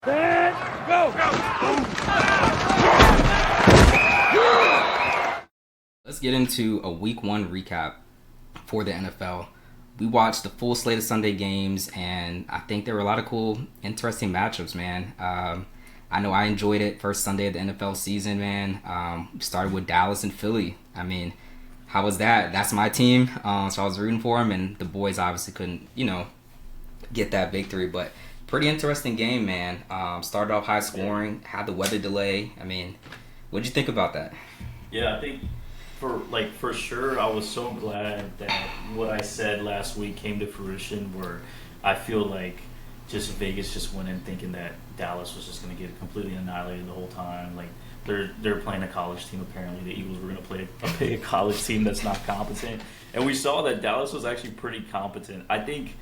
Set, go! Let's get into a week one recap for the NFL. We watched the full slate of Sunday games, and I think there were a lot of cool, interesting matchups, man. I know I enjoyed it. First Sunday of the NFL season, man. We started with Dallas and Philly. I mean, how was that? That's my team, so I was rooting for them, and the boys obviously couldn't, get that victory. But pretty interesting game, man. Started off high scoring, had the weather delay. I mean, what'd you think about that? Yeah, I think for sure, I was so glad that what I said last week came to fruition. Where I feel like just Vegas just went in thinking that Dallas was just going to get completely annihilated the whole time. Like they're playing a college team. Apparently, the Eagles were going to play a college team that's not competent, and we saw that Dallas was actually pretty competent. I think,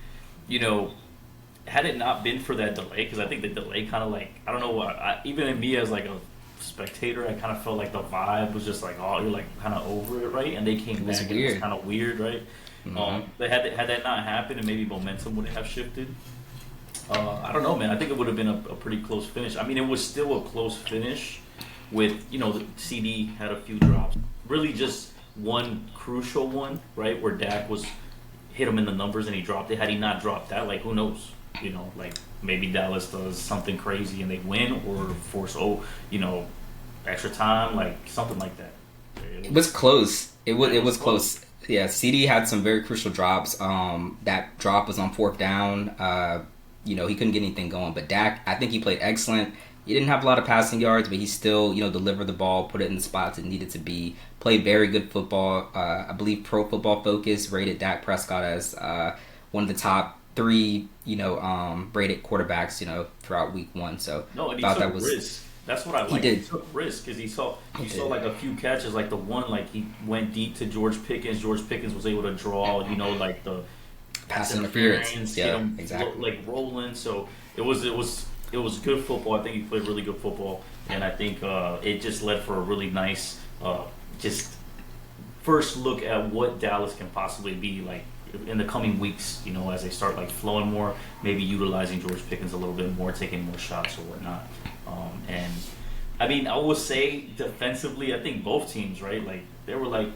had it not been for that delay, because I think the delay kind of like, I don't know what, even in me as like a spectator, I kind of felt like the vibe was just like, oh, you're like kind of over it, right? And they came back and it was kind of weird, right? Mm-hmm. But had that not happened, and maybe momentum would have shifted. I don't know, man. I think it would have been a pretty close finish. I mean, it was still a close finish with, the CD had a few drops. Really just one crucial one, right, where Dak was hit him in the numbers and he dropped it. Had he not dropped that, like, who knows? Like maybe Dallas does something crazy and they win, or force extra time, like something like that. It was close. It was close. Yeah, CD had some very crucial drops. That drop was on fourth down. He couldn't get anything going. But Dak, I think he played excellent. He didn't have a lot of passing yards, but he still, delivered the ball, put it in the spots it needed to be. Played very good football. I believe Pro Football Focus rated Dak Prescott as one of the top three, rated quarterbacks, throughout week one. So no, and he took risk. That's what I like. He took risk because he saw like a few catches, like the one, like he went deep to George Pickens. George Pickens was able to draw, like the pass interference. Yeah, him, exactly. Like rolling. So it was good football. I think he played really good football, and I think it just led for a really nice, just first look at what Dallas can possibly be like in the coming weeks, as they start like flowing more, maybe utilizing George Pickens a little bit more, taking more shots or whatnot. And I mean, I will say defensively, I think both teams, right? Like they were like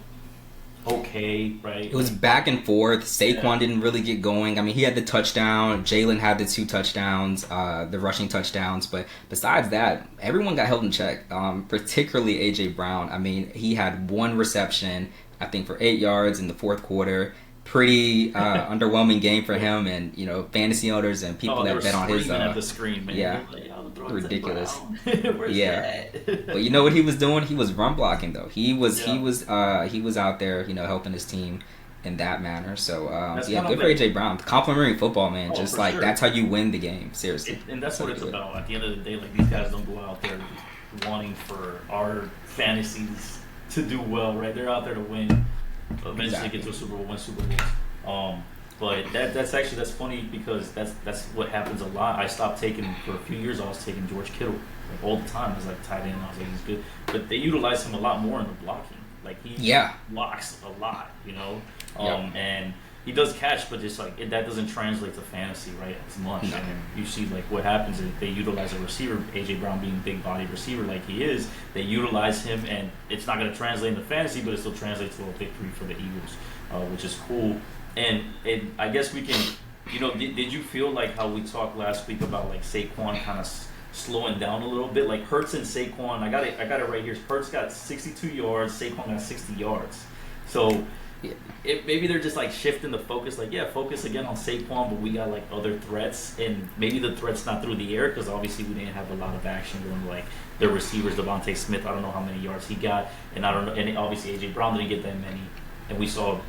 okay, right? It was back and forth. Saquon didn't really get going. I mean, he had the touchdown. Jalen had the 2 touchdowns, the rushing touchdowns. But besides that, everyone got held in check, particularly A.J. Brown. I mean, he had one reception, I think, for 8 yards in the fourth quarter. Pretty underwhelming game for him, and fantasy owners and people that bet on his. At the screen, man. Yeah, ridiculous. Yeah, but you know what he was doing? He was run blocking though. He was out there, helping his team in that manner. So good for AJ Brown. Complimentary football, man. Just like that's how you win the game. Seriously, and that's what it's about. At the end of the day, like these guys don't go out there wanting for our fantasies to do well, right? They're out there to win. Eventually get to a Super Bowl, win Super Bowls. But that's funny because that's what happens a lot. I stopped taking for a few years. I was taking George Kittle like all the time. I was like tight end. I was like he's good, but they utilize him a lot more in the blocking. Like he blocks a lot, and he does catch, but just like that doesn't translate to fantasy right as much. No. And you see like what happens is they utilize a receiver, AJ Brown being a big body receiver like he is. They utilize him, and it's not going to translate into fantasy, but it still translates to a victory for the Eagles, which is cool. And I guess we can, did you feel like how we talked last week about like Saquon kind of slowing down a little bit? Like Hurts and Saquon, I got it right here. Hurts got 62 yards, Saquon got 60 yards. So maybe they're just like shifting the focus, like focus again on Saquon, but we got like other threats, and maybe the threat's not through the air because obviously we didn't have a lot of action going like the receivers. Devontae Smith, I don't know how many yards he got, and I don't know, and obviously AJ Brown didn't get that many, and we saw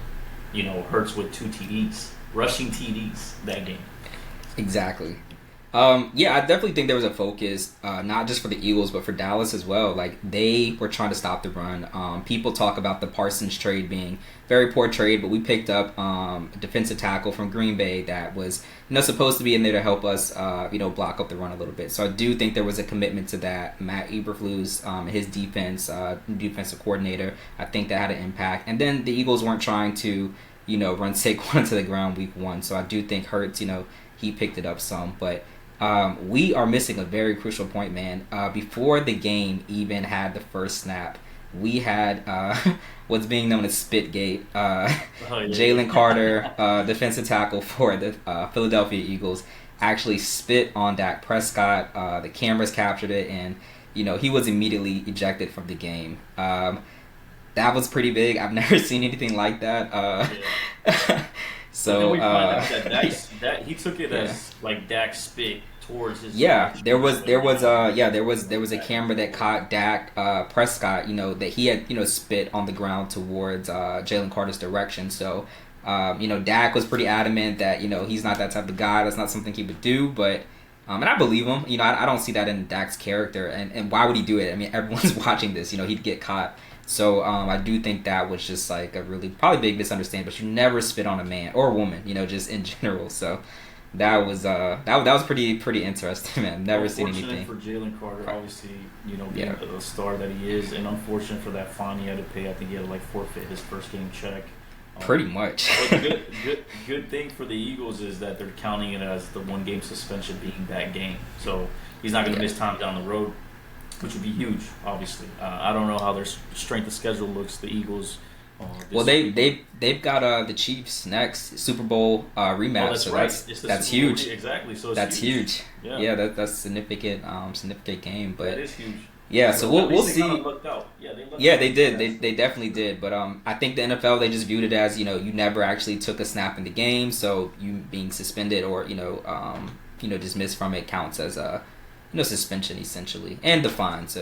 Hurts with 2 TDs, rushing TDs that game. Exactly. I definitely think there was a focus, not just for the Eagles, but for Dallas as well. Like, they were trying to stop the run. People talk about the Parsons trade being very poor trade, but we picked up a defensive tackle from Green Bay that was, supposed to be in there to help us, block up the run a little bit. So I do think there was a commitment to that. Matt Eberflus, his defensive coordinator, I think that had an impact. And then the Eagles weren't trying to, run Saquon to the ground week one. So I do think Hurts, he picked it up some, but We are missing a very crucial point, man. Before the game even had the first snap, we had what's being known as Spitgate. Oh yeah, Jalen yeah. Carter, defensive tackle for the Philadelphia Eagles, actually spit on Dak Prescott. The cameras captured it, and he was immediately ejected from the game. That was pretty big. I've never seen anything like that. Yeah. But then So we find out that that he took it yeah. as like Dak spit towards his Yeah, direction. there was But there was no, there was a back and camera that forth. caught Dak Prescott, that he had spit on the ground towards Jalen Carter's direction. So Dak was pretty adamant that he's not that type of guy. That's not something he would do. But and I believe him. I don't see that in Dak's character. And why would he do it? I mean, everyone's watching this. He'd get caught. So I do think that was just like a really probably big misunderstanding. But you never spit on a man or a woman. Just in general. So. That was that was pretty interesting, man. Never seen Unfortunate anything. for Jalen Carter, obviously, being Yeah, the star that he is, and unfortunate for that fine he had to pay. I think he had to like forfeit his first game check. pretty Um, much. but the good thing for the Eagles is that they're counting it as the 1 game suspension being that game. So he's not going to Yeah. miss time down the road, which would be huge. Obviously, I don't know how their strength of schedule looks. The Eagles Well, this week. they've got the Chiefs next Super Bowl Oh, rematch, that's so right. that's It's the that's Super Bowl huge. exactly. So it's That's huge. huge. Yeah, Yeah, that's significant game. that But is huge. yeah, so So at we'll least they kind of see. lucked out. Yeah, they lucked Yeah, out they with did. that. They definitely did. But I think the NFL they just viewed it as you never actually took a snap in the game, so you being suspended or dismissed from it counts as a suspension essentially, and the fine. So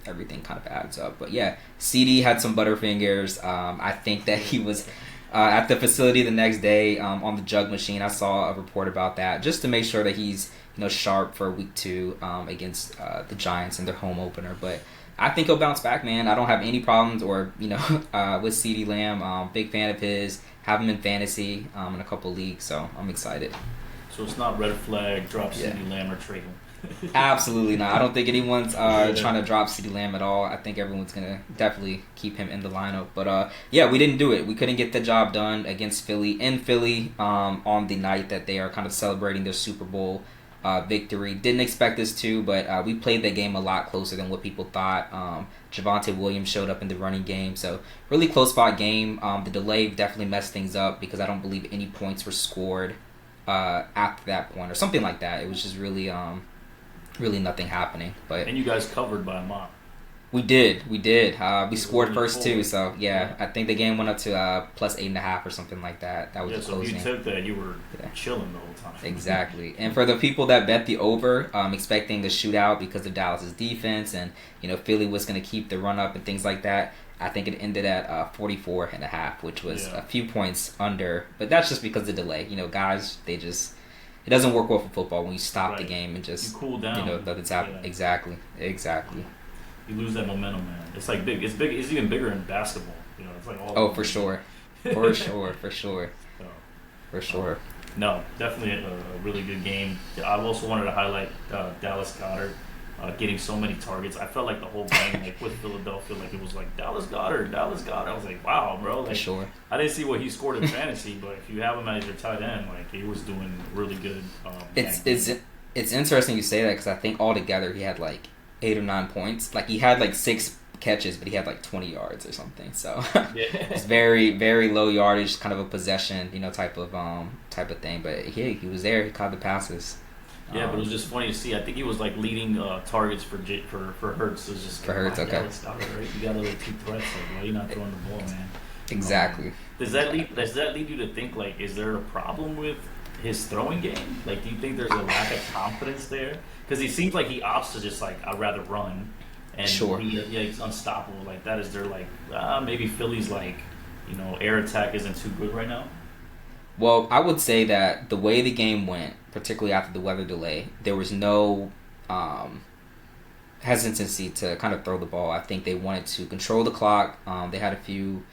everything kind of adds up. But yeah, CD had some butterfingers. I think that he was. At the facility the next day on the jug machine, I saw a report about that just to make sure that he's sharp for week 2 against the Giants in their home opener. But I think he'll bounce back, man. I don't have any problems or with CeeDee Lamb. Big fan of his. Have him in fantasy in a couple leagues, so I'm excited. So it's not red flag, drop Yeah. CeeDee Lamb or trade him. Absolutely not. I don't think anyone's Yeah. trying to drop CeeDee Lamb at all. I think everyone's gonna definitely keep him in the lineup. But yeah, we didn't do it. We couldn't get the job done against Philly in Philly on the night that they are kind of celebrating their Super Bowl victory. Didn't expect us to, but we played that game a lot closer than what people thought. Javonte Williams showed up in the running game, so really close fought game. The delay definitely messed things up because I don't believe any points were scored after that point or something like that. It was just really nothing happening. But And you guys covered by a lot. we did. We It was scored only first too, 4. so yeah, Yeah. I think the game went up to plus 8.5 or something like that. That was Yeah, the so if you closing. took that, you were Yeah. chilling the whole time. Exactly. And for the people that bet the over, expecting the shootout because of Dallas's defense and Philly was going to keep the run up and things like that, I think it ended at 44.5, which was Yeah. a few points under. But that's just because of the delay. Guys, it doesn't work well for football when you stop the Right. game and You just cool down. let it happen. Yeah. Exactly. You lose that momentum, man. It's like big. It's big. It's even bigger in basketball. It's like all. Oh, for sure. For sure. So, For sure. no, definitely a really good game. I also wanted to highlight Dallas Goddard getting so many targets. I felt like the whole game, like with Philadelphia, like it was like Dallas Goddard, Dallas Goddard. I was like, wow, bro. For Like sure. I didn't see what he scored in fantasy, but if you have him as your tight end, like he was doing really good. It's that game. it's it's interesting you say that because I think altogether he had like 8 or 9 points. Like he had like 6 catches, but he had like 20 yards or something. So it's Yeah. very very low yardage, kind of a possession, type of thing. But he was there. He caught the passes. Yeah, but it was just funny to see. I think he was like leading targets for Hurts. It was just For Hurts, wow, okay. Dallas Goddard, right? You got like 2 threats. Like, why you not throwing the ball, man? Exactly. Does that lead you to think like, is there a problem with his throwing game? Like, do you think there's a lack of confidence there? Because he seems like he opts to just like, I'd rather run, and Sure. he's unstoppable like that. Is there like maybe Philly's like air attack isn't too good right now? Well, I would say that the way the game went, particularly after the weather delay, there was no hesitancy to kind of throw the ball. I think they wanted to control the clock. They had a few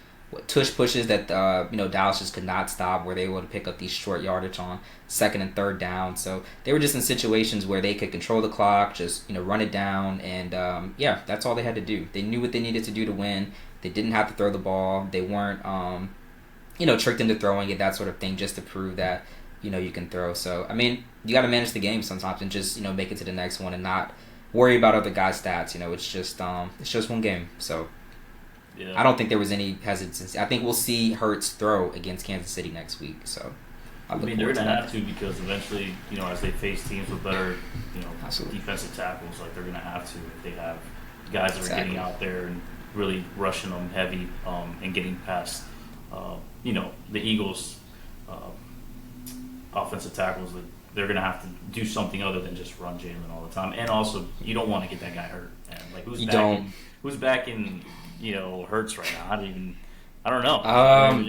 tush pushes that Dallas just could not stop, where they were able to pick up these short yardage on second and third down. So they were just in situations where they could control the clock, just run it down, and yeah, that's all they had to do. They knew what they needed to do to win. They didn't have to throw the ball. They weren't tricked into throwing it, that sort of thing, just to prove that you can throw. So I mean, you got to manage the game sometimes and just make it to the next one and not worry about other guys' stats. It's just one game. So Yeah. I don't think there was any hesitancy. I think we'll see Hurts throw against Kansas City next week. So I mean, they're going to have to because eventually, as they face teams with better, defensive tackles, like they're going to have to if they have guys that are getting out there and really rushing them heavy and getting past, the Eagles' offensive tackles. They're going to have to do something other than just run Jalen all the time. And also, you don't want to get that guy hurt. And like, who's back in Hurts right now? I don't know.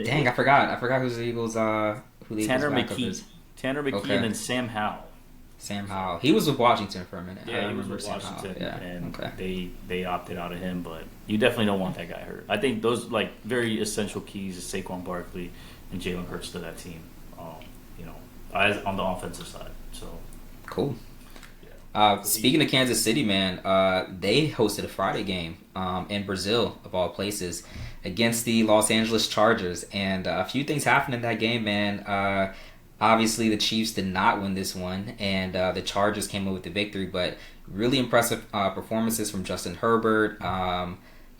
Dang, I forgot who's the Eagles. Who the Tanner Eagles backup McKee. is. Tanner McKee and then Sam Howell. Sam Howell. He was with Washington for a minute. Yeah, he was with Washington, and they opted out of him. But you definitely don't want that guy hurt. I think those very essential keys is Saquon Barkley and Jalen Hurts to that team. On the offensive side. So cool. Speaking of Kansas City, man, they hosted a Friday game in Brazil, of all places, against the Los Angeles Chargers. And a few things happened in that game, man. Obviously, the Chiefs did not win this one, and the Chargers came in with the victory. But really impressive performances from Justin Herbert.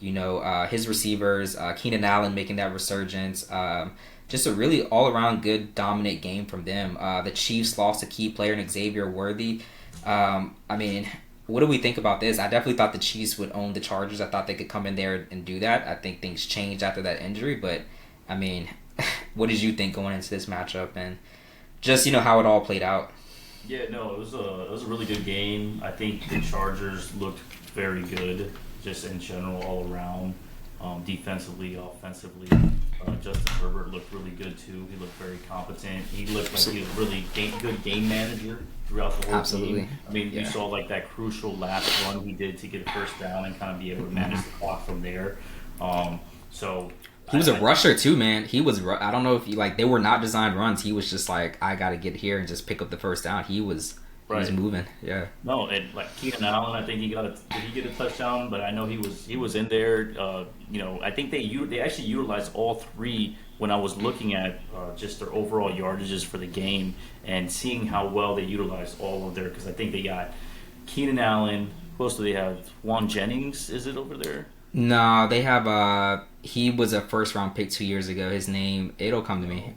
His receivers, Keenan Allen making that resurgence. Just a really all-around good, dominant game from them. The Chiefs lost a key player in Xavier Worthy. I mean, what do we think about this? I definitely thought the Chiefs would own the Chargers. I thought they could come in there and do that. I think things changed after that injury, but I mean, what did you think going into this matchup and just how it all played out? Yeah, no, it was a really good game. I think the Chargers looked very good, just in general, all around, defensively, offensively. Justin Herbert looked really good too. He looked very competent. He looked like he was a really good game manager throughout the whole game. I mean, you saw that crucial last run he did to get a first down and kind of be able to manage the clock from there. He was a rusher too, man. He was. I don't know if they were not designed runs. He was just I got to get here and just pick up the first down. He was moving. Yeah. No, and Keenan Allen, I think did he get a touchdown? But I know he was in there. I think they actually utilized all three when I was looking at just their overall yardages for the game and seeing how well they utilized all of their. Because I think they got Keenan Allen. Who else do they have? Juan Jennings, is it over there? No, they have. He was a first round pick 2 years ago. His name, it'll come to me.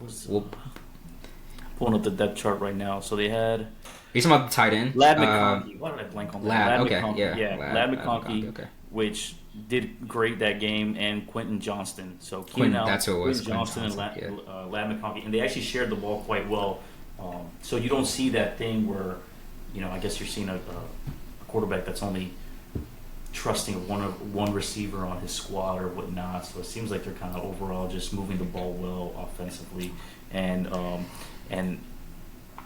Pulling up the depth chart right now. So they had. You're talking about the tight end? Ladd McConkey. Why did I blank on that? Ladd McConkey. yeah. Ladd McConkey, which did great that game, and Quentin Johnston. So that's who it was. Quentin Johnston and Ladd McConkey. And they actually shared the ball quite well. So you don't see that thing where, I guess you're seeing a quarterback that's only trusting one receiver on his squad or whatnot. So it seems like they're kind of overall just moving the ball well offensively. And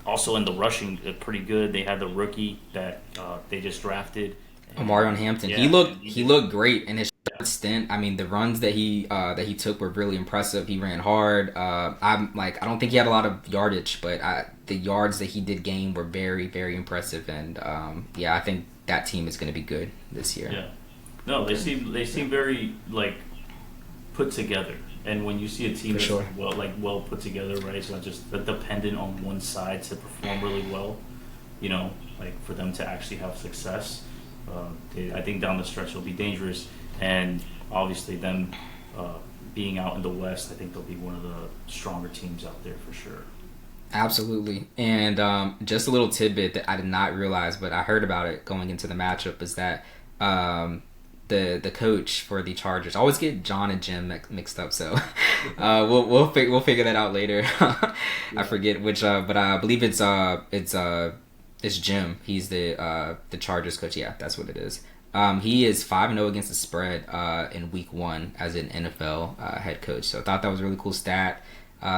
also in the rushing, pretty good. They had the rookie that they just drafted, Omarion Hampton. He looked great in his short stint. I mean, the runs that he took were really impressive. He ran hard. I don't think he had a lot of yardage, but the yards that he did gain were very, very impressive. And I think that team is going to be good this year. Yeah, no, they seem very put together. And when you see a team that's well put together, right? It's not just dependent on one side to perform really well. For them to actually have success, I think down the stretch will be dangerous. And obviously, them being out in the West, I think they'll be one of the stronger teams out there for sure. Absolutely. And just a little tidbit that I did not realize, but I heard about it going into the matchup, is that the coach for the Chargers. I always get John and Jim mixed up, so we'll figure that out later. I forget which, but I believe it's Jim. He's the Chargers coach. Yeah, that's what it is. He is 5-0 against the spread in Week 1 as an NFL head coach. So I thought that was a really cool stat.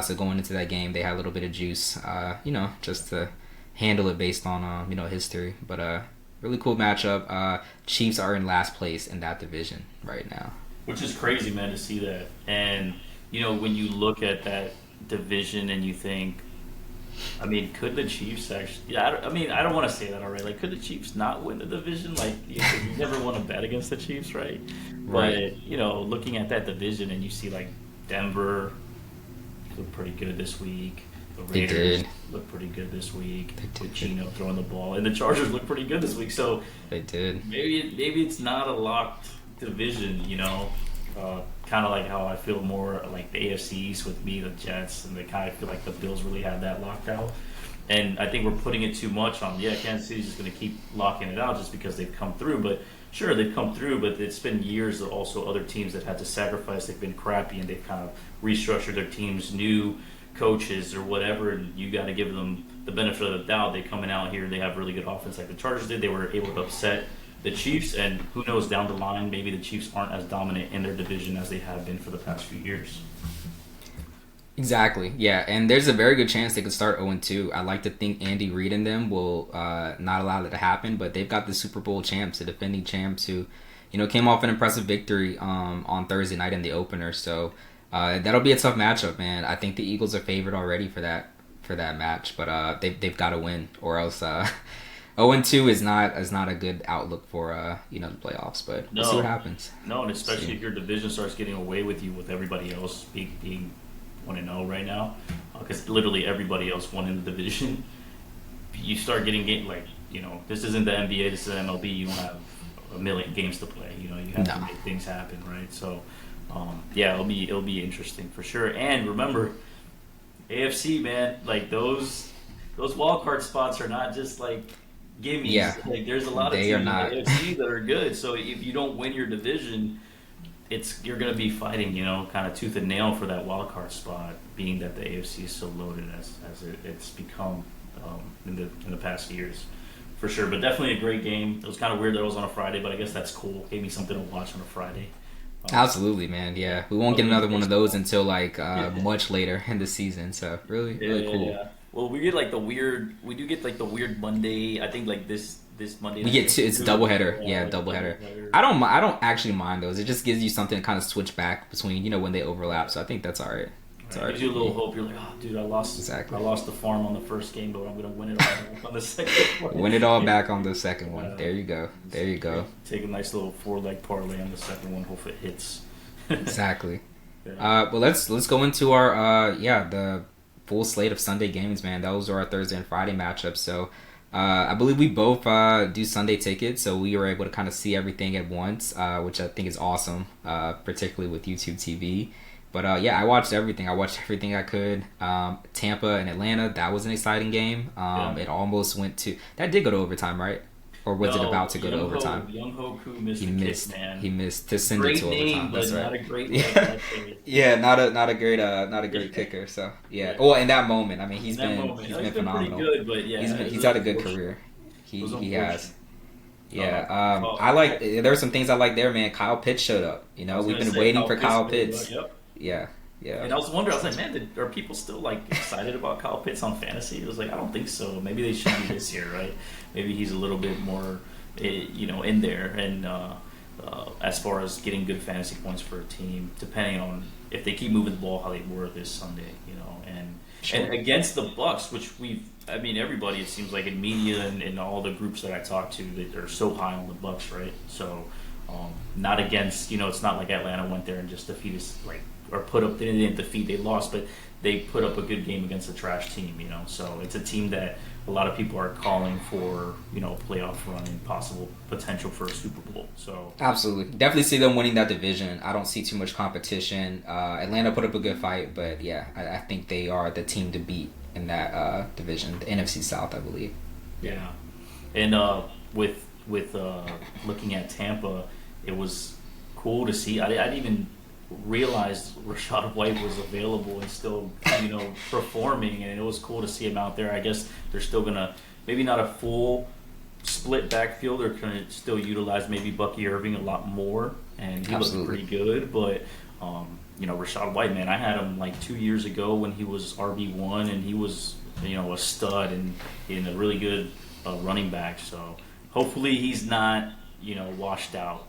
So going into that game, they had a little bit of juice, just to handle it based on history. But really cool matchup. Chiefs are in last place in that division right now, which is crazy, man, to see that. And when you look at that division and you think, I mean, could the Chiefs actually? Yeah, I don't want to say that already. Could the Chiefs not win the division? You never want to bet against the Chiefs, right? Right. But looking at that division and you see Denver look pretty good this week. The They Raiders did. look pretty good this week They with did. Gino throwing the ball, and the Chargers look pretty good this week. So They did. maybe it's not a locked division, kind of like how I feel more like the AFC East with me, the Jets, and the kind of feel like the Bills really have that locked out. And I think we're putting it too much on, Kansas City's just going to keep locking it out just because they've come through. But sure, they've come through, but it's been years of also other teams that had to sacrifice. They've been crappy, and they've kind of restructured their teams, new coaches or whatever, and you got to give them the benefit of the doubt. They coming out here, they have really good offense like the Chargers did. They were able to upset the Chiefs, and who knows down the line, maybe the Chiefs aren't as dominant in their division as they have been for the past few years. Exactly. Yeah, and there's a very good chance they could start 0-2. I like to think Andy Reid and them will not allow that to happen, but they've got the Super Bowl champs, the defending champs, who came off an impressive victory on Thursday night in the opener. So that'll be a tough matchup, man. I think the Eagles are favored already for that match, but they've got to win, or else 0-2 is not a good outlook for the playoffs. But we'll see what happens. No, and especially if your division starts getting away with you with everybody else being 1-0 right now, because literally everybody else won in the division. You start getting this isn't the NBA, this is MLB. You don't have a million games to play. You have to make things happen, right? So, it'll be interesting for sure. And remember, AFC, man, like those wild card spots are not just like gimmies. Yeah. Like there's a lot of teams in the AFC that are good. So if you don't win your division, you're going to be fighting, kind of tooth and nail for that wild card spot, being that the AFC is so loaded as it's become in the past years, for sure. But definitely a great game. It was kind of weird that it was on a Friday, but I guess that's cool. Gave me something to watch on a Friday. Absolutely, man. Yeah, we won't get another one of those until much later in the season. So really cool. Yeah. Well, we get the weird Monday. I think this Monday. We get it's doubleheader. Yeah, doubleheader. I don't actually mind those. It just gives you something to kind of switch back between when they overlap. So I think that's all right. It's all right. Gives you a little hope. You're like, oh, dude, I lost the farm on the first game, but I'm gonna win it all on the second one. Win it all back on the second one. There you go. There you go. Take a nice little 4-leg parlay on the second one. Hope it hits. Exactly. Well, let's go into our the full slate of Sunday games, man. Those are our Thursday and Friday matchups. So. I believe we both do Sunday tickets, so we were able to kind of see everything at once, which I think is awesome, particularly with YouTube TV. But I watched everything. I watched everything I could. Tampa and Atlanta, that was an exciting game. It almost went to... That did go to overtime, right? Or was it about to go to overtime? Younghoe Koo missed the kick, man. He missed to send it to overtime. That's right. Not a great not a great kicker. So Well, in that moment, I mean, he's been phenomenal. Pretty good, but he's had a good career. He has. Yeah, I like. There were some things I like there, man. Kyle Pitts showed up. We've been waiting for Kyle Pitts. Yeah. And I was wondering, I was like, man, are people still excited about Kyle Pitts on fantasy? It was like, I don't think so. Maybe they should be this year, right? Maybe he's a little bit more, in there. And as far as getting good fantasy points for a team, depending on if they keep moving the ball how they were this Sunday, and against the Bucs, which everybody, it seems like in media and all the groups that I talk to, that are so high on the Bucs, right? So not against, it's not like Atlanta went there and just defeated or put up, they didn't defeat, they lost, but they put up a good game against a trash team, So it's a team that a lot of people are calling for, a playoff run and possible potential for a Super Bowl. So absolutely, definitely see them winning that division. I don't see too much competition. Atlanta put up a good fight, but I think they are the team to beat in that division, the NFC South, I believe. Yeah, and with looking at Tampa, it was cool to see. I didn't even realized Rachaad White was available and still, performing, and it was cool to see him out there. I guess they're still gonna, maybe not a full split backfield. They're gonna still utilize maybe Bucky Irving a lot more, and he looked pretty good. But Rachaad White, man, I had him 2 years ago when he was RB1, and he was a stud and a really good running back. So hopefully he's not washed out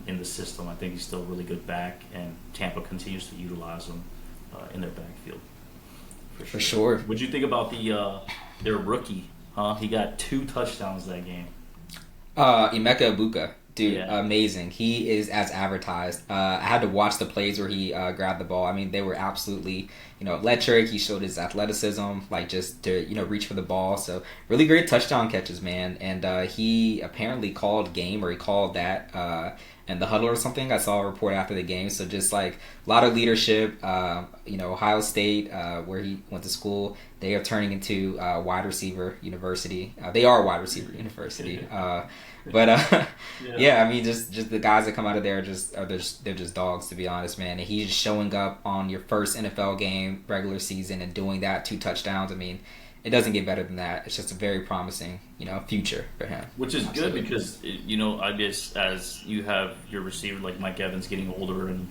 in the system. I think he's still a really good back, and Tampa continues to utilize him in their backfield. For sure. What'd you think about their rookie? He got 2 touchdowns that game. Emeka Egbuka. Dude, Yeah. amazing. He is as advertised. I had to watch the plays where he grabbed the ball. I mean, they were absolutely, electric. He showed his athleticism, like just to, reach for the ball. So really great touchdown catches, man. And he apparently called game, or he called that in the huddle or something. I saw a report after the game. So just like a lot of leadership. Ohio State, where he went to school, they are turning into wide receiver university. They are wide receiver university. But yeah, I mean, just the guys that come out of there they're just dogs, to be honest, man. And he's showing up on your first NFL game, regular season, and doing that, 2 touchdowns. I mean, it doesn't get better than that. It's just a very promising, future for him. Which is Absolutely. good because I guess as you have your receiver like Mike Evans getting older and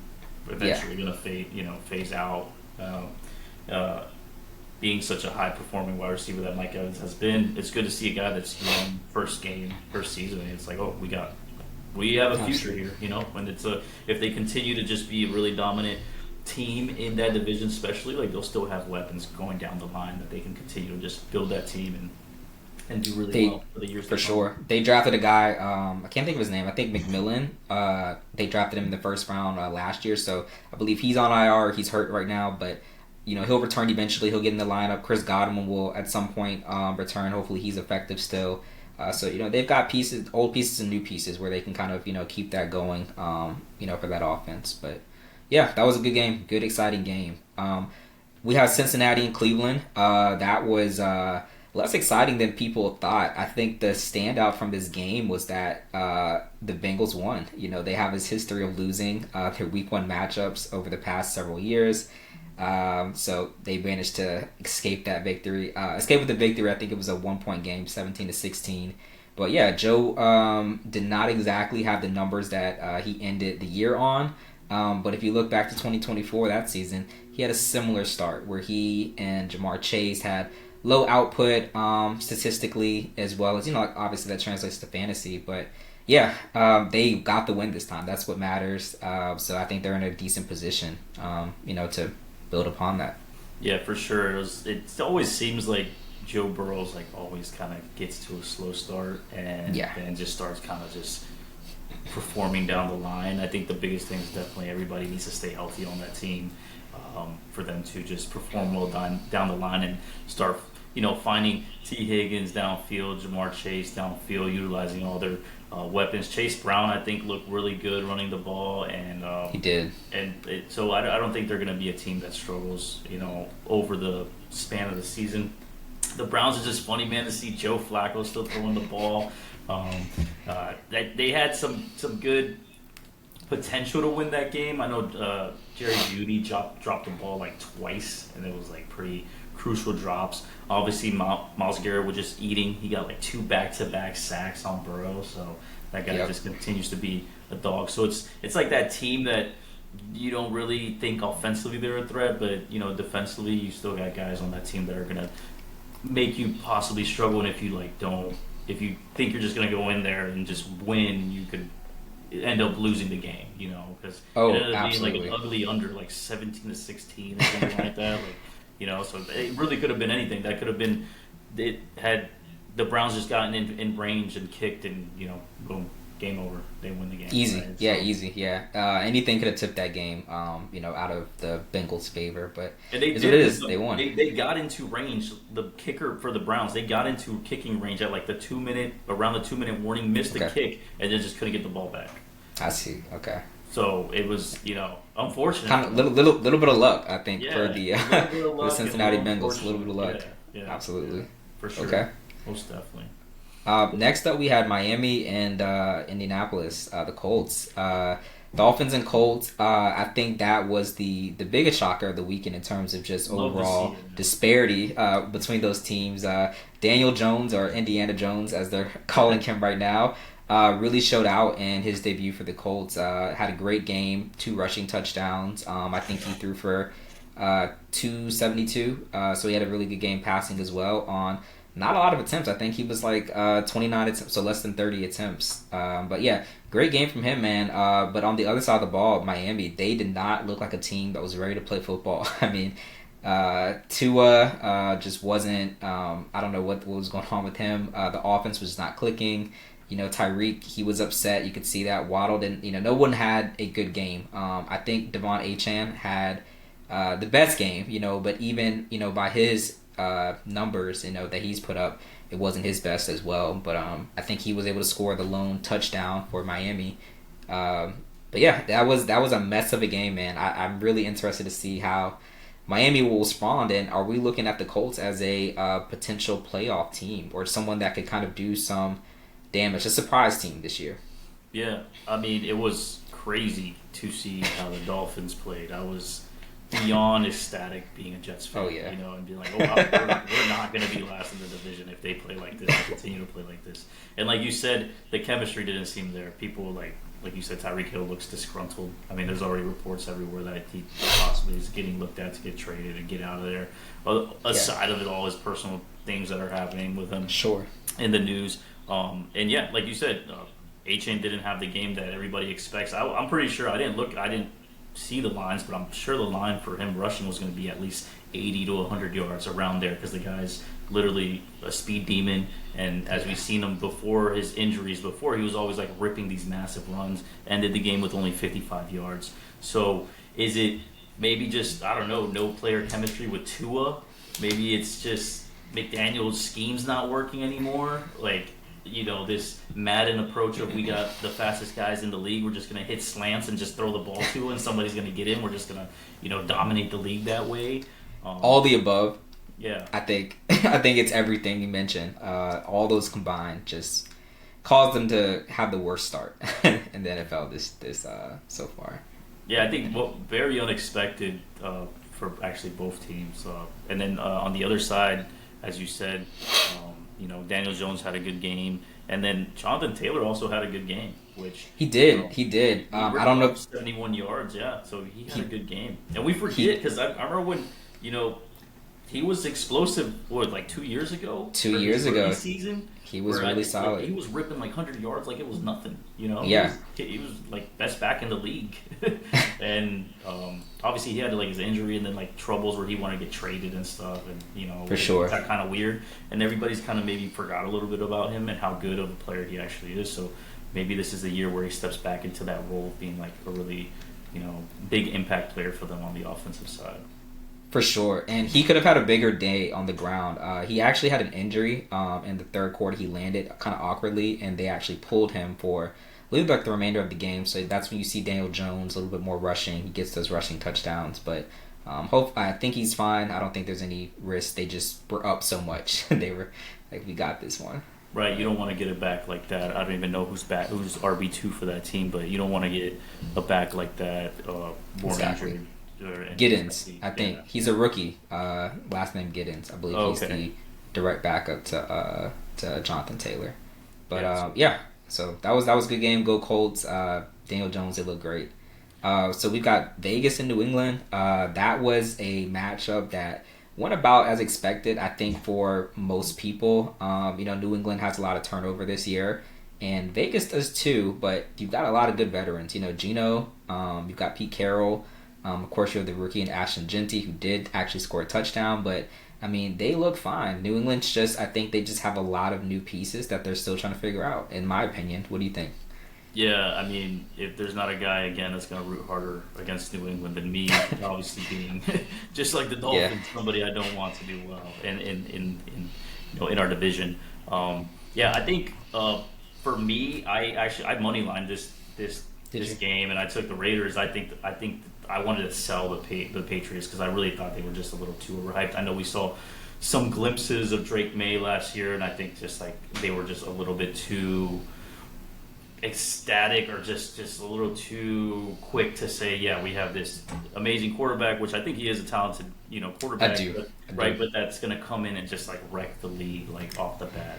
Yeah, eventually going to phase out. Uh, uh, Being such a high performing wide receiver that Mike Evans has been, it's good to see a guy that's young, first game, first season. And it's like, oh, we have a future absolutely. here, And if they continue to just be a really dominant team in that division, especially, like they'll still have weapons going down the line that they can continue to just build that team and do really They well for the years to For come. sure. They drafted a guy. I can't think of his name. I think McMillan. They drafted him in the first round last year, so I believe he's on IR. He's hurt right now, but he'll return eventually. He'll get in the lineup. Chris Godwin will at some point return. Hopefully, he's effective still. So they've got pieces, old pieces and new pieces, where they can kind of keep that going. For that offense. But yeah, that was a good game. Good, exciting game. We have Cincinnati and Cleveland. That was less exciting than people thought. I think the standout from this game was that the Bengals won. They have this history of losing their Week 1 matchups over the past several years. So they managed to escape that victory. Escape with the victory. I think it was a 1-point game, 17-16. But yeah, Joe did not exactly have the numbers that he ended the year on. But if you look back to 2024, that season, he had a similar start where he and Jamar Chase had low output statistically, as well as, obviously that translates to fantasy. But yeah, they got the win this time. That's what matters. So I think they're in a decent position, to build upon that. Yeah, for sure. It always seems like Joe Burrow's like always kind of gets to a slow start and Yeah, then just starts kind of just performing down the line. I think the biggest thing is definitely everybody needs to stay healthy on that team for them to just perform well down the line and start, finding T. Higgins downfield, Jamar Chase downfield, utilizing all their weapons. Chase Brown, I think, looked really good running the ball, and he did. so I don't think they're going to be a team that struggles, over the span of the season. The Browns are just funny, man, to see Joe Flacco still throwing the ball. They had some good potential to win that game. I know Jerry Jeudy dropped the ball like twice, and it was like pretty crucial drops. Obviously, Myles Garrett was just eating. He got like 2 back-to-back sacks on Burrow, so that guy Yep. just continues to be a dog. So it's like that team that you don't really think offensively they're a threat, but defensively you still got guys on that team that are gonna make you possibly struggle. And if you think you're just gonna go in there and just win, you could end up losing the game, because it Oh, ended up being like an absolutely. ugly under, like 17-16 or something like that. So it really could have been anything. That could have been it had the Browns just gotten in range and kicked, and boom, game over. They win the game. Easy, Right? yeah, So, easy, yeah. Anything could have tipped that game, out of the Bengals' favor, but and they it's what did. it is. They won. They got into range. The kicker for the Browns, they got into kicking range at like the 2 minute, around the 2 minute warning, missed the Okay, kick, and then just couldn't get the ball back. I see. Okay, So it was, unfortunate. kind of little bit of luck, I think, Yeah, for a little bit of the luck and a Cincinnati little Bengals. A little bit of luck, unfortunate. Yeah, absolutely. for sure. Okay. Most definitely. Next up, we had Miami and Indianapolis, the Colts. Dolphins and Colts. I think that was the biggest shocker of the weekend in terms of just Love to see overall it, man. disparity between those teams. Daniel Jones, or Indiana Jones as they're calling him right now, really showed out in his debut for the Colts. Had a great game, 2 rushing touchdowns. I think he threw for 272. So he had a really good game passing as well on not a lot of attempts. I think he was like 29 attempts, so less than 30 attempts. But yeah, great game from him, man. But on the other side of the ball, Miami, they did not look like a team that was ready to play football. I mean, Tua just wasn't. I don't know what was going on with him. The offense was not clicking. Tyreek, he was upset. You could see that. Waddle didn't. No one had a good game. I think Devon Achane had the best game. But even by his numbers, that he's put up, it wasn't his best as well. But I think he was able to score the lone touchdown for Miami. But yeah, that was a mess of a game, man. I'm really interested to see how Miami will respond, and are we looking at the Colts as a potential playoff team or someone that could kind of do some damage, a surprise team this year? Yeah, I mean, it was crazy to see how the Dolphins played. I was beyond ecstatic being a Jets fan, and being like, we're not going to be last in the division if they play like this and continue to play like this. And like you said, the chemistry didn't seem there. People like you said, Tyreek Hill looks disgruntled. I mean, there's already reports everywhere that he possibly is getting looked at to get traded and get out of there. Aside of it all, his personal things that are happening with him in the news. And yeah, like you said, Achane didn't have the game that everybody expects. I'm pretty sure I didn't see the lines, but I'm sure the line for him rushing was going to be at least 80 to 100 yards around there because the guy's literally a speed demon. And as we've seen him before his injuries, he was always like ripping these massive runs, ended the game with only 55 yards. So is it maybe just, I don't know, no player chemistry with Tua? Maybe it's just McDaniel's scheme's not working anymore? Like, this Madden approach of we got the fastest guys in the league, we're just going to hit slants and just throw the ball to and somebody's going to get in. We're just going to, dominate the league that way. All the above. Yeah. I think it's everything you mentioned. All those combined just caused them to have the worst start in the NFL this so far. Yeah, I think very unexpected for actually both teams. And then on the other side, as you said, Daniel Jones had a good game, and then Jonathan Taylor also had a good game, which he did. He did. I don't know, 71 yards. Yeah, so he had a good game, and we forget because I remember when he was explosive. Like 2 years ago? 2 years ago, season. He was really solid. He was ripping like 100 yards like it was nothing. Yeah. He was like best back in the league, and obviously he had like his injury and then like troubles where he wanted to get traded and stuff, and for sure got kind of weird, and everybody's kind of maybe forgot a little bit about him and how good of a player he actually is. So maybe this is the year where he steps back into that role of being like a really big impact player for them on the offensive side. For sure, and he could have had a bigger day on the ground. He actually had an injury in the third quarter. He landed kind of awkwardly, and they actually pulled him for like the remainder of the game. So that's when you see Daniel Jones a little bit more rushing. He gets those rushing touchdowns, but I think he's fine. I don't think there's any risk. They just were up so much. They were like, we got this one. Right, you don't want to get it back like that. I don't even know who's RB2 for that team, but you don't want to get a back like that. Exactly. Giddens, I think he's a rookie. Last name Giddens. I believe he's the direct backup to Jonathan Taylor. But so that was a good game. Go Colts. Daniel Jones, they look great. So we've got Vegas and New England. That was a matchup that went about as expected, I think, for most people. New England has a lot of turnover this year, and Vegas does too. But you've got a lot of good veterans. Geno. You've got Pete Carroll. Of course, you have the rookie and Ashton Genty, who did actually score a touchdown, but I mean, they look fine. New England's I think they just have a lot of new pieces that they're still trying to figure out, in my opinion. What do you think? Yeah, I mean, if there's not a guy, again, that's going to root harder against New England than me, obviously being just like the Dolphins, somebody I don't want to do well in our division. I think for me, I moneylined this game, and I took the Raiders. I think I wanted to sell the Patriots because I really thought they were just a little too overhyped. I know we saw some glimpses of Drake May last year, and I think just like they were just a little bit too ecstatic or just a little too quick to say, yeah, we have this amazing quarterback, which I think he is a talented quarterback. I do. But that's going to come in and just like wreck the league like off the bat,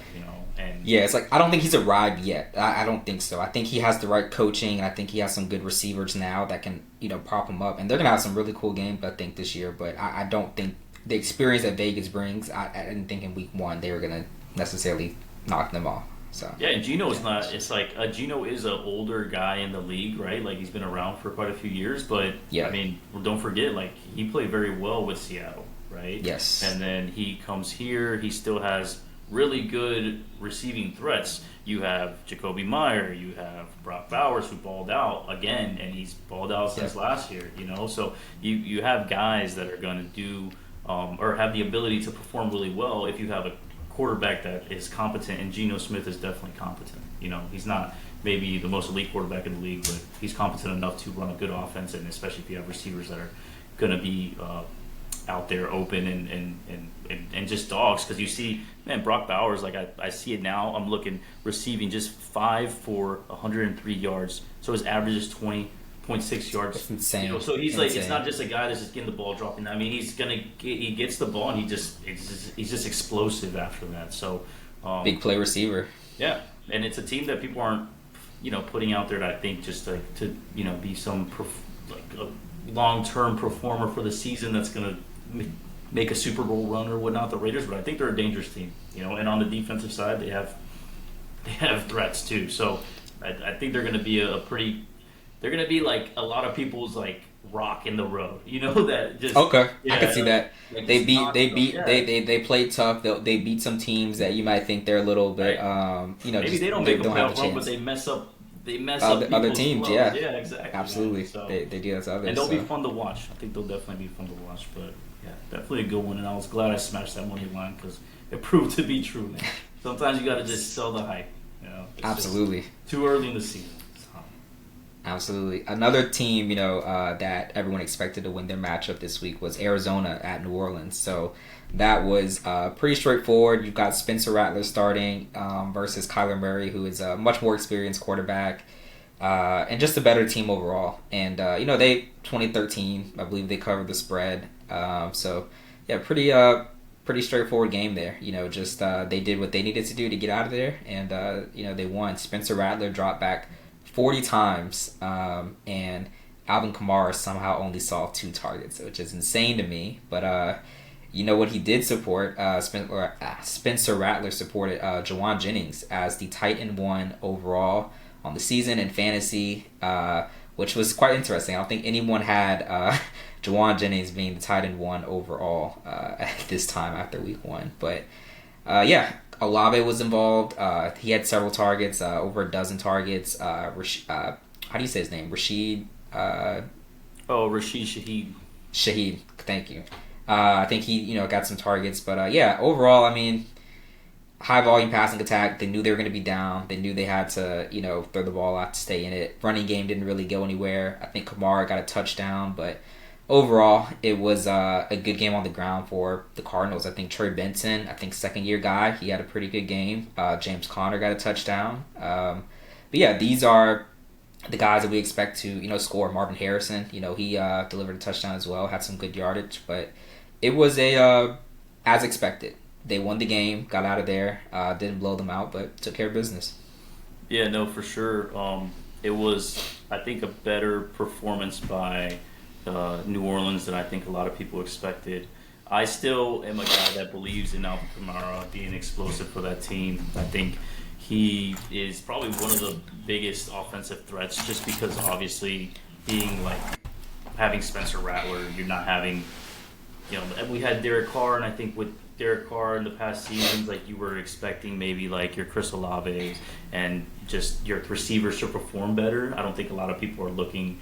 and yeah, it's like I don't think he's arrived yet. I don't think so. I think he has the right coaching, and I think he has some good receivers now that can prop him up, and they're gonna have some really cool games I think this year. But I don't think the experience that Vegas brings, I didn't think in week one they were gonna necessarily knock them off. So yeah, and Geno is not. It's like Geno is an older guy in the league, right? Like he's been around for quite a few years, but yeah. I mean, don't forget, like he played very well with Seattle, right? Yes. And then he comes here. He still has really good receiving threats. You have Jacoby Meyer, you have Brock Bowers, who balled out again, and he's balled out since last year. So you have guys that are going to do or have the ability to perform really well if you have a quarterback that is competent, and Geno Smith is definitely competent. He's not maybe the most elite quarterback in the league, but he's competent enough to run a good offense, and especially if you have receivers that are going to be out there open and just dogs. Because you see, man, Brock Bowers, like I see it now. I'm looking receiving just 5 for 103 yards, so his average is 20.6 yards. That's insane. So he's like, it's not just a guy that's just getting the ball dropping. I mean, he gets the ball and he's just explosive after that. So big play receiver. Yeah, and it's a team that people aren't putting out there, that I think just to be some a long-term performer for the season that's going to make a Super Bowl run or whatnot, the Raiders. But I think they're a dangerous team, and on the defensive side they have threats too. So I think they're going to be they're going to be like a lot of people's like rock in the road, that just okay. I can see that. Like they play tough. They beat some teams that you might think they're a little bit maybe they don't make a playoff run, but they mess up other teams. Flow. Yeah, exactly. Absolutely. So, they do that to others, and they'll be fun to watch. I think they'll definitely be fun to watch. But yeah, definitely a good one. And I was glad I smashed that money line because it proved to be true, man. Sometimes you got to just sell the hype. Absolutely. Too early in the season. Absolutely. Another team, that everyone expected to win their matchup this week was Arizona at New Orleans. So that was pretty straightforward. You've got Spencer Rattler starting versus Kyler Murray, who is a much more experienced quarterback and just a better team overall. And, they 2013, I believe they covered the spread. So, yeah, pretty straightforward game there. Just they did what they needed to do to get out of there, and, they won. Spencer Rattler dropped back 40 times, and Alvin Kamara somehow only saw 2 targets, which is insane to me. But what he did support, Spencer Rattler supported Jawan Jennings as the tight end 1 overall on the season in fantasy, which was quite interesting. I don't think anyone had Jawan Jennings being the tight end 1 overall at this time after week 1. But Olave was involved. He had several targets, over a dozen targets. How do you say his name? Rashid Shaheed. Shaheed, thank you. I think he, got some targets. But overall, I mean, high volume passing attack. They knew they were going to be down. They knew they had to, throw the ball out to stay in it. Running game didn't really go anywhere. I think Kamara got a touchdown, but overall, it was a good game on the ground for the Cardinals. I think Trey Benson, second-year guy, he had a pretty good game. James Conner got a touchdown. But yeah, these are the guys that we expect to, score. Marvin Harrison, he delivered a touchdown as well, had some good yardage. But it was as expected. They won the game, got out of there, didn't blow them out, but took care of business. Yeah, no, for sure. It was, I think, a better performance by New Orleans than I think a lot of people expected. I still am a guy that believes in Alvin Kamara being explosive for that team. I think he is probably one of the biggest offensive threats, just because obviously being like having Spencer Rattler, you're not having, we had Derek Carr, and I think with Derek Carr in the past seasons, like you were expecting maybe like your Chris Olave and just your receivers to perform better. I don't think a lot of people are looking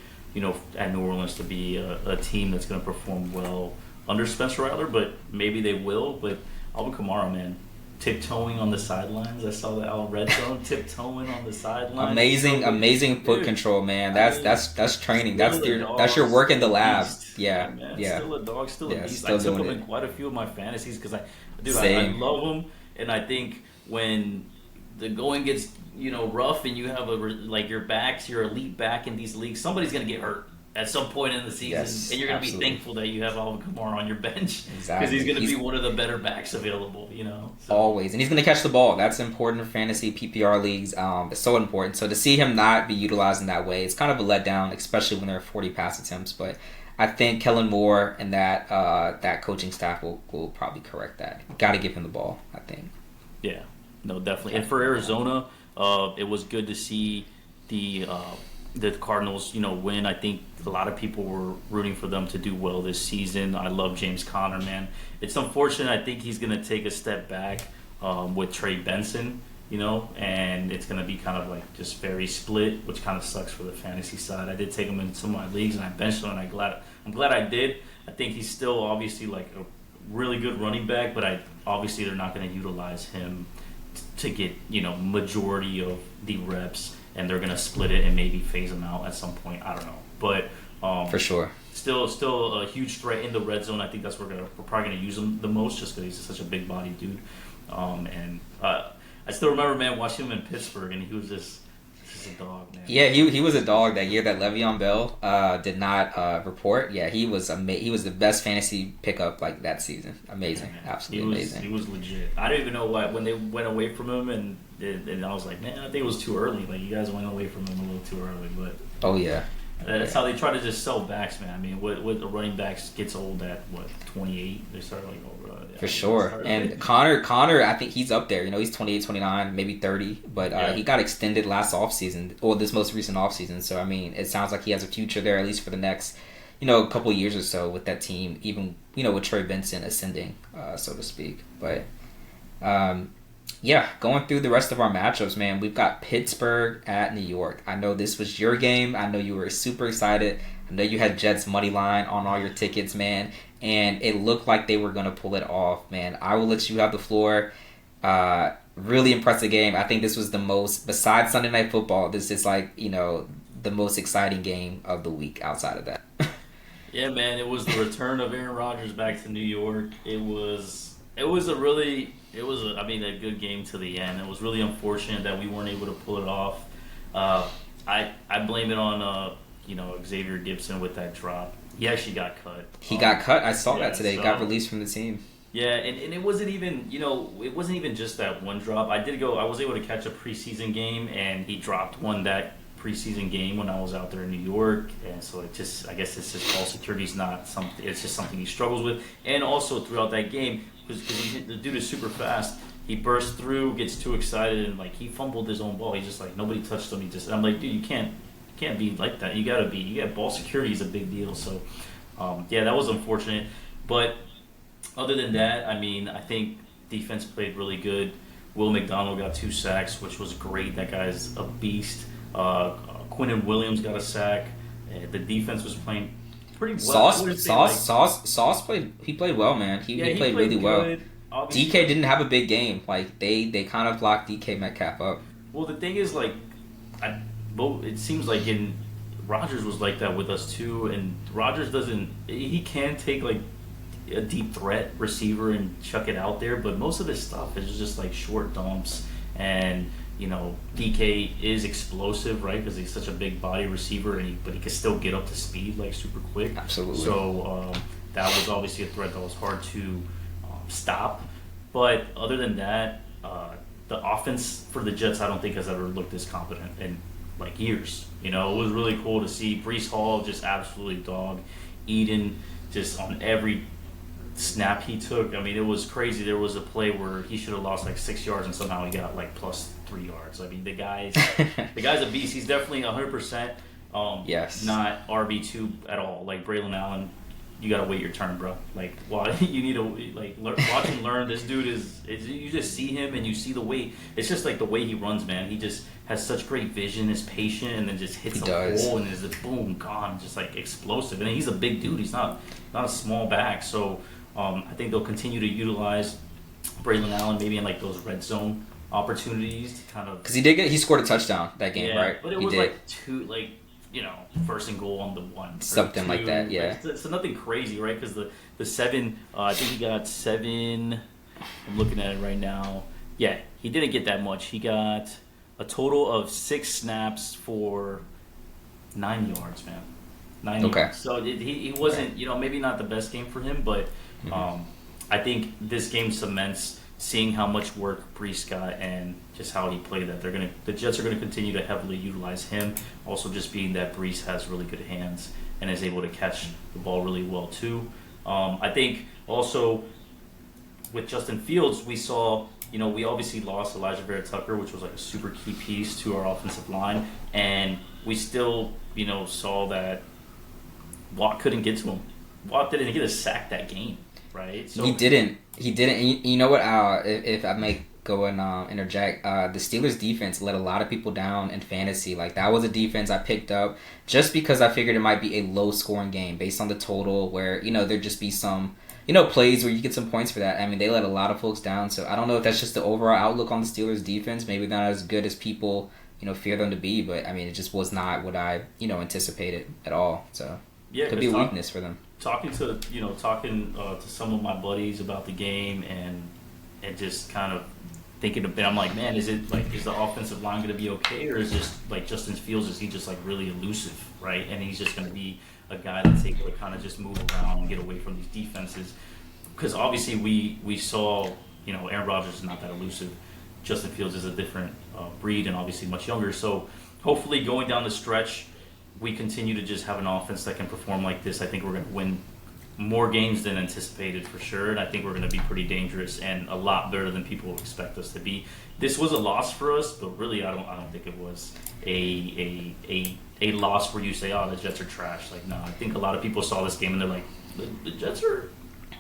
at New Orleans to be a team that's going to perform well under Spencer Rattler, but maybe they will. But Alvin Kamara, man, tiptoeing on the sidelines. I saw that on Red Zone, tiptoeing on the sidelines. Amazing foot control, man. That's training. That's your work in the lab. Beast. Yeah. Still a dog, still a beast. Still I took him doing in quite a few of my fantasies because I love him, and I think when the going gets rough and you have your backs, your elite back in these leagues, somebody's going to get hurt at some point in the season, and you're going to be thankful that you have Alvin Kamara on your bench because he's going to be one of the better backs available. So. Always, and he's going to catch the ball. That's important in fantasy PPR leagues. It's so important. So to see him not be utilized in that way, it's kind of a letdown, especially when there are 40 pass attempts. But I think Kellen Moore and that coaching staff will probably correct that. Got to give him the ball, I think. Yeah, no, definitely. And for Arizona, it was good to see the Cardinals, win. I think a lot of people were rooting for them to do well this season. I love James Conner, man. It's unfortunate. I think he's going to take a step back with Trey Benson, and it's going to be kind of like just very split, which kind of sucks for the fantasy side. I did take him in some of my leagues, and I benched him, and I'm glad I did. I think he's still obviously like a really good running back, but obviously they're not going to utilize him to get majority of the reps, and they're going to split it and maybe phase him out at some point. I don't know, but for sure, still a huge threat in the red zone. I think that's where we're probably going to use him the most, just because he's such a big body dude. And I still remember, man, watching him in Pittsburgh, and he was just a dog, man. Yeah, he was a dog that year that Le'Veon Bell did not report. Yeah, he was he was the best fantasy pickup like that season. Amazing, yeah, absolutely amazing. He was legit. I don't even know why when they went away from him, and I was like, man, I think it was too early. Like, you guys went away from him a little too early, but oh yeah. That's how they try to just sell backs, man. I mean, what the running backs gets old at 28? They start like for sure. And Connor, I think he's up there. He's 28, 29, maybe 30, but he got extended last offseason, or this most recent offseason. So I mean, it sounds like he has a future there, at least for the next, couple of years or so with that team. Even with Trey Benson ascending, so to speak. But yeah, going through the rest of our matchups, man, we've got Pittsburgh at New York. I know this was your game. I know you were super excited. I know you had Jets money line on all your tickets, man, and it looked like they were going to pull it off, man. I will let you have the floor. Really impressive game. I think this was the most, besides Sunday Night Football, this is like, the most exciting game of the week outside of that. Yeah, man, it was the return of Aaron Rodgers back to New York. It was a good game to the end. It was really unfortunate that we weren't able to pull it off. I blame it on Xavier Gibson with that drop. He actually got cut. He got cut. I saw that today. So, got released from the team. Yeah, and it wasn't even just that one drop. I was able to catch a preseason game, and he dropped one that preseason game when I was out there in New York, and so I guess it's just ball security is not something. It's just something he struggles with, and also throughout that game. Because the dude is super fast. He bursts through, gets too excited, and like he fumbled his own ball. He's just like, nobody touched him. I'm like, dude, you can't be like that. You got ball security is a big deal. So yeah, that was unfortunate. But other than that, I mean, I think defense played really good. Will McDonald got 2 sacks, which was great. That guy's a beast. Quinnen Williams got a sack. The defense was playing pretty well. Sauce played. He played well, man. He played really good. Well. Obviously, DK didn't have a big game. Like they kind of locked DK Metcalf up. Well, the thing is, like, it seems like Rodgers was like that with us too. And Rodgers doesn't. He can take like a deep threat receiver and chuck it out there, but most of his stuff is just like short dumps. And DK is explosive, right? Because he's such a big body receiver, but he can still get up to speed like super quick. Absolutely. So that was obviously a threat that was hard to stop. But other than that, the offense for the Jets, I don't think has ever looked this competent in like years. It was really cool to see Breece Hall just absolutely dog Eden just on every snap he took. I mean, it was crazy. There was a play where he should have lost like 6 yards, and somehow he got like plus 3 yards. I mean, the guy's a beast. He's definitely 100%. Yes. Not RB2 at all. Like Braylon Allen, you gotta wait your turn, bro. Like, you need to watch and learn. This dude is you just see him and you see the way. It's just like the way he runs, man. He just has such great vision, is patient, and then just hits a hole and is a boom gone, just like explosive. And he's a big dude. He's not a small back. So I think they'll continue to utilize Braylon Allen maybe in like those red zone opportunities to kind of, because he scored a touchdown that game, right? But it was like first and goal on the 1, something like that. Yeah, so nothing crazy, right? Because the 7, I think he got 7. I'm looking at it right now. Yeah, he didn't get that much. He got a total of 6 snaps for 9 yards, man. 9 yards. So he wasn't, maybe not the best game for him, but I think this game cements seeing how much work Breece got and just how he played that. The Jets are gonna continue to heavily utilize him. Also, just being that Breece has really good hands and is able to catch the ball really well too. I think also with Justin Fields, we saw, we obviously lost Elijah Vera-Tucker, which was like a super key piece to our offensive line, and we still, saw that Watt couldn't get to him. Watt didn't get a sack that game, right? So he didn't. You know what? If I go and interject. The Steelers defense let a lot of people down in fantasy. Like that was a defense I picked up just because I figured it might be a low scoring game based on the total, where there'd just be some plays where you get some points for that. I mean, they let a lot of folks down, so I don't know if that's just the overall outlook on the Steelers defense. Maybe not as good as people fear them to be, but I mean, it just was not what I anticipated at all. So yeah, could be a weakness for them. Talking to some of my buddies about the game and just kind of thinking a bit, I'm like, man, is the offensive line going to be okay, or is just like Justin Fields, is he just like really elusive, right? And he's just going to be a guy that's able to kind of just move around and get away from these defenses, because obviously we saw Aaron Rodgers is not that elusive. Justin Fields is a different breed and obviously much younger. So hopefully going down the stretch, we continue to just have an offense that can perform like this. I think we're going to win more games than anticipated for sure, and I think we're going to be pretty dangerous and a lot better than people expect us to be. This was a loss for us, but really I don't think it was a loss where you say, oh, the Jets are trash. Like, no, I think a lot of people saw this game and they're like, the Jets are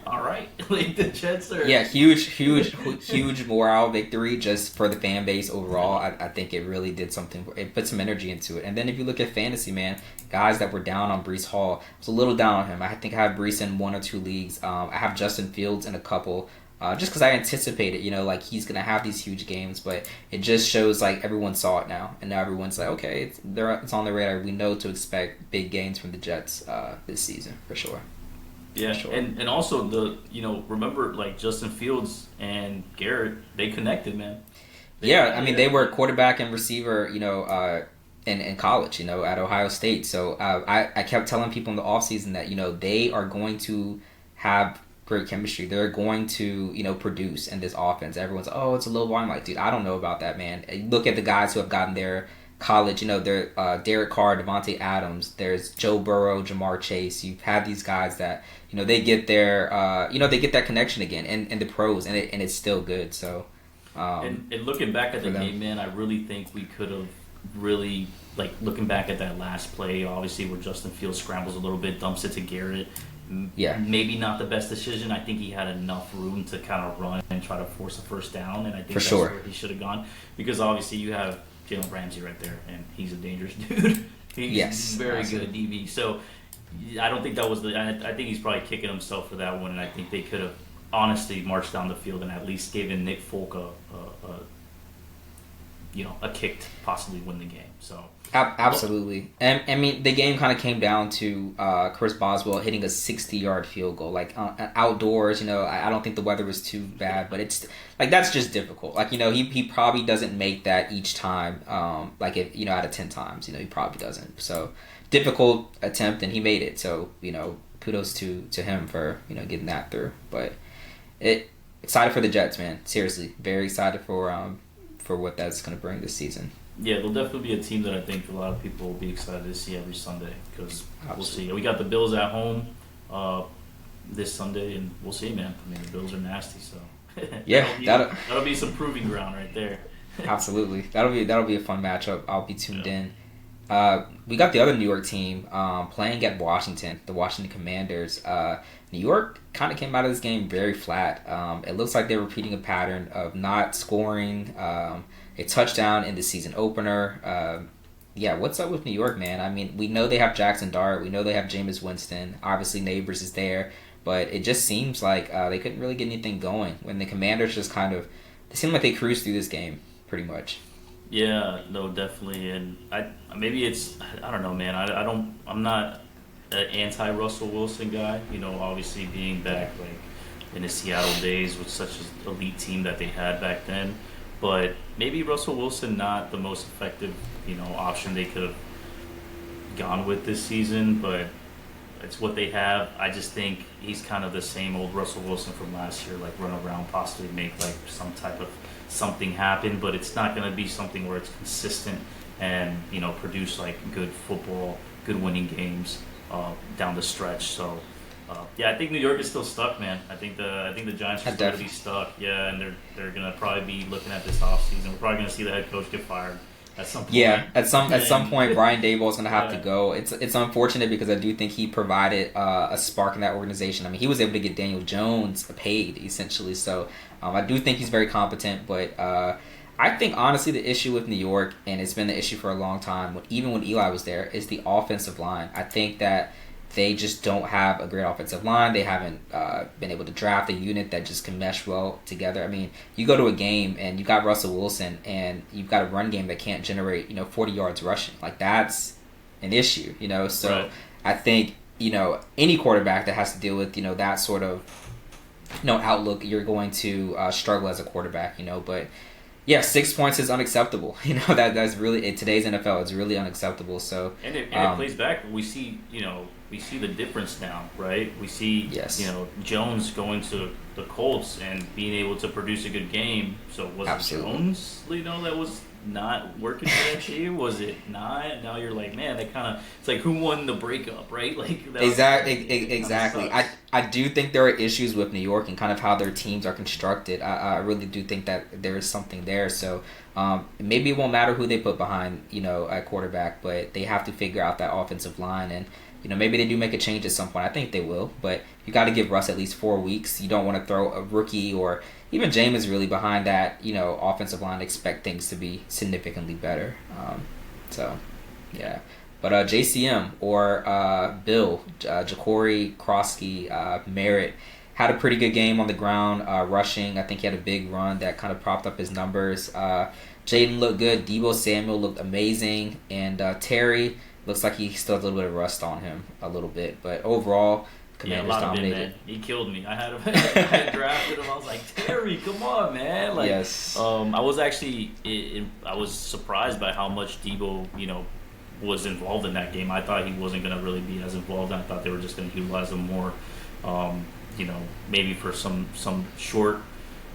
all right. Like the Jets are huge morale victory just for the fan base overall. I think it really did something. It put some energy into it. And then if you look at fantasy, man, guys that were down on Breece Hall, I was a little down on him. I think I have Breece in 1 or 2 leagues. I have Justin Fields in a couple. Just because I anticipated, like he's going to have these huge games, but it just shows like everyone saw it now. And now everyone's like, okay, it's on the radar. We know to expect big gains from the Jets this season for sure. Yeah, sure. And also remember like Justin Fields and Garrett, they connected, man. They were quarterback and receiver, in college, at Ohio State. So I kept telling people in the offseason that, they are going to have great chemistry. They're going to, produce in this offense. Everyone's like, oh, it's a low volume. Like, dude, I don't know about that, man. Look at the guys who have gotten there. College, they're Derek Carr, Devontae Adams. There's Joe Burrow, Jamar Chase. You have these guys that they get their they get that connection again, and the pros, and it's still good. So, and looking back at the game, man, I really think we could have really looking back at that last play, obviously where Justin Fields scrambles a little bit, dumps it to Garrett. Yeah, maybe not the best decision. I think he had enough room to kind of run and try to force a first down, and I think that's where he should have gone, because obviously you have Jalen Ramsey right there, and he's a dangerous dude. He's very good at DB. So I don't think that was I think he's probably kicking himself for that one, and I think they could have honestly marched down the field and at least given Nick Folk a kick to possibly win the game. So absolutely. And I mean, the game kind of came down to Chris Boswell hitting a 60-yard field goal, outdoors. I don't think the weather was too bad, but it's that's just difficult. He probably doesn't make that each time. Out of 10 times, he probably doesn't. So difficult attempt, and he made it. So kudos to him for getting that through. But excited for the Jets, man. Seriously, very excited for what that's going to bring this season. Yeah, they'll definitely be a team that I think a lot of people will be excited to see every Sunday, because we'll see. We got the Bills at home this Sunday, and we'll see, man. I mean, the Bills are nasty, so yeah, that'll be some proving ground right there. Absolutely, that'll be a fun matchup. I'll be tuned in. We got the other New York team playing at Washington, the Washington Commanders. New York kind of came out of this game very flat. It looks like they're repeating a pattern of not scoring a touchdown in the season opener. What's up with New York, man? I mean, we know they have Jackson Dart. We know they have Jameis Winston. Obviously, Neighbors is there. But it just seems like they couldn't really get anything going when the Commanders just they seem like they cruised through this game pretty much. Yeah, no, definitely. And I don't know, man. I'm not an anti-Russell Wilson guy. Obviously being back in the Seattle days with such an elite team that they had back then. But maybe Russell Wilson not the most effective, option they could have gone with this season, but it's what they have. I just think he's kind of the same old Russell Wilson from last year, run around, possibly make some type of something happen, but it's not going to be something where it's consistent and produce good football, good winning games down the stretch. So I think New York is still stuck, man. I think the Giants are still going to be stuck. Yeah, and they're going to probably be looking at this offseason. We're probably going to see the head coach get fired. at some point. Yeah, at some point, Brian Daboll is going to have to Yeah. go. It's unfortunate because I do think he provided a spark in that organization. I mean, he was able to get Daniel Jones paid essentially, so I do think he's very competent. But I think honestly, the issue with New York, and it's been the issue for a long time, even when Eli was there, is the offensive line. I think that they just don't have a great offensive line. They haven't been able to draft a unit that just can mesh well together. I mean, you go to a game and you got Russell Wilson and you've got a run game that can't generate 40 yards rushing. Like, that's an issue, So Right. I think any quarterback that has to deal with that sort of outlook, you're going to struggle as a quarterback. But yeah, 6 points is unacceptable. That's really in today's NFL. It's really unacceptable. So And it plays back. We see, we see the difference now, right? We see, Yes. Jones going to the Colts and being able to produce a good game. So was Absolutely. it Jones, that was not working for that team? Was it not? Now you're like, man, that kind of, it's like, who won the breakup, right? Like that Exactly. sucks. I do think there are issues with New York and kind of how their teams are constructed. I really do think that there is something there. So maybe it won't matter who they put behind, at quarterback, but they have to figure out that offensive line. And maybe they do make a change at some point. I think they will, but you got to give Russ at least 4 weeks. You don't want to throw a rookie or even Jameis really behind that, offensive line. Expect things to be significantly better. So, yeah. But JCM or Bill, Ja'Cory, Krosky, Merritt had a pretty good game on the ground, rushing. I think he had a big run that kind of propped up his numbers. Jaden looked good. Deebo Samuel looked amazing. And Terry looks like he still has a little bit of rust on him a little bit. But overall, Yeah, a Commanders lot of it, dominated. man. He killed me. I had him. I had drafted him. I was like, Terry, come on, man. Like, Yes. I was actually, I was surprised by how much Debo, was involved in that game. I thought he wasn't going to really be as involved. I thought they were just going to utilize him more, maybe for some short,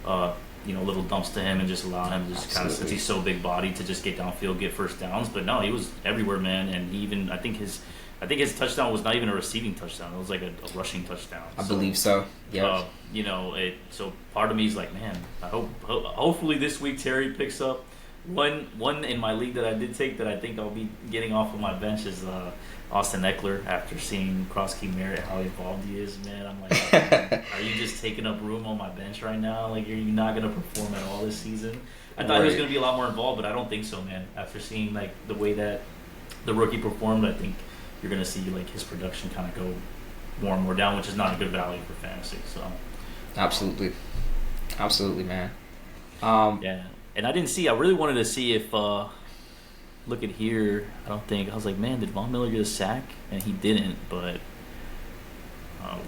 little dumps to him and just allow him to just kind of, since he's so big body, to just get downfield, get first downs. But no, he was everywhere, man. And even, I think his touchdown was not even a receiving touchdown. It was like a rushing touchdown. I believe so. Yeah. So part of me is like, man, hopefully this week Terry picks up. One in my league that I did take that I think I'll be getting off of my bench is Austin Eckler. After seeing Krosky Merritt, how involved he is, man, I'm like, oh, man, are you just taking up room on my bench right now? Like, you're not going to perform at all this season? I thought he was going to be a lot more involved, but I don't think so, man. After seeing like the way that the rookie performed, I think you're going to see like his production kind of go more and more down, which is not a good value for fantasy. So Absolutely, man. yeah, and I really wanted to see if look at here. I was like, man, did Von Miller get a sack? And he didn't, but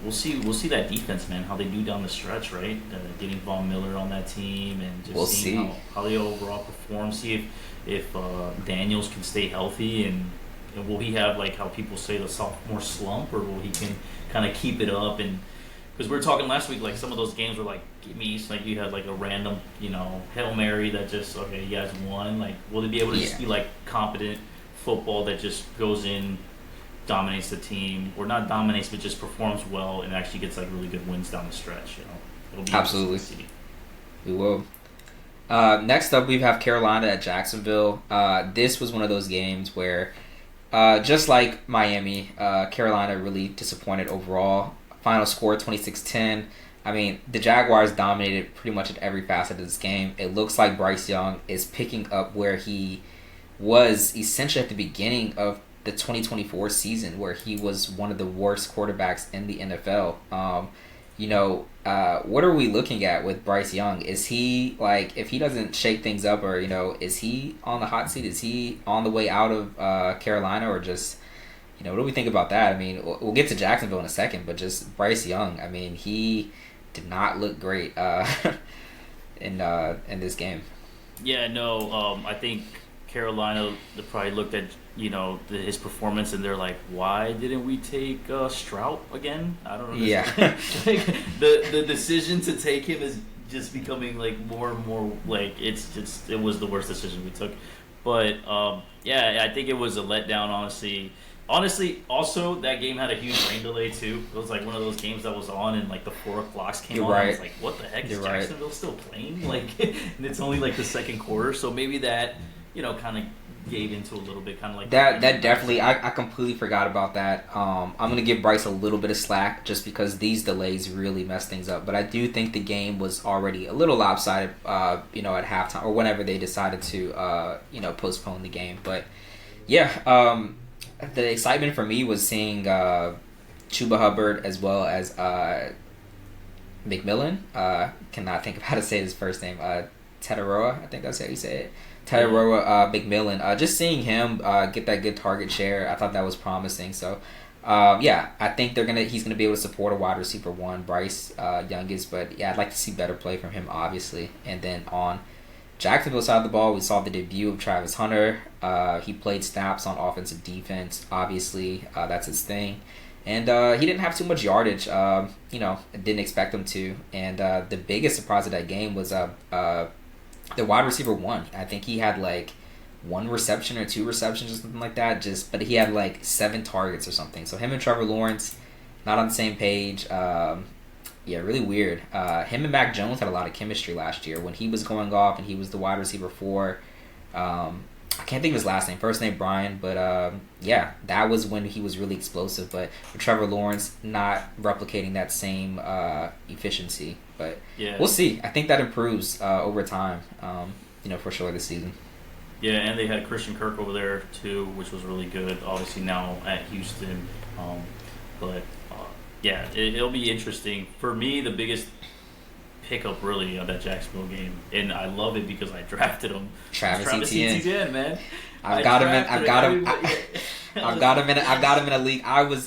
we'll see that defense, man, how they do down the stretch, right? Getting Von Miller on that team and just seeing how they overall perform. See if Daniels can stay healthy and will he have, like how people say, the sophomore slump, or will he can kind of keep it up? And because we were talking last week, like some of those games were like, give me, like you had like a random, Hail Mary that just, okay, you guys won. Like, will they be able to just be like competent football that just goes in, dominates the team, or not dominates, but just performs well and actually gets like really good wins down the stretch? It'll be Absolutely. interesting to see. We will. Next up, we have Carolina at Jacksonville. This was one of those games where, just like Miami, Carolina really disappointed overall. Final score 26-10. I mean, the Jaguars dominated pretty much at every facet of this game. It looks like Bryce Young is picking up where he was essentially at the beginning of the 2024 season, where he was one of the worst quarterbacks in the NFL. What are we looking at with Bryce Young? Is he, like, if he doesn't shake things up, or, is he on the hot seat? Is he on the way out of Carolina, or just, what do we think about that? I mean, we'll get to Jacksonville in a second, but just Bryce Young, I mean, he did not look great in this game. Yeah, no, I think Carolina, they probably looked at, his performance, and they're like, why didn't we take Stroud again? I don't know. Yeah. Like, the decision to take him is just becoming like more and more like it was the worst decision we took. But I think it was a letdown, honestly. Also, that game had a huge rain delay too. It was like one of those games that was on and like the 4 o'clocks came You're on. right. I was like, what the heck? You're Is Jacksonville still playing? Like, and it's only like the second quarter, so maybe that kind of gave into a little bit, kind of like that definitely. I completely forgot about that. I'm gonna give Bryce a little bit of slack just because these delays really mess things up. But I do think the game was already a little lopsided. At halftime or whenever they decided to postpone the game. But yeah, the excitement for me was seeing Chuba Hubbard as well as McMillan. Cannot think of how to say his first name. Tetaroa, I think that's how you say it. Tetaroa McMillan. Just seeing him get that good target share, I thought that was promising. So, I think he's gonna be able to support a wide receiver one, Bryce Youngest. But yeah, I'd like to see better play from him, obviously. And then on Jacksonville side of the ball, we saw the debut of Travis Hunter. He played snaps on offensive defense. Obviously, that's his thing. And he didn't have too much yardage. Didn't expect him to. And the biggest surprise of that game was the wide receiver one. I think he had like one reception or two receptions or something like that. But he had like 7 targets or something. So him and Trevor Lawrence not on the same page. Really weird. Him and Mac Jones had a lot of chemistry last year when he was going off and he was the wide receiver 4. I can't think of his last name. First name Brian, but that was when he was really explosive. But for Trevor Lawrence, not replicating that same efficiency. But we'll see. I think that improves over time. For sure this season. Yeah, and they had Christian Kirk over there too, which was really good. Obviously now at Houston, it'll be interesting. For me, the biggest pickup really of that Jacksonville game, and I love it because I drafted him. Travis Etienne, man. I've got him in a league.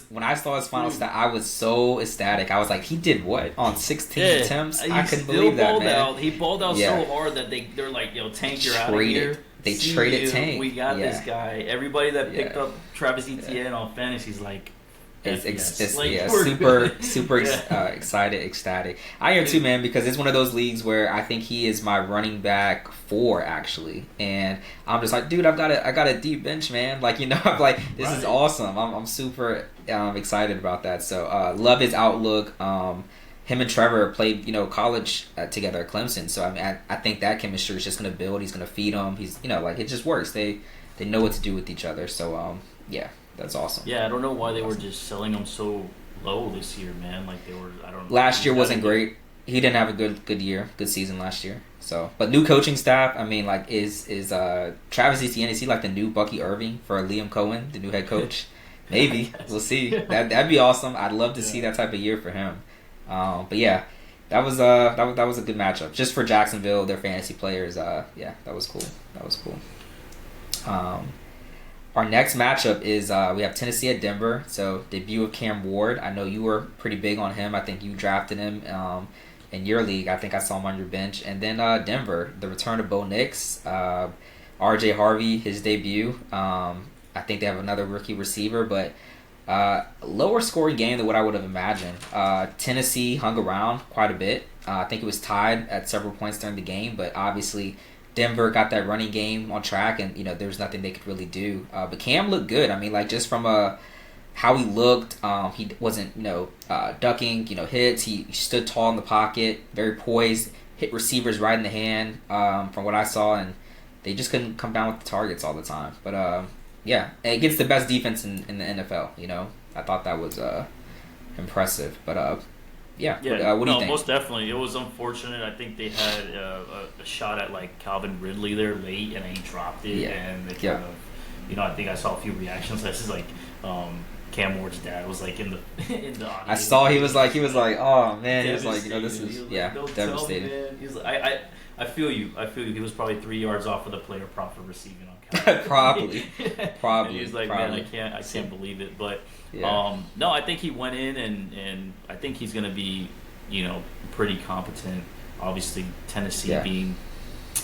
When I saw his final stat, I was so ecstatic. I was like, he did what on 16 attempts? I couldn't believe that, man. He balled out so hard that they're like, yo, Tank, you're out of here. They traded Tank. We got this guy. Everybody that picked up Travis Etienne on fantasy is like, super excited, ecstatic. I am too, man, because it's one of those leagues where I think he is my running back 4 actually, and I'm just like, dude, I got a deep bench, man. Like, I'm like, this is awesome. I'm super excited about that. So love his outlook. Him and Trevor played college together at Clemson, so I think that chemistry is just gonna build. He's gonna feed him. He's it just works. They know what to do with each other. So that's awesome. Yeah, I don't know why they were just selling him so low this year, man. Like they were, I don't know. Last year wasn't great. He didn't have a good season last year. So, but new coaching staff. I mean, like, is Travis Etienne? Is he like the new Bucky Irving for Liam Cohen, the new head coach? Maybe we'll see. That'd be awesome. I'd love to see that type of year for him. But yeah, that was a good matchup just for Jacksonville, their fantasy players. That was cool. Our next matchup is we have Tennessee at Denver. So debut of Cam Ward. I know you were pretty big on him. I think you drafted him in your league. I think I saw him on your bench. And then Denver, the return of Bo Nix, R.J. Harvey, his debut. I think they have another rookie receiver, but lower scoring game than what I would have imagined. Tennessee hung around quite a bit. I think it was tied at several points during the game, but obviously Denver got that running game on track, and there was nothing they could really do. But Cam looked good. I mean, like, just from how he looked, he wasn't ducking hits. He stood tall in the pocket, very poised, hit receivers right in the hand from what I saw, and they just couldn't come down with the targets all the time. But against the best defense in the NFL, I thought that was impressive. But what do you think? Most definitely. It was unfortunate. I think they had a shot at like Calvin Ridley there late, and he dropped it. And they kind of, I think I saw a few reactions. This is like Cam Ward's dad was like in the audience. I saw he was like, oh man, he was like, this is devastated. He was like, I feel you. He was probably 3 yards off of the player prop for receiving on Calvin. probably. And he was like, man, I can't believe it, but. Yeah. No, I think he went in and I think he's going to be, pretty competent. Obviously, Tennessee being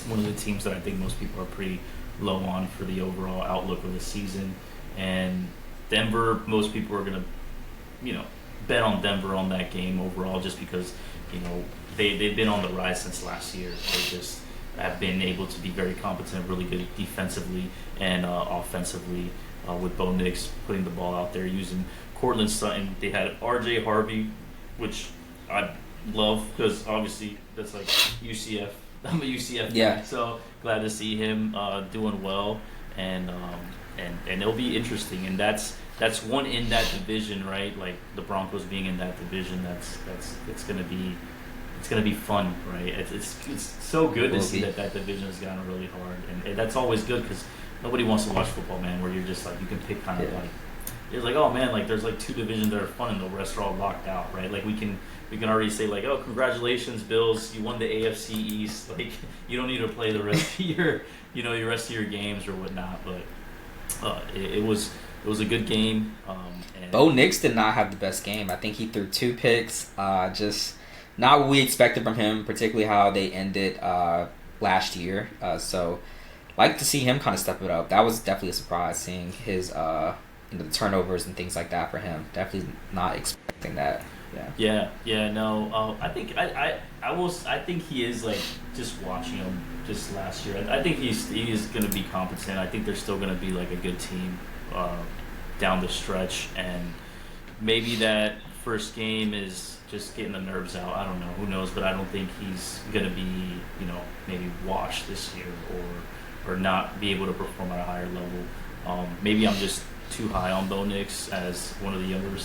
one of the teams that I think most people are pretty low on for the overall outlook of the season. And Denver, most people are going to, bet on Denver on that game overall just because, they've been on the rise since last year. They just have been able to be very competent, really good defensively and offensively. With Bo Nix putting the ball out there, using Cortland Sutton. They had R.J. Harvey, which I love because obviously that's like UCF. I'm a UCF fan, so glad to see him doing well. and it'll be interesting. And that's one in that division, right? Like the Broncos being in that division, that's it's gonna be fun, right? It's so good to see that division has gotten really hard, and that's always good because nobody wants to watch football, man. Where you're just like you can pick kind of like it's like, oh man, like there's like two divisions that are fun and the rest are all locked out, right? Like we can already say like, oh, congratulations, Bills, you won the AFC East. Like you don't need to play the rest of your your rest of your games or whatnot. But it was a good game. And Bo Nix did not have the best game. I think he threw 2 picks. Just not what we expected from him, particularly how they ended last year. So like to see him kind of step it up. That was definitely a surprise seeing his the turnovers and things like that for him. Definitely not expecting that. Yeah. No. I think I think he is like just watching him just last year. I think he is going to be competent. I think they're still going to be like a good team down the stretch, and maybe that first game is just getting the nerves out. I don't know. Who knows? But I don't think he's going to be maybe washed this year or not be able to perform at a higher level. Maybe I'm just too high on Bo Nix as one of the younger one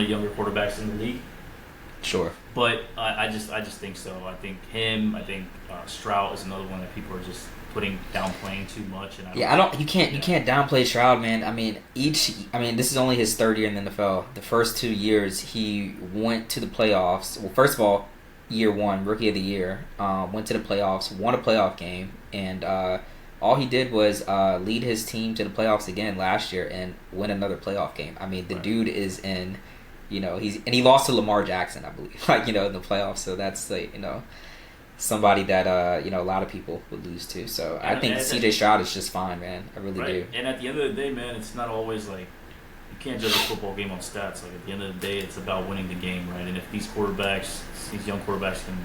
of the younger quarterbacks in the league. Sure. But I just think so. I think him. I think Stroud is another one that people are just downplaying too much. And you can't downplay Stroud, man. I mean, this is only his 3rd year in the NFL. The first 2 years he went to the playoffs. Well, first of all, year 1, rookie of the year, went to the playoffs, won a playoff game, and all he did was lead his team to the playoffs again last year and win another playoff game. I mean, the dude is in, he lost to Lamar Jackson, I believe, in the playoffs. So that's somebody that a lot of people would lose to. So I think CJ Stroud is just fine, man. I really do. And at the end of the day, man, it's not always like you can't judge a football game on stats. Like at the end of the day, it's about winning the game, right? And if these young quarterbacks can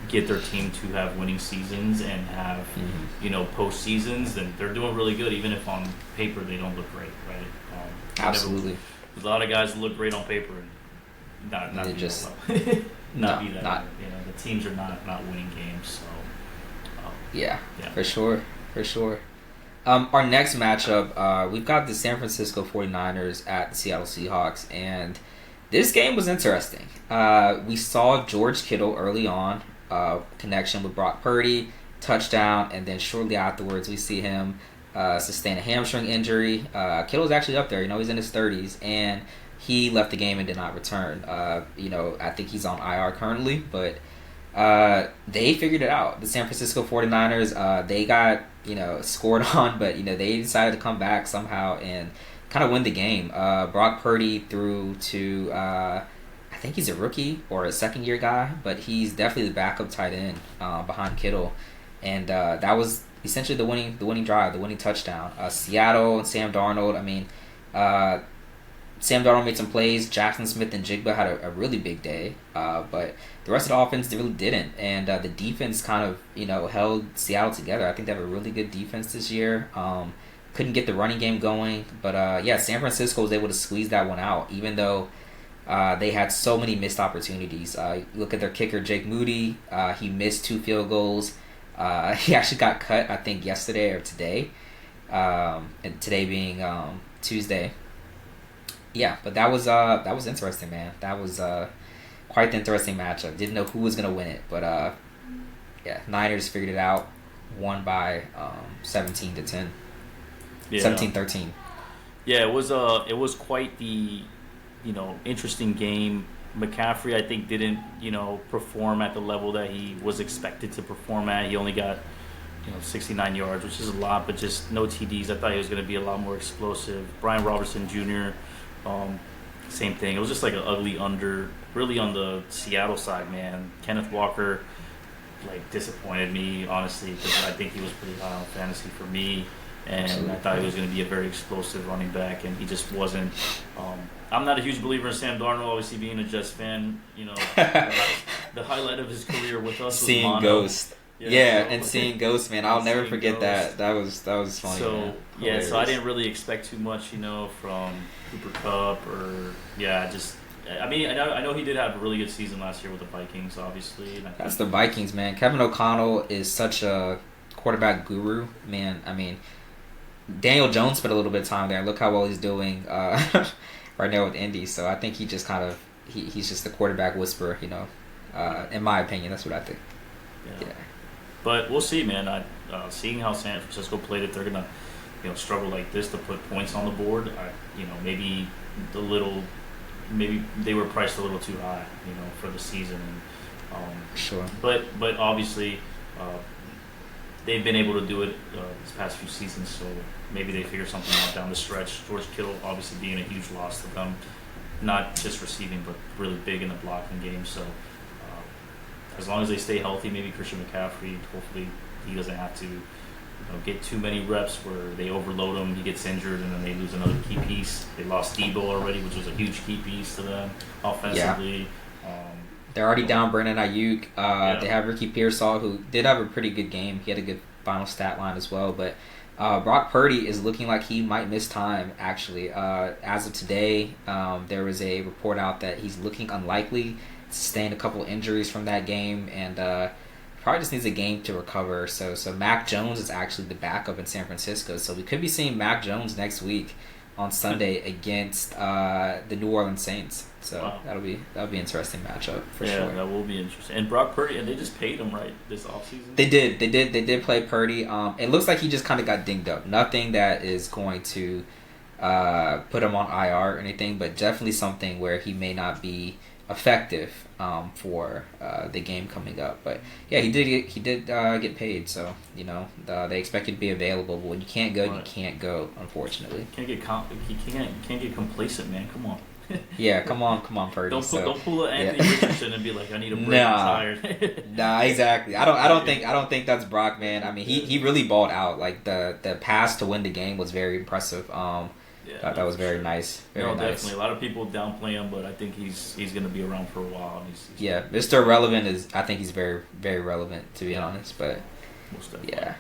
get their team to have winning seasons and have post seasons, then they're doing really good, even if on paper they don't look great, right? Absolutely. There's a lot of guys that look great on paper and not be just not be that. The teams are not winning games. So yeah, for sure. Our next matchup, we've got the San Francisco 49ers at the Seattle Seahawks, and this game was interesting. We saw George Kittle early on. Connection with Brock Purdy, touchdown, and then shortly afterwards we see him sustain a hamstring injury. Kittle's actually up there, he's in his 30s, and he left the game and did not return. I think he's on IR currently, but they figured it out. The San Francisco 49ers, they got scored on, but they decided to come back somehow and kind of win the game. Brock Purdy threw to I think he's a rookie or a second-year guy, but he's definitely the backup tight end behind Kittle, and that was essentially the winning drive, the winning touchdown. Seattle and Sam Darnold. I mean, Sam Darnold made some plays. Jackson Smith and Jigba had a really big day, but the rest of the offense really didn't, and the defense kind of held Seattle together. I think they have a really good defense this year. Couldn't get the running game going, but San Francisco was able to squeeze that one out, even though they had so many missed opportunities. Look at their kicker, Jake Moody. He missed 2 field goals. He actually got cut, I think, yesterday or today. And today being Tuesday. Yeah, but that was interesting, man. That was quite the interesting matchup. Didn't know who was going to win it, but Niners figured it out. Won by 17-10. Yeah. 17-13. Yeah, it was quite the interesting game. McCaffrey, I think, didn't perform at the level that he was expected to perform at. He only got 69 yards, which is a lot, but just no TDs. I thought he was going to be a lot more explosive. Brian Robertson Jr., same thing. It was just like an ugly under, really on the Seattle side, man. Kenneth Walker disappointed me, honestly, because I think he was pretty high on fantasy for me. And absolutely. I thought he was going to be a very explosive running back, and he just wasn't. I'm not a huge believer in Sam Darnold, obviously being a Jets fan. The highlight of his career with us was seeing Mono. Ghost. And seeing Ghost, man. I'll never forget Ghost. That was funny. So, so I didn't really expect too much, from Cooper Kupp I know he did have a really good season last year with the Vikings, obviously. That's the Vikings, man. Kevin O'Connell is such a quarterback guru, man. I mean, Daniel Jones spent a little bit of time there. Look how well he's doing right now with Indy. So I think he just kind of he's just the quarterback whisperer, you know. In my opinion, that's what I think. Yeah. But we'll see, man. Seeing how San Francisco played it, they're gonna, struggle like this to put points on the board. Maybe maybe they were priced a little too high, for the season. Sure. But obviously, they've been able to do it these past few seasons. So maybe they figure something out down the stretch. George Kittle obviously being a huge loss to them, not just receiving but really big in the blocking game. So as long as they stay healthy, maybe Christian McCaffrey, hopefully he doesn't have to get too many reps where they overload him, he gets injured, and then they lose another key piece. They lost Debo already, which was a huge key piece to them offensively. Yeah. They're already down Brandon Ayuk. They have Ricky Pearsall, who did have a pretty good game. He had a good final stat line as well. But Brock Purdy is looking like he might miss time, actually. As of today, there was a report out that he's looking unlikely, sustained a couple injuries from that game, and probably just needs a game to recover. So Mac Jones is actually the backup in San Francisco. So we could be seeing Mac Jones next week on Sunday against the New Orleans Saints. So wow. that'll be an interesting matchup for sure. Yeah, that will be interesting. And Brock Purdy, and they just paid him right this offseason? They did play Purdy. It looks like he just kind of got dinged up. Nothing that is going to put him on IR or anything, but definitely something where he may not be effective for the game coming up. But yeah, he did get paid, so they expect you to be available. But when you can't go, right. You can't go. Unfortunately, can't get complacent, man. Come on. Yeah, come on, Purdy. Don't pull an Anthony Richardson and be like, I need a break. I'm tired. Nah, exactly. I don't think that's Brock, man. I mean, he really balled out. Like the pass to win the game was very impressive. That was very nice. Very nice. Definitely. A lot of people downplay him, but I think he's going to be around for a while. He's Mr. Relevant I think he's very, very relevant, to be honest. But yeah.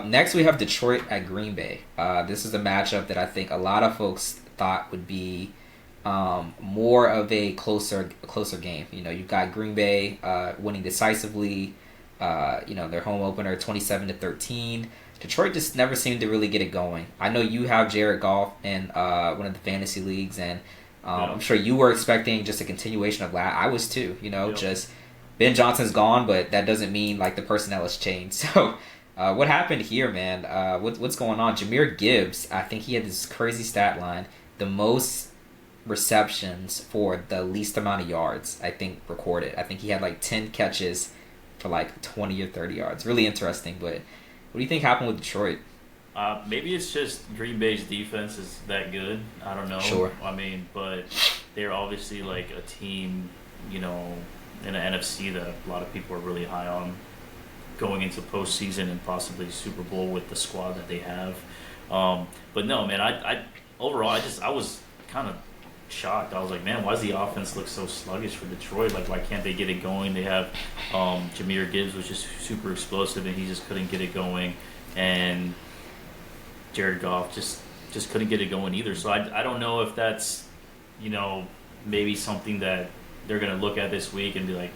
Next we have Detroit at Green Bay. This is a matchup that I think a lot of folks thought would be more of a closer game. You've got Green Bay winning decisively. Their home opener 27-13. Detroit just never seemed to really get it going. I know you have Jared Goff in one of the fantasy leagues, and I'm sure you were expecting just a continuation of that. I was too. Just Ben Johnson's gone, but that doesn't mean like the personnel has changed. So what happened here, man? What's going on? Jahmyr Gibbs, I think he had this crazy stat line. The most receptions for the least amount of yards, I think, recorded. I think he had like 10 catches for like 20 or 30 yards. Really interesting. But what do you think happened with Detroit? Maybe it's just Green Bay's defense is that good. I don't know. Sure. I mean, but they're obviously like a team, in the NFC that a lot of people are really high on going into postseason and possibly Super Bowl with the squad that they have. But no, man, I overall, I was kind of shocked. I was like, man, why does the offense look so sluggish for Detroit? Like, why can't they get it going? They have Jahmyr Gibbs, which is super explosive, and he just couldn't get it going. And Jared Goff just couldn't get it going either. So I don't know if that's, maybe something that they're going to look at this week and be like,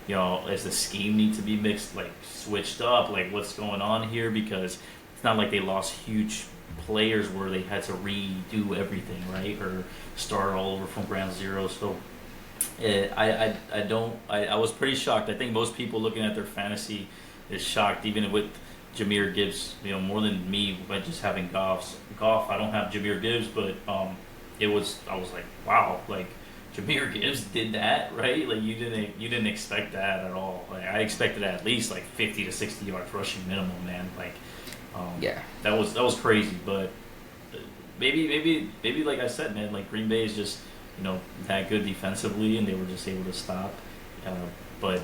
does the scheme need to be switched up? Like, what's going on here? Because it's not like they lost huge players where they had to redo everything, right? Or start all over from ground zero. So I was pretty shocked. I think most people looking at their fantasy is shocked, even with Jahmyr Gibbs, more than me by just having Goff. I don't have Jahmyr Gibbs, but I was like, wow, like Jahmyr Gibbs did that, right? Like you didn't expect that at all. Like I expected at least like 50 to 60 yards rushing minimum, man. Like that was crazy, but maybe like I said, man, like Green Bay is just that good defensively, and they were just able to stop. But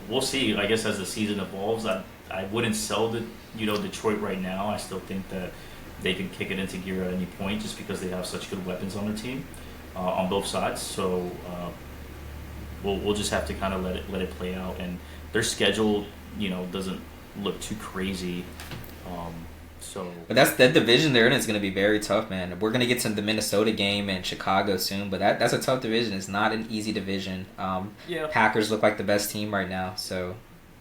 we'll see. I guess as the season evolves, I wouldn't sell Detroit right now. I still think that they can kick it into gear at any point, just because they have such good weapons on their team on both sides. So we'll just have to kind of let it play out, and their schedule doesn't look too crazy. But that division they're in is going to be very tough, man. We're going to get to the Minnesota game and Chicago soon, but that's a tough division. It's not an easy division. Packers look like the best team right now, so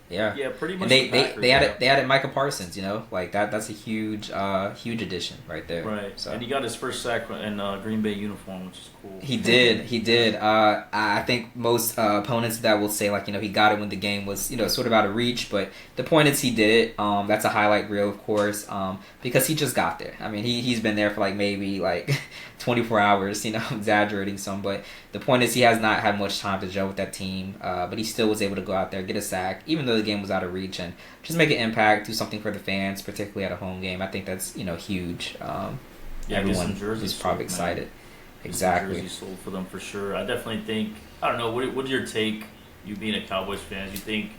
Yeah, Yeah, pretty much. And they added Micah Parsons. You know, like that's a huge addition right there. Right. So. And he got his first sack in Green Bay uniform, which is cool. He did. I think most opponents of that will say, like, you know, he got it when the game was, you know, sort of out of reach. But the point is he did it. That's a highlight reel, of course, because he just got there. I mean, he's been there for like maybe like 24 hours, you know, exaggerating some. But the point is he has not had much time to gel with that team. But he still was able to go out there, get a sack, even though the game was out of reach, and just make an impact, do something for the fans, particularly at a home game. I think that's, you know, huge. Everyone is probably excited. Man. Exactly. Jersey sold for them for sure. I definitely think. I don't know. What's your take? You being a Cowboys fan, you think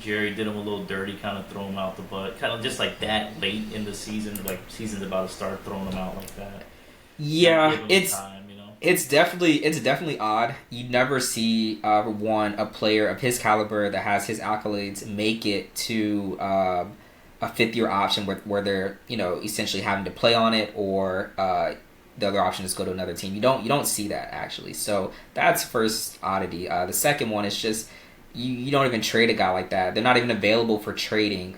Jerry did him a little dirty, kind of throw him out the butt, kind of just like that late in the season, like season's about to start, throwing him out like that. Yeah, it's definitely odd. You never see a player of his caliber that has his accolades make it to a fifth-year option where they're, you know, essentially having to play on it, or the other option is go to another team. You don't see that, actually. So that's first oddity. The second one is just you don't even trade a guy like that. They're not even available for trading,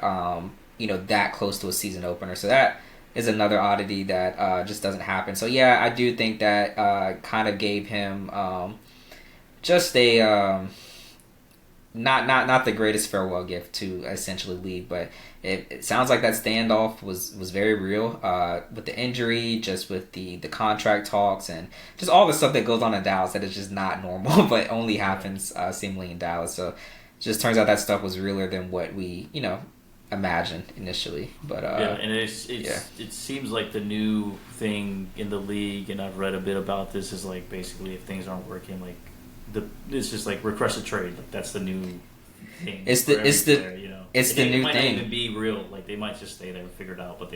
you know, that close to a season opener. So that is another oddity that just doesn't happen. So yeah, I do think that kind of gave him just a not the greatest farewell gift to essentially leave, but it sounds like that standoff was very real with the injury, just with the contract talks, and just all the stuff that goes on in Dallas that is just not normal, but only happens seemingly in Dallas. So it just turns out that stuff was realer than what we, you know, imagined initially. But yeah, and it seems like the new thing in the league, and I've read a bit about this, is like basically if things aren't working, like it's just like request a trade. Like that's the new thing. It's the new thing. It might not even be real. Like they might just stay there and figure it out. But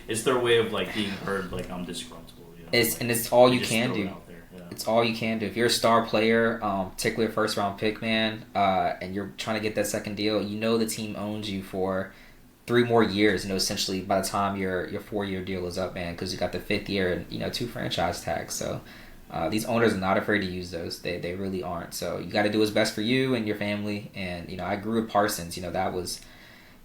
it's their way of like being heard. Like I'm disgruntled. You know? It's all you can do. It's all you can do. If you're a star player, particularly a first round pick, man, and you're trying to get that second deal, you know the team owns you for 3 more years. You know, essentially by the time your 4-year deal is up, man, because you got the 5th year and, you know, 2 franchise tags. So. These owners are not afraid to use those. They really aren't. So you got to do what's best for you and your family. And, you know, I grew with Parsons. You know, he was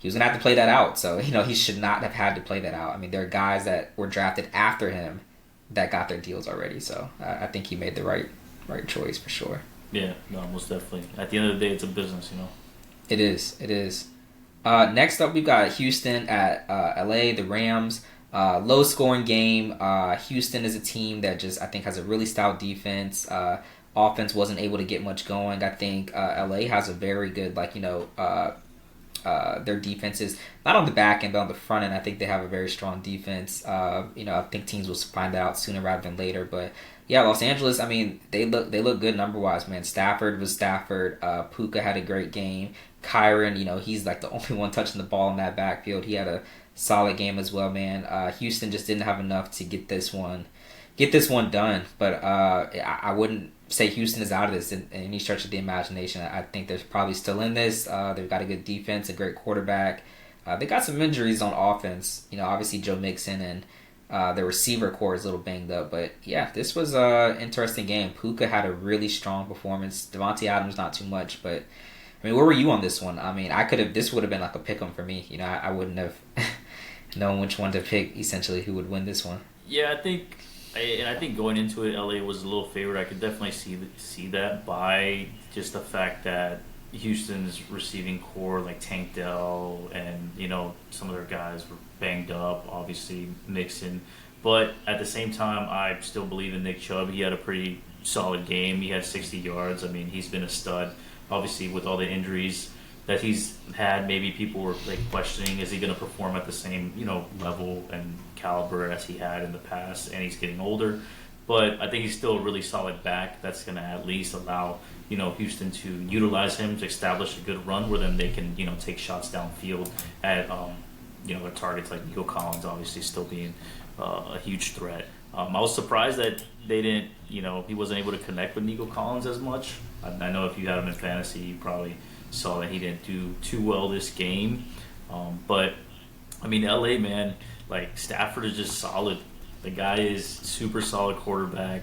going to have to play that out. So, you know, he should not have had to play that out. I mean, there are guys that were drafted after him that got their deals already. So I think he made the right choice for sure. Yeah, no, most definitely. At the end of the day, it's a business, you know. It is. Next up, we've got Houston at LA, the Rams. Low scoring game. Houston is a team that just, I think, has a really stout defense. Offense wasn't able to get much going. I think LA has a very good, like, you know, their defense is not on the back end but on the front end. I think they have a very strong defense. You know, I think teams will find out sooner rather than later. But yeah, Los Angeles, I mean, they look good number wise, man. Stafford was Stafford. Puka had a great game. Kyron, you know, he's like the only one touching the ball in that backfield. He had a solid game as well, man. Houston just didn't have enough to get this one done. But I wouldn't say Houston is out of this in any stretch of the imagination. I think they're probably still in this. They've got a good defense, a great quarterback. They got some injuries on offense. You know, obviously Joe Mixon and the receiver core is a little banged up. But yeah, this was an interesting game. Puka had a really strong performance. Devontae Adams not too much, but I mean, where were you on this one? I mean, this would have been like a pick 'em for me. You know, I wouldn't have known which one to pick, essentially, who would win this one. Yeah, I think going into it, LA was a little favored. I could definitely see that by just the fact that Houston's receiving core, like Tank Dell and, you know, some of their guys were banged up, obviously Mixon. But at the same time, I still believe in Nick Chubb. He had a pretty solid game. He had 60 yards. I mean, he's been a stud. Obviously, with all the injuries that he's had, maybe people were like questioning, is he going to perform at the same, you know, level and caliber as he had in the past? And he's getting older, but I think he's still a really solid back. That's going to at least allow, you know, Houston to utilize him to establish a good run where then they can, you know, take shots downfield at, you know, their targets like Nico Collins, obviously still being a huge threat. I was surprised that they didn't, you know, he wasn't able to connect with Nico Collins as much. I know if you had him in fantasy, you probably saw that he didn't do too well this game. But, I mean, LA, man, like, Stafford is just solid. The guy is super solid quarterback.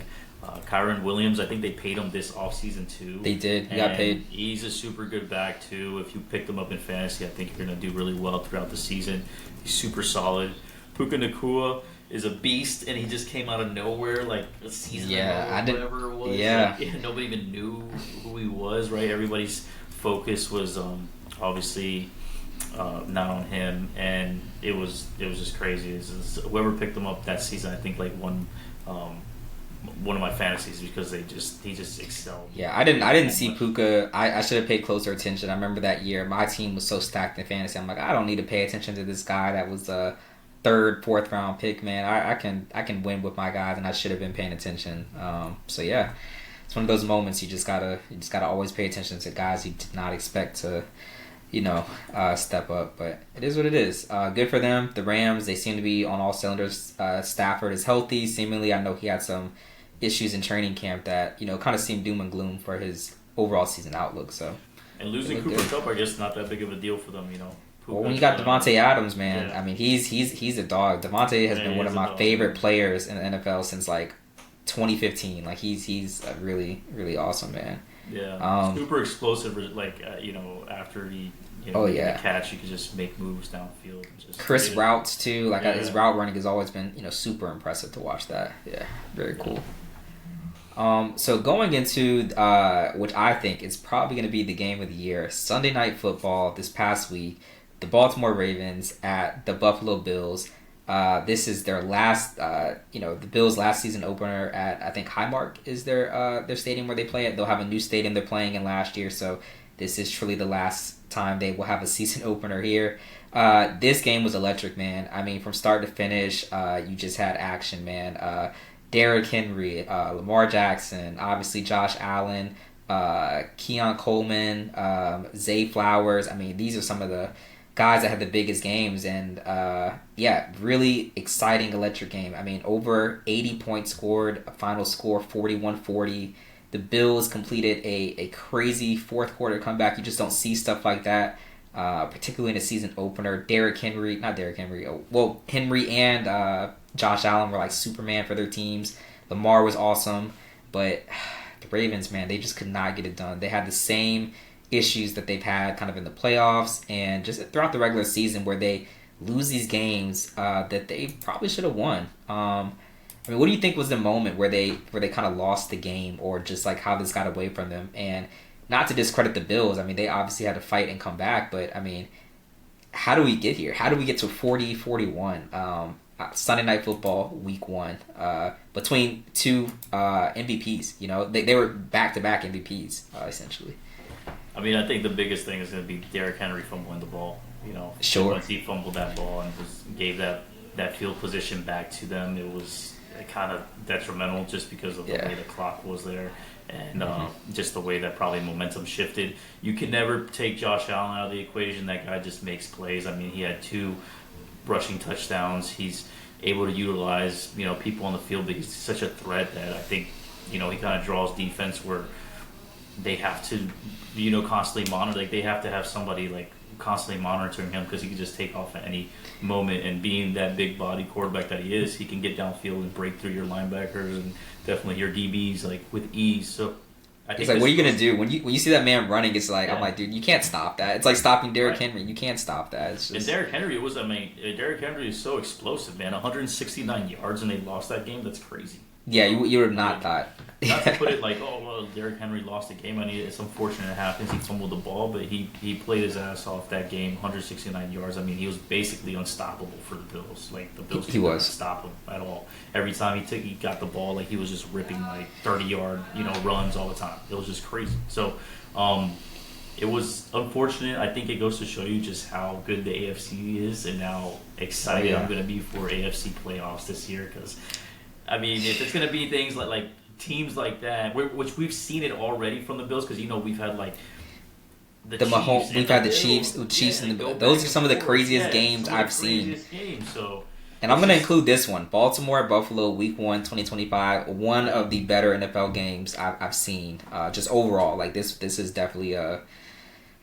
Kyron Williams, I think they paid him this offseason too. They did. He got paid. He's a super good back too. If you picked him up in fantasy, I think you're going to do really well throughout the season. He's super solid. Puka Nacua is a beast, and he just came out of nowhere like a season ago or whatever it was. Yeah. Like, nobody even knew who he was, right? Everybody's focus was obviously not on him, and it was just crazy. Whoever picked him up that season, I think like won one of my fantasies because he just excelled. Yeah, I didn't see Puka. I should have paid closer attention. I remember that year my team was so stacked in fantasy. I'm like, I don't need to pay attention to this guy that was a third, fourth round pick. Man, I can win with my guys, and I should have been paying attention. So yeah, it's one of those moments you just gotta always pay attention to guys you did not expect to, step up. But it is what it is. Good for them. The Rams, they seem to be on all cylinders. Stafford is healthy. Seemingly, I know he had some issues in training camp that kind of seemed doom and gloom for his overall season outlook. So, and losing Cooper Kupp, I guess, not that big of a deal for them. Well, when you got Devontae Adams, man, I mean, he's a dog. Devontae has been one of my favorite players in the NFL since like 2015. Like he's a really, really awesome man. Yeah, super explosive. Like after he the catch, you could just make moves downfield. Crisp routes too. Like his route running has always been super impressive to watch that. Yeah, very cool. So going into which I think is probably going to be the game of the year, Sunday Night Football this past week, the Baltimore Ravens at the Buffalo Bills. This is their last, the Bills' last season opener at, I think, Highmark is their stadium where they play it. They'll have a new stadium they're playing in last year, so this is truly the last time they will have a season opener here. This game was electric, man. I mean, from start to finish, you just had action, man. Derrick Henry, Lamar Jackson, obviously Josh Allen, Keon Coleman, Zay Flowers. I mean, these are some of the guys that had the biggest games, and really exciting, electric game. I mean, over 80 points scored, a final score 41-40. The Bills completed a crazy fourth quarter comeback. You just don't see stuff like that, particularly in a season opener. Henry and Josh Allen were like Superman for their teams. Lamar was awesome, but the Ravens, man, they just could not get it done. They had the same issues that they've had kind of in the playoffs and just throughout the regular season where they lose these games that they probably should have won. I mean, what do you think was the moment where they kind of lost the game, or just like how this got away from them? And not to discredit the Bills, I mean, they obviously had to fight and come back, but I mean, how do we get here? How do we get to 40-41? Sunday Night Football, Week 1, between two MVPs. They were back-to-back MVPs, essentially. I mean, I think the biggest thing is going to be Derrick Henry fumbling the ball. Sure. Once he fumbled that ball and gave that field position back to them, it was kind of detrimental just because of the way the clock was there and just the way that probably momentum shifted. You can never take Josh Allen out of the equation. That guy just makes plays. I mean, he had 2 rushing touchdowns. He's able to utilize people on the field, but he's such a threat that I think he kind of draws defense where they have to constantly monitor. Like, they have to have somebody like constantly monitoring him because he can just take off at any moment, and being that big body quarterback that he is, he can get downfield and break through your linebackers and definitely your DBs like with ease. So I think it's like, what are you gonna do when you see that man running? It's like, I'm like, dude, you can't stop that. It's like stopping Derrick Henry. You can't stop that. It's just... And Derrick Henry Derrick Henry is so explosive, man. 169 yards, and they lost that game. That's crazy. Yeah, you would have not thought. Not to put it like, oh well, Derrick Henry lost the game. I mean, it's unfortunate it happens. He fumbled the ball, but he played his ass off that game. 169 yards. I mean, he was basically unstoppable for the Bills. Like, the Bills couldn't stop him at all. Every time he got the ball, like, he was just ripping like 30-yard runs all the time. It was just crazy. So, it was unfortunate. I think it goes to show you just how good the AFC is and how excited I'm going to be for AFC playoffs this year. Because, I mean, if it's going to be things like teams like that, which we've seen it already from the Bills, because we've had like the Chiefs. We've had the Chiefs and the Bills. Those are some of the craziest games I've seen. And I'm going to include this one, Baltimore Buffalo Week 1 2025, one of the better NFL games I've seen. Just overall, like this is definitely a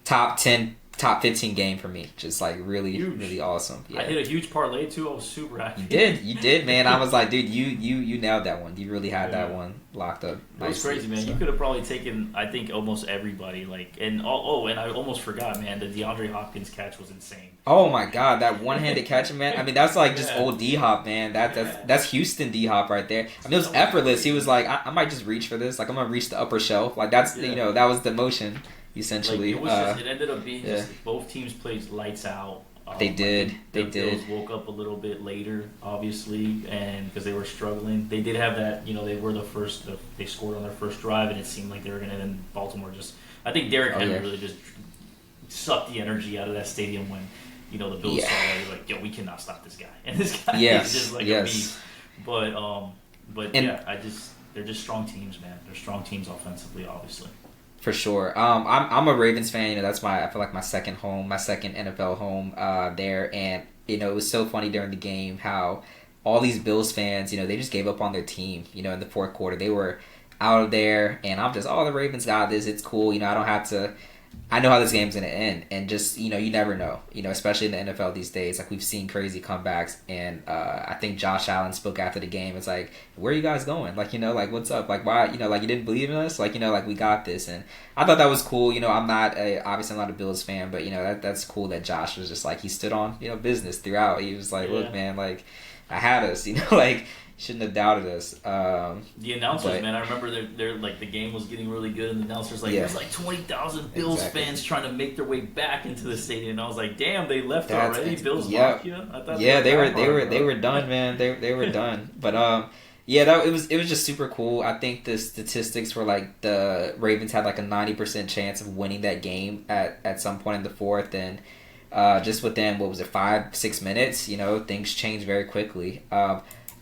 top 10 top 15 game for me. Just like really, Huge. really awesome. Yeah. I hit a huge parlay too. I was super happy. You did, man. I was like, dude, you nailed that one. You really had that one locked up. It was crazy, man. So. You could have probably taken, I think, almost everybody. Like, and and I almost forgot, man. The DeAndre Hopkins catch was insane. Oh my God, that one-handed catch, man. I mean, that's like just old D-Hop, man. That's Houston D-Hop right there. I mean, it was effortless. He was like, I might just reach for this. Like, I'm gonna reach the upper shelf. Like, that's that was the motion. Essentially, like it ended up being just both teams played lights out. They did. The Bills woke up a little bit later, obviously, and because they were struggling, they did have that. They were the first. They scored on their first drive, and it seemed like they were going to. Then Baltimore just. I think Derrick Henry really just sucked the energy out of that stadium when the Bills saw that. They were like, "Yo, we cannot stop this guy," and this guy is just like a beast. But they're just strong teams, man. They're strong teams offensively, obviously. For sure. I'm a Ravens fan. That's I feel like my second home, my second NFL home there. And, it was so funny during the game how all these Bills fans, they just gave up on their team, in the fourth quarter. They were out of there. And I'm just, the Ravens got this. It's cool. I don't have to. I know how this game's going to end. And just, you never know, especially in the NFL these days. Like, we've seen crazy comebacks. And I think Josh Allen spoke after the game. It's like, where are you guys going? Like, like, what's up? Like, why, like, you didn't believe in us? Like, like, we got this. And I thought that was cool. I'm obviously I'm not a Bills fan, but, that's cool that Josh was just like, he stood on, business throughout. He was like, look, man, like, I had us, like, shouldn't have doubted us. The announcers, man, I remember they're like the game was getting really good, and the announcers there's like 20,000 Bills fans trying to make their way back into the stadium. And I was like, damn, they left already. Bills Mafia. I thought they were done, man. They were done. But it was just super cool. I think the statistics were like the Ravens had like a 90% chance of winning that game at some point in the fourth, and just within 5-6 minutes, things changed very quickly.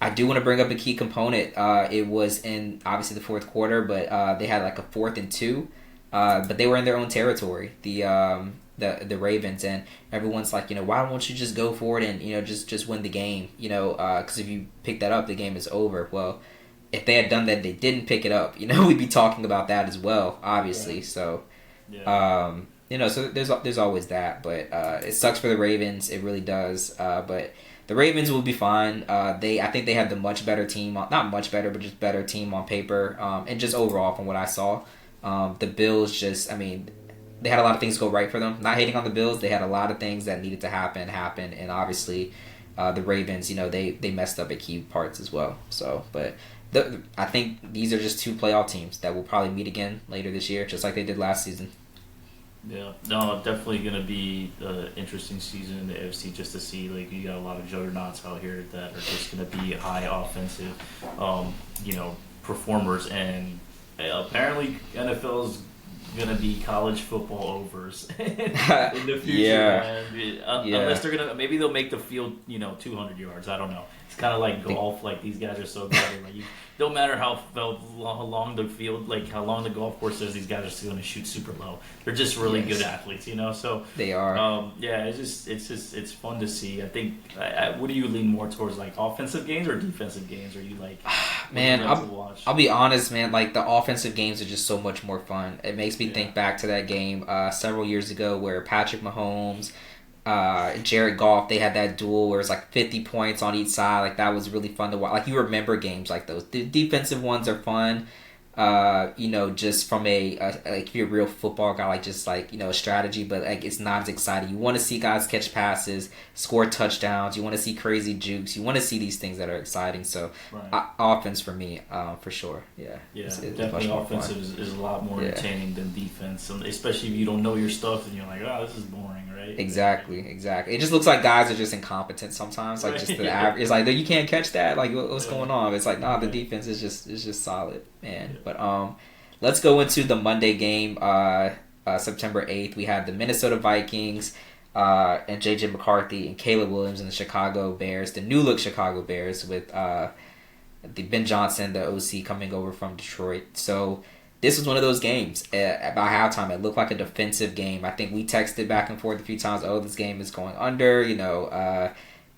I do want to bring up a key component. It was in obviously the fourth quarter, but they had like a 4th and 2, but they were in their own territory. The Ravens, and everyone's like, why won't you just go for it and just win the game? Because if you pick that up, the game is over. Well, if they had done that, they didn't pick it up. We'd be talking about that as well, obviously. Yeah. So, so there's always that, but it sucks for the Ravens. It really does. But the Ravens will be fine. I think they had the much better team, not much better, but just better team on paper, and just overall from what I saw. The Bills they had a lot of things go right for them. Not hating on the Bills, they had a lot of things that needed to happen, and obviously the Ravens, they messed up at key parts as well. So, but I think these are just two playoff teams that will probably meet again later this year, just like they did last season. Yeah, no, definitely going to be an interesting season in the AFC just to see, like, you got a lot of juggernauts out here that are just going to be high offensive, performers, and apparently NFL's going to be college football overs in the future, unless they're going to, maybe they'll make the field, 200 yards, I don't know. It's kind of like golf, like, these guys are so good, like, don't matter how long the field, like how long the golf course is, these guys are still going to shoot super low. They're just really good athletes, So they are. It's fun to see. I think. What do you lean more towards, like offensive games or defensive games? Are you like, man? I'll be honest, man. Like the offensive games are just so much more fun. It makes me think back to that game several years ago where Patrick Mahomes, Jared Goff, they had that duel where it was like 50 points on each side. Like that was really fun to watch. Like you remember games like those. The defensive ones are fun. Just from like if you're a real football guy, like just like a strategy, but like it's not as exciting. You want to see guys catch passes, score touchdowns. You want to see crazy jukes. You want to see these things that are exciting. So offense for me, for sure. Yeah, it's definitely offensive is a lot more entertaining than defense, especially if you don't know your stuff and you're like, oh, this is boring, right? Exactly. It just looks like guys are just incompetent sometimes. Like just the average. It's like you can't catch that. Like what's going on? It's like the defense is just solid, man. But let's go into the Monday game, September 8th. We had the Minnesota Vikings and J.J. McCarthy and Caleb Williams and the Chicago Bears, the new-look Chicago Bears with the Ben Johnson, the OC, coming over from Detroit. So this was one of those games. By halftime, it looked like a defensive game. I think we texted back and forth a few times, this game is going under,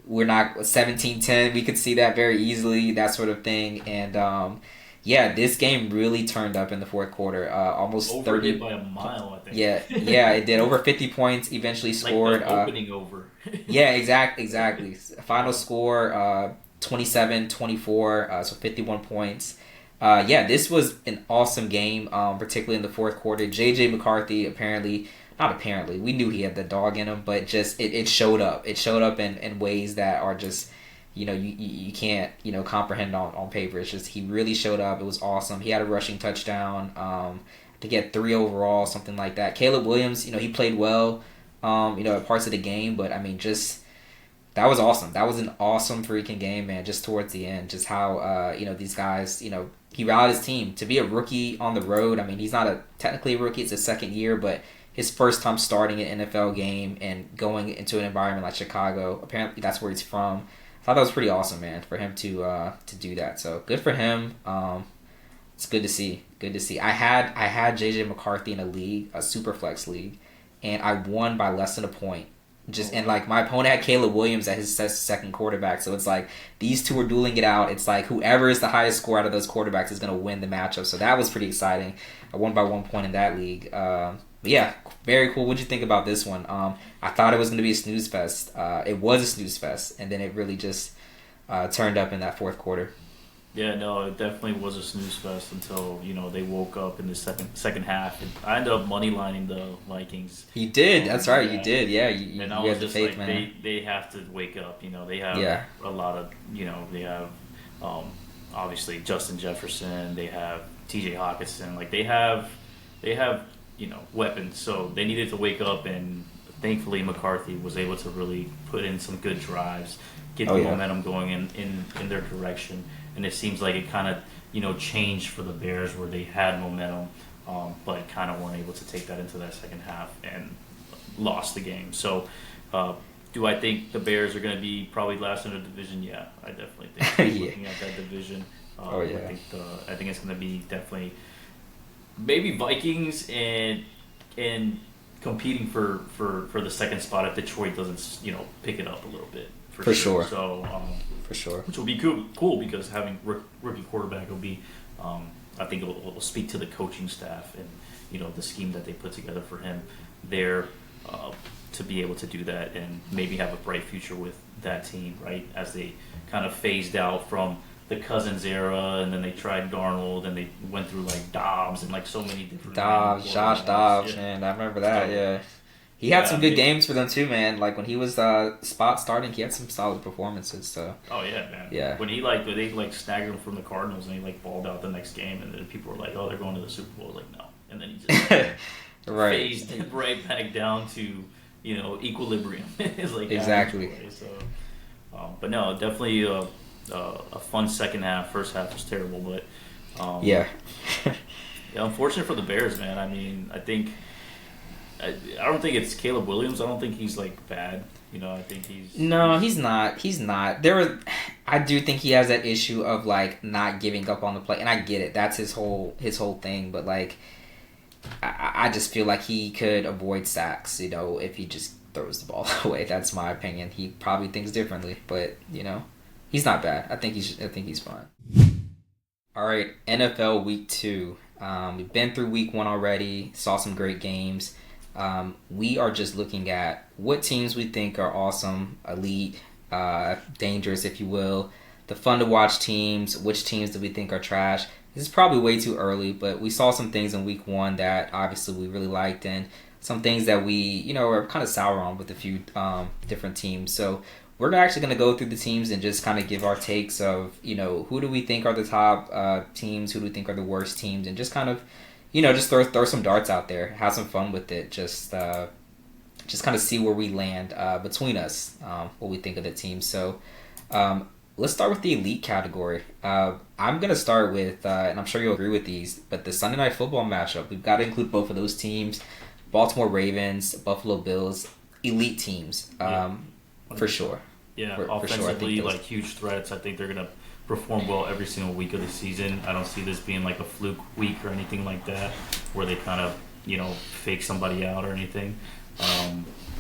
we're not 17-10. We could see that very easily, that sort of thing. And Yeah, this game really turned up in the fourth quarter. Almost Over 30 by a mile, I think. Yeah, it did. Over 50 points. Eventually scored. Like the opening over. Yeah, exactly. Final score 27-24. So 51 points. Yeah, this was an awesome game. Particularly in the fourth quarter. JJ McCarthy not apparently. We knew he had the dog in him, but just it showed up. It showed up in ways that are just, you can't, comprehend on paper. It's just he really showed up. It was awesome. He had a rushing touchdown to get 3 overall, something like that. Caleb Williams, he played well, at parts of the game, but I mean, just that was awesome. That was an awesome freaking game, man. Just towards the end, just how these guys, he rallied his team to be a rookie on the road. I mean, he's not technically a rookie; it's his second year, but his first time starting an NFL game and going into an environment like Chicago. Apparently, that's where he's from. I thought that was pretty awesome, man, for him to do that. So good for him. It's good to see. Good to see. I had JJ McCarthy in a league, a Superflex league, and I won by less than a point. And like my opponent had Caleb Williams at his second quarterback, so it's like these two are dueling it out. It's like whoever is the highest score out of those quarterbacks is going to win the matchup. So that was pretty exciting. I won by 1 point in that league. But yeah, very cool. What'd you think about this one? I thought it was going to be a snooze fest. It was a snooze fest, and then it really just turned up in that fourth quarter. Yeah, no, it definitely was a snooze fest until they woke up in the second half. And I ended up moneylining the Vikings. You did, that's right. You did, yeah. You had the faith, man. They have to wake up. They have a lot of they have obviously Justin Jefferson. They have T.J. Hawkinson. Like they have weapons. So they needed to wake up, and thankfully McCarthy was able to really put in some good drives, get the momentum going in their direction. And it seems like it kind of, changed for the Bears where they had momentum, but kind of weren't able to take that into that second half and lost the game. So, do I think the Bears are going to be probably last in the division? Yeah, I definitely think. Looking at that division, I think it's going to be definitely maybe Vikings and competing for the second spot if Detroit doesn't pick it up a little bit. For sure. So, for sure. Which will be cool because having rookie quarterback will be, I think it will speak to the coaching staff and the scheme that they put together for him there to be able to do that and maybe have a bright future with that team, right? As they kind of phased out from the Cousins era, and then they tried Darnold, and they went through like Dobbs and like so many different Josh Dobbs, man, I remember that. Yeah. He had some good games for them too, man. Like when he was spot starting, he had some solid performances. So. Oh yeah, man. Yeah. When they snagged him from the Cardinals and he balled out the next game, and then people were like, "Oh, they're going to the Super Bowl." Like no, and then he just phased right back down to equilibrium. It's like exactly. So, but no, definitely a fun second half. First half was terrible, but yeah, unfortunate for the Bears, man. I mean, I don't think it's Caleb Williams. I don't think he's like bad. I think he's no, he's not. He's not. I do think he has that issue of like not giving up on the play, and I get it. That's his whole thing. But like, I just feel like he could avoid sacks. If he just throws the ball away. That's my opinion. He probably thinks differently, but he's not bad. I think he's fine. All right, NFL Week 2. We've been through Week 1 already. Saw some great games. We are just looking at what teams we think are awesome, elite, dangerous, if you will, the fun to watch teams, which teams do we think are trash. This is probably way too early, but we saw some things in Week 1 that obviously we really liked, and some things that we, are kind of sour on with a few different teams. So we're actually going to go through the teams and just kind of give our takes of, who do we think are the top teams, who do we think are the worst teams, and just kind of just throw some darts out there, have some fun with it, just kind of see where we land between us, what we think of the team. So let's start with the elite category. I'm going to start with, and I'm sure you'll agree with these, but the Sunday Night Football matchup. We've got to include both of those teams, Baltimore Ravens, Buffalo Bills, elite teams, for sure. Yeah, offensively, like huge threats. I think they're going to perform well every single week of the season. I don't see this being like a fluke week or anything like that where they kind of, fake somebody out or anything.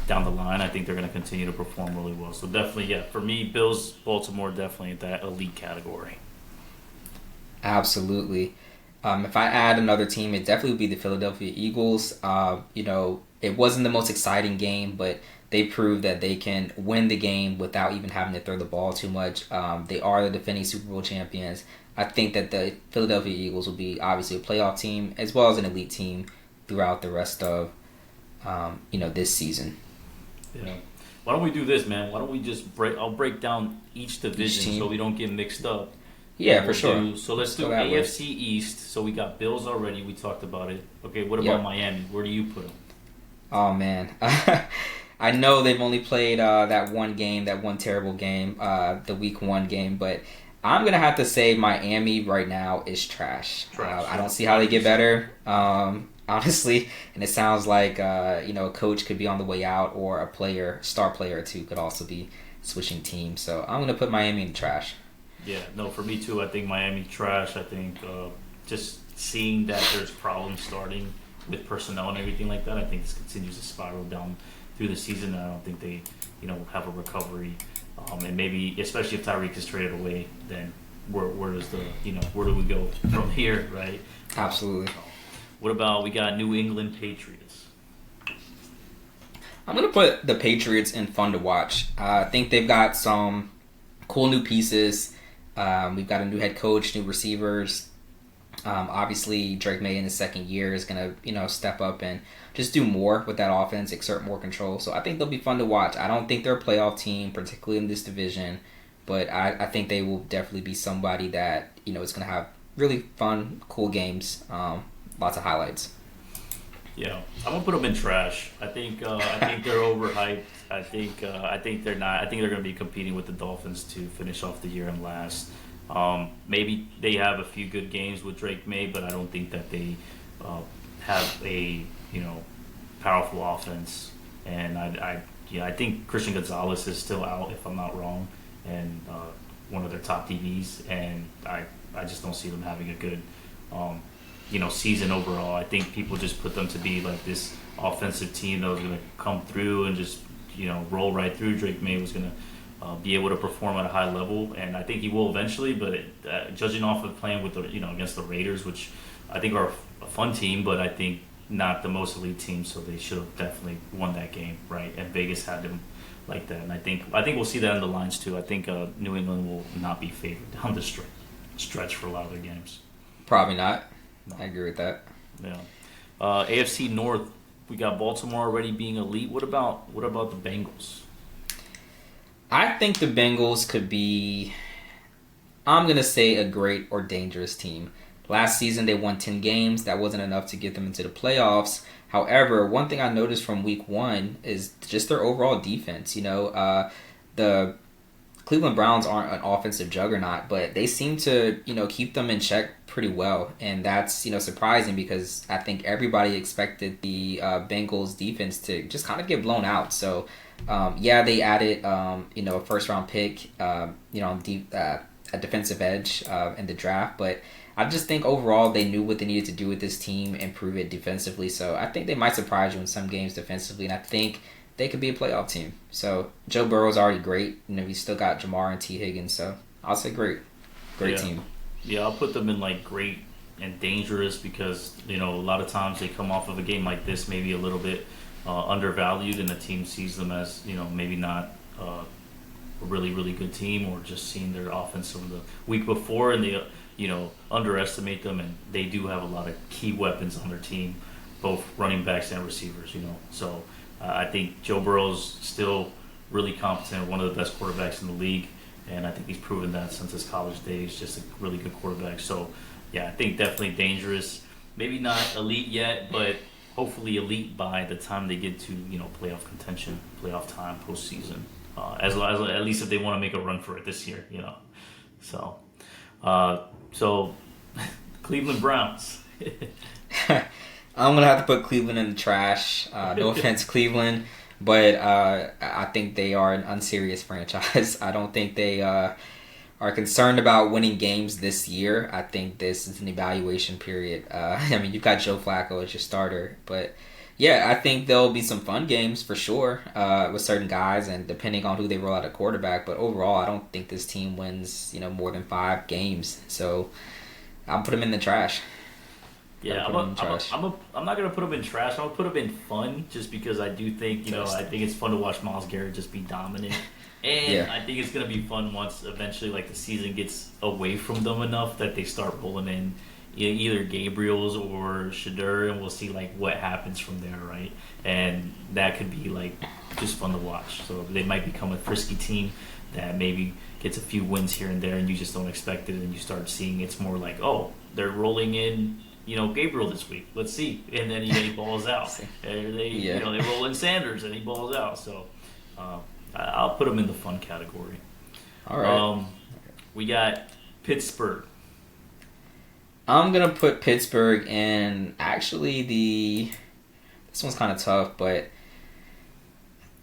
Down the line, I think they're going to continue to perform really well. So definitely, for me, Bills, Baltimore, definitely that elite category. Absolutely. If I add another team, it definitely would be the Philadelphia Eagles. It wasn't the most exciting game, but they proved that they can win the game without even having to throw the ball too much. They are the defending Super Bowl champions. I think that the Philadelphia Eagles will be obviously a playoff team as well as an elite team throughout the rest of this season. Yeah. Why don't we do this, man? Why don't we just I'll break down each division so we don't get mixed up. Yeah, for sure. So let's do AFC East. So we got Bills already. We talked about it. Okay, what about Miami? Where do you put them? Oh, man. I know they've only played that one game, that one terrible game, the Week 1 game, but I'm going to have to say Miami right now is trash. I don't see how they get better, honestly, and it sounds like a coach could be on the way out, or star player or two could also be switching teams. So I'm going to put Miami in the trash. Yeah, no, for me too. I think Miami trash. I think just seeing that there's problems starting with personnel and everything like that, I think this continues to spiral down through the season. I don't think they, have a recovery. And maybe, especially if Tyreek is traded away, then where does where do we go from here, right? Absolutely. What about we got New England Patriots? I'm going to put the Patriots in fun to watch. I think they've got some cool new pieces. We've got a new head coach, new receivers. Obviously, Drake May in his second year is going to, step up and just do more with that offense, exert more control. So I think they'll be fun to watch. I don't think they're a playoff team, particularly in this division, but I think they will definitely be somebody that, is going to have really fun, cool games, lots of highlights. Yeah, I'm gonna put them in trash. I think they're overhyped. I think they're not. I think they're gonna be competing with the Dolphins to finish off the year and last. Maybe they have a few good games with Drake May, but I don't think that they have a powerful offense. And I think Christian Gonzalez is still out, if I'm not wrong, and one of their top DBs. And I just don't see them having a good season overall. I think people just put them to be like this offensive team that was going to come through and just roll right through. Drake May was going to be able to perform at a high level, and I think he will eventually. But judging off of playing with against the Raiders, which I think are a fun team, but I think not the most elite team, so they should have definitely won that game, right? And Vegas had them like that, and I think we'll see that in the lines too. I think New England will not be favored down the stretch for a lot of their games. Probably not. No. I agree with that. Yeah. AFC North, we got Baltimore already being elite. What about the Bengals? I think the Bengals could be, I'm going to say, a great or dangerous team. Last season, they won 10 games. That wasn't enough to get them into the playoffs. However, one thing I noticed from week 1 is just their overall defense. The Cleveland Browns aren't an offensive juggernaut, but they seem to, keep them in check pretty well. And that's, surprising because I think everybody expected the Bengals defense to just kind of get blown out. So, they added, a first-round pick, a defensive edge in the draft. But I just think overall they knew what they needed to do with this team, improve it defensively. So I think they might surprise you in some games defensively. And I think they could be a playoff team. So Joe Burrow's already great. He's still got Jamar and T. Higgins. So I'll say great team. Yeah, I'll put them in like great and dangerous because a lot of times they come off of a game like this maybe a little bit undervalued, and the team sees them as maybe not a really really good team, or just seeing their offense from the week before, and they underestimate them. And they do have a lot of key weapons on their team, both running backs and receivers. So. I think Joe Burrow's still really competent, one of the best quarterbacks in the league, and I think he's proven that since his college days, just a really good quarterback. So, yeah, I think definitely dangerous. Maybe not elite yet, but hopefully elite by the time they get to, playoff contention, playoff time, postseason, at least if they want to make a run for it this year, So, Cleveland Browns. I'm going to have to put Cleveland in the trash. No offense, Cleveland. But I think they are an unserious franchise. I don't think they are concerned about winning games this year. I think this is an evaluation period. You've got Joe Flacco as your starter. But, yeah, I think there'll be some fun games for sure with certain guys, and depending on who they roll out at quarterback. But overall, I don't think this team wins more than 5 games. So I'll put him in the trash. Yeah, I'm not gonna put him in trash. I'm gonna put him in fun, just because I do think I think it's fun to watch Myles Garrett just be dominant, and I think it's gonna be fun once eventually like the season gets away from them enough that they start pulling in either Gabriel's or Shedeur, and we'll see like what happens from there, right? And that could be like just fun to watch. So they might become a frisky team that maybe gets a few wins here and there, and you just don't expect it, and you start seeing it's more like, oh, they're rolling in, Gabriel this week. Let's see, and then he balls out. And they roll in Sanders, and he balls out. So I'll put him in the fun category. All right. We got Pittsburgh. I'm gonna put Pittsburgh in. Actually, this one's kind of tough, but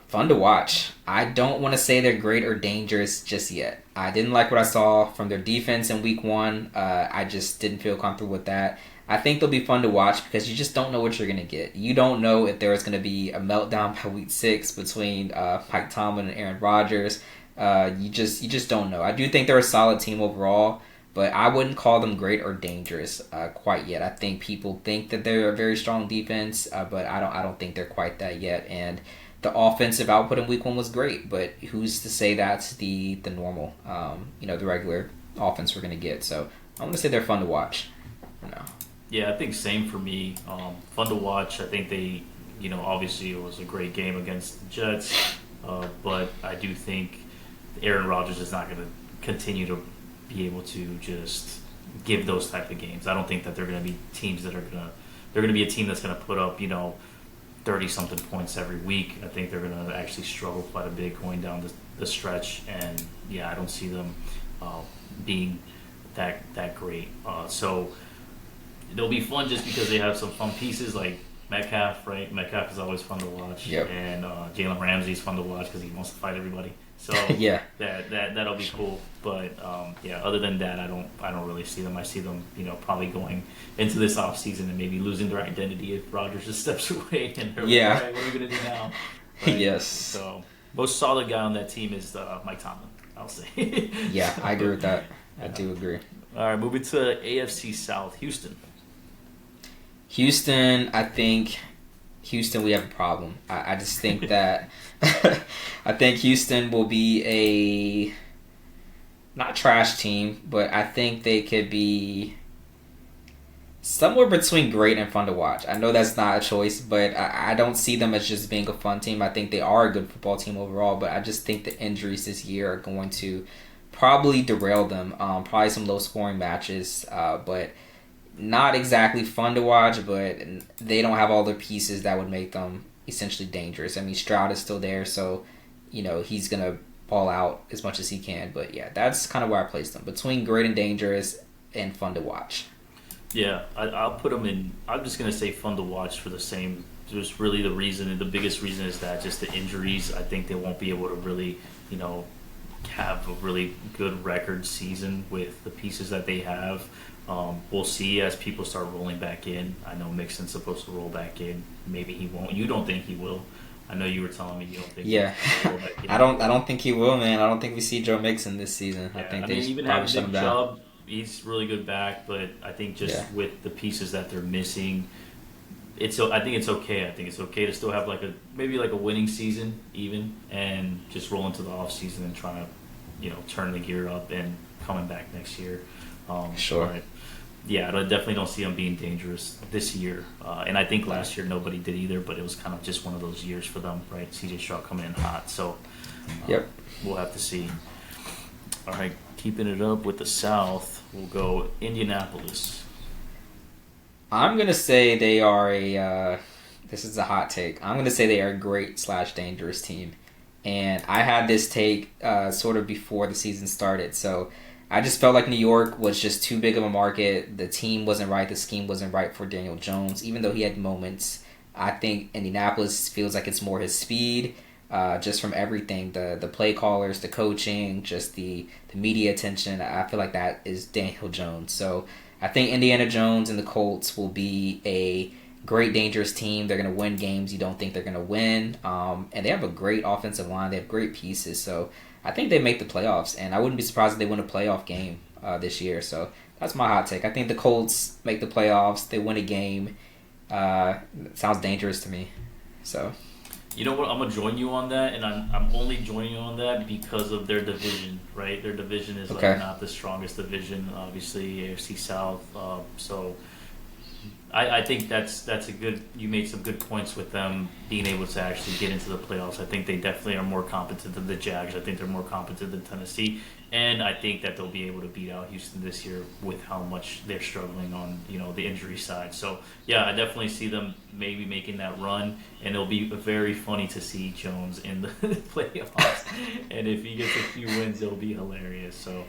fun to watch. I don't want to say they're great or dangerous just yet. I didn't like what I saw from their defense in week 1. I just didn't feel comfortable with that. I think they'll be fun to watch because you just don't know what you're going to get. You don't know if there's going to be a meltdown by week 6 between Mike Tomlin and Aaron Rodgers. You just don't know. I do think they're a solid team overall, but I wouldn't call them great or dangerous quite yet. I think people think that they're a very strong defense, but I don't think they're quite that yet. And the offensive output in week 1 was great, but who's to say that's the normal, the regular offense we're going to get? So I'm going to say they're fun to watch. No. Yeah, I think same for me. Fun to watch. I think they, obviously it was a great game against the Jets, but I do think Aaron Rodgers is not going to continue to be able to just give those type of games. I don't think that they're going to be teams that are they're going to be a team that's going to put up, 30-something points every week. I think they're going to actually struggle quite a bit going down the stretch, and I don't see them being that great. So it'll be fun just because they have some fun pieces like Metcalf, right? Metcalf is always fun to watch, and Jalen Ramsey is fun to watch because he wants to fight everybody. So that'll be cool. But other than that, I don't really see them. I see them, probably going into this off season and maybe losing their identity if Rodgers just steps away and they're like, all right, what are we gonna do now? Right? Yes. So most solid guy on that team is Mike Tomlin, I'll say. Yeah, I agree with that. I do agree. All right, moving to AFC South, Houston. I think we have a problem. I just think that I think Houston will be a not trash team, but I think they could be somewhere between great and fun to watch. I know that's not a choice, but I don't see them as just being a fun team. I think they are a good football team overall, but I just think the injuries this year are going to probably derail them. Probably some low-scoring matches, but not exactly fun to watch, but they don't have all the pieces that would make them essentially dangerous. I mean, Stroud is still there, so, he's going to ball out as much as he can. But, that's kind of where I place them. Between great and dangerous and fun to watch. Yeah, I'll put them in. I'm just going to say fun to watch for the same. Just really the reason, and the biggest reason is that just the injuries. I think they won't be able to really, have a really good record season with the pieces that they have. We'll see as people start rolling back in. I know Mixon's supposed to roll back in. Maybe he won't. You don't think he will. I know you were telling me you don't think. Yeah, he will roll back in. I don't think he will, man. I don't think we see Joe Mixon this season. Yeah, I think even having Nick Chubb, he's really good back, but I think just with the pieces that they're missing, I think it's okay. I think it's okay to still have maybe a winning season even, and just roll into the off season and try to, turn the gear up and coming back next year. Sure. But I definitely don't see them being dangerous this year. And I think last year nobody did either, but it was kind of just one of those years for them, right? CJ Stroud coming in hot. So we'll have to see. All right, keeping it up with the South, we'll go Indianapolis. I'm going to say they are this is a hot take. I'm going to say they are a great / dangerous team. And I had this take sort of before the season started. So I just felt like New York was just too big of a market. The team wasn't right. The scheme wasn't right for Daniel Jones, even though he had moments. I think Indianapolis feels like it's more his speed, just from everything. The play callers, the coaching, just the media attention. I feel like that is Daniel Jones. So I think Indiana Jones and the Colts will be a great, dangerous team. They're going to win games you don't think they're going to win. And they have a great offensive line. They have great pieces. So I think they make the playoffs, and I wouldn't be surprised if they win a playoff game this year. So that's my hot take. I think the Colts make the playoffs. They win a game. Sounds dangerous to me. So. You know what? I'm gonna join you on that, and I'm only joining you on that because of their division, right? Their division is like not the strongest division, obviously AFC South. So I think that's a good. You made some good points with them being able to actually get into the playoffs. I think they definitely are more competent than the Jags. I think they're more competent than Tennessee, and I think that they'll be able to beat out Houston this year with how much they're struggling on the injury side. So yeah, I definitely see them maybe making that run, and it'll be very funny to see Jones in the playoffs. And if he gets a few wins, it'll be hilarious. So.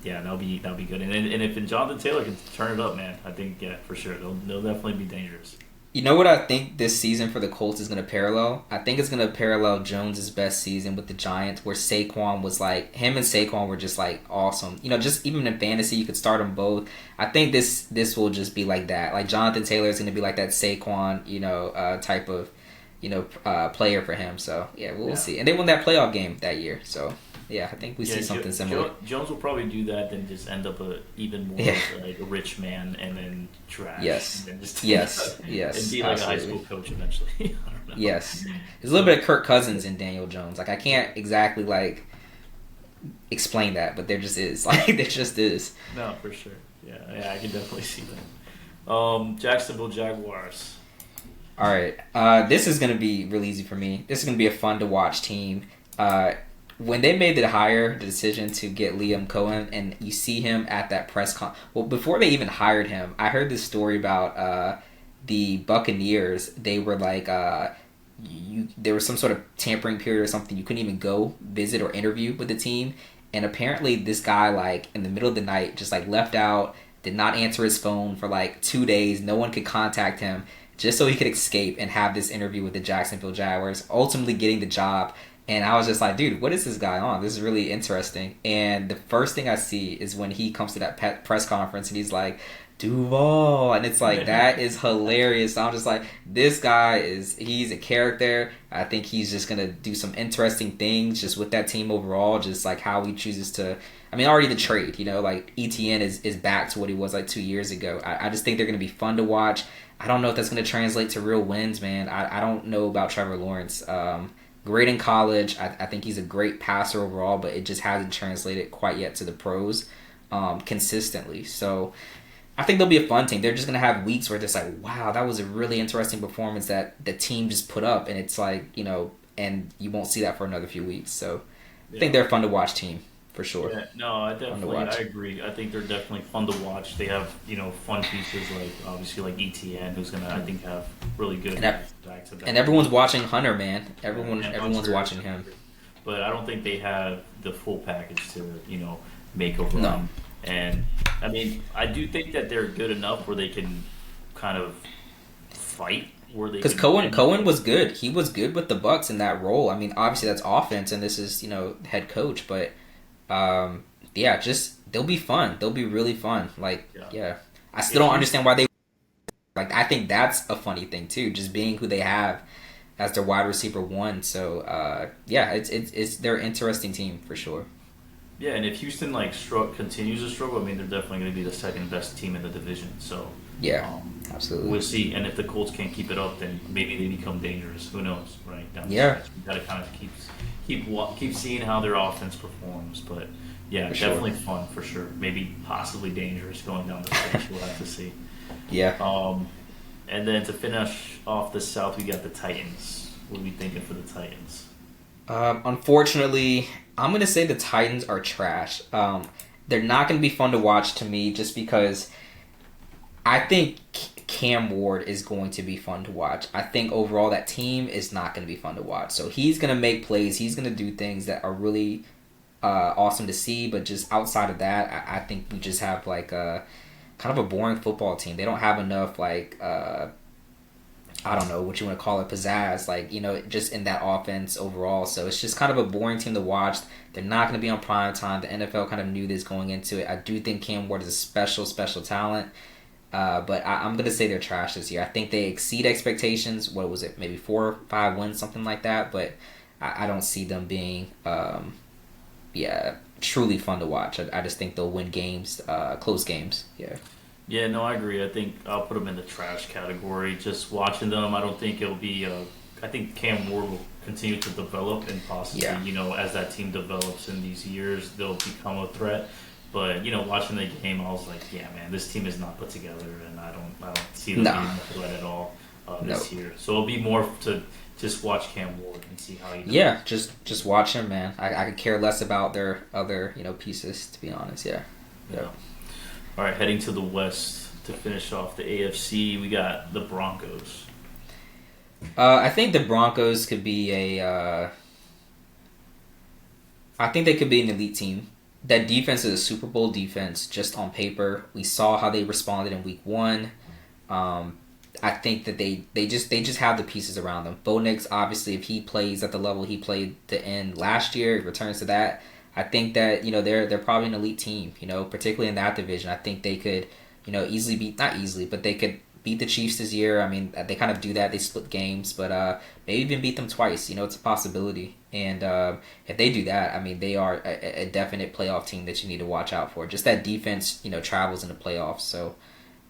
Yeah, that'll be good. And if Jonathan Taylor can turn it up, man, I think for sure they'll definitely be dangerous. You know what I think this season for the Colts is going to parallel? I think it's going to parallel Jones' best season with the Giants, where Saquon was like, him and Saquon were just like awesome. Just even in fantasy, you could start them both. I think this will just be like that. Like Jonathan Taylor is going to be like that Saquon, type of, player for him. So yeah, we'll see. And they won that playoff game that year. So. Yeah, I think we see something similar. Jones will probably do that, then just end up even more like a rich man, and then trash. Yes, and then just yes, and be like a high school coach eventually. I don't know. Yes, there's a little bit of Kirk Cousins in Daniel Jones. Like I can't exactly explain that, but there just is. There just is. No, for sure. Yeah, I can definitely see that. Jacksonville Jaguars. All right, this is gonna be really easy for me. This is gonna be a fun to watch team. When they made the decision to get Liam Cohen, and you see him at that press con. Well, before they even hired him, I heard this story about the Buccaneers. They were like, there was some sort of tampering period or something. You couldn't even go visit or interview with the team. And apparently this guy, in the middle of the night, just left out, did not answer his phone for 2 days. No one could contact him just so he could escape and have this interview with the Jacksonville Jaguars, ultimately getting the job. And I was just like, dude, what is this guy on? This is really interesting. And the first thing I see is when he comes to that press conference and he's like, Duval. And it's like, that is hilarious. So I'm just like, this guy he's a character. I think he's just going to do some interesting things just with that team overall, just how he chooses to. I mean, already the trade, ETN is back to what he was 2 years ago. I just think they're going to be fun to watch. I don't know if that's going to translate to real wins, man. I don't know about Trevor Lawrence. Great in college. I think he's a great passer overall, but it just hasn't translated quite yet to the pros consistently. So I think they'll be a fun team. They're just going to have weeks where it's like, wow, that was a really interesting performance that the team just put up. And it's and you won't see that for another few weeks. So I think they're a fun to watch team. For sure. Yeah, no, I agree. I think they're definitely fun to watch. They have, fun pieces obviously ETN, who's gonna I think have really good back-to-back. And everyone's watching Hunter, man. Everyone's watching him. But I don't think they have the full package to, make a run. No. And I mean, I do think that they're good enough where they can kind of fight. Because Cohen was good. He was good with the Bucs in that role. I mean, obviously that's offense, and this is head coach, but. They'll be fun. They'll be really fun. I still don't understand why they. I think that's a funny thing too. Just being who they have as their wide receiver one. So it's they're an interesting team for sure. Yeah, and if Houston continues to struggle, I mean they're definitely going to be the second best team in the division. So absolutely. We'll see. And if the Colts can't keep it up, then maybe they become dangerous. Who knows, right? We got to kind of keep seeing how their offense performs. But yeah, definitely fun for sure. Maybe possibly dangerous going down the stretch. We'll have to see. Yeah. And then to finish off the South, we got the Titans. What are we thinking for the Titans? Unfortunately, I'm going to say the Titans are trash. They're not going to be fun to watch to me just because I think Cam Ward is going to be fun to watch. I think overall that team is not going to be fun to watch. So he's going to make plays. He's going to do things that are really awesome to see. But just outside of that, I think we just have a kind of a boring football team. They don't have enough I don't know what you want to call it, pizzazz, just in that offense overall. So it's just kind of a boring team to watch. They're not going to be on prime time. The NFL kind of knew this going into it. I do think Cam Ward is a special talent. But I'm going to say they're trash this year. I think they exceed expectations. What was it? Maybe 4 or 5 wins, something like that. But I don't see them being, truly fun to watch. I just think they'll win games, close games. Yeah. Yeah, no, I agree. I think I'll put them in the trash category. Just watching them, I don't think it'll be. I think Cam Ward will continue to develop, and possibly, as that team develops in these years, they'll become a threat. But watching the game, I was like, yeah, man, this team is not put together, and I don't see them being a threat at all this year. So it'll be more to just watch Cam Ward and see how he does. Yeah, just watch him, man. I could care less about their other pieces, to be honest. Yeah. All right, heading to the West to finish off the AFC, we got the Broncos. I think the Broncos could be I think they could be an elite team. That defense is a Super Bowl defense, just on paper. We saw how they responded in Week 1. I think that they just have the pieces around them. Bo Nix, obviously, if he plays at the level he played to end last year, returns to that, I think that they're probably an elite team. Particularly in that division, I think they could easily beat, not easily, but they could beat the Chiefs this year. I mean, they kind of do that. They split games, but maybe even beat them twice. It's a possibility. And if they do that, I mean, they are a definite playoff team that you need to watch out for. Just that defense, travels in the playoffs. So,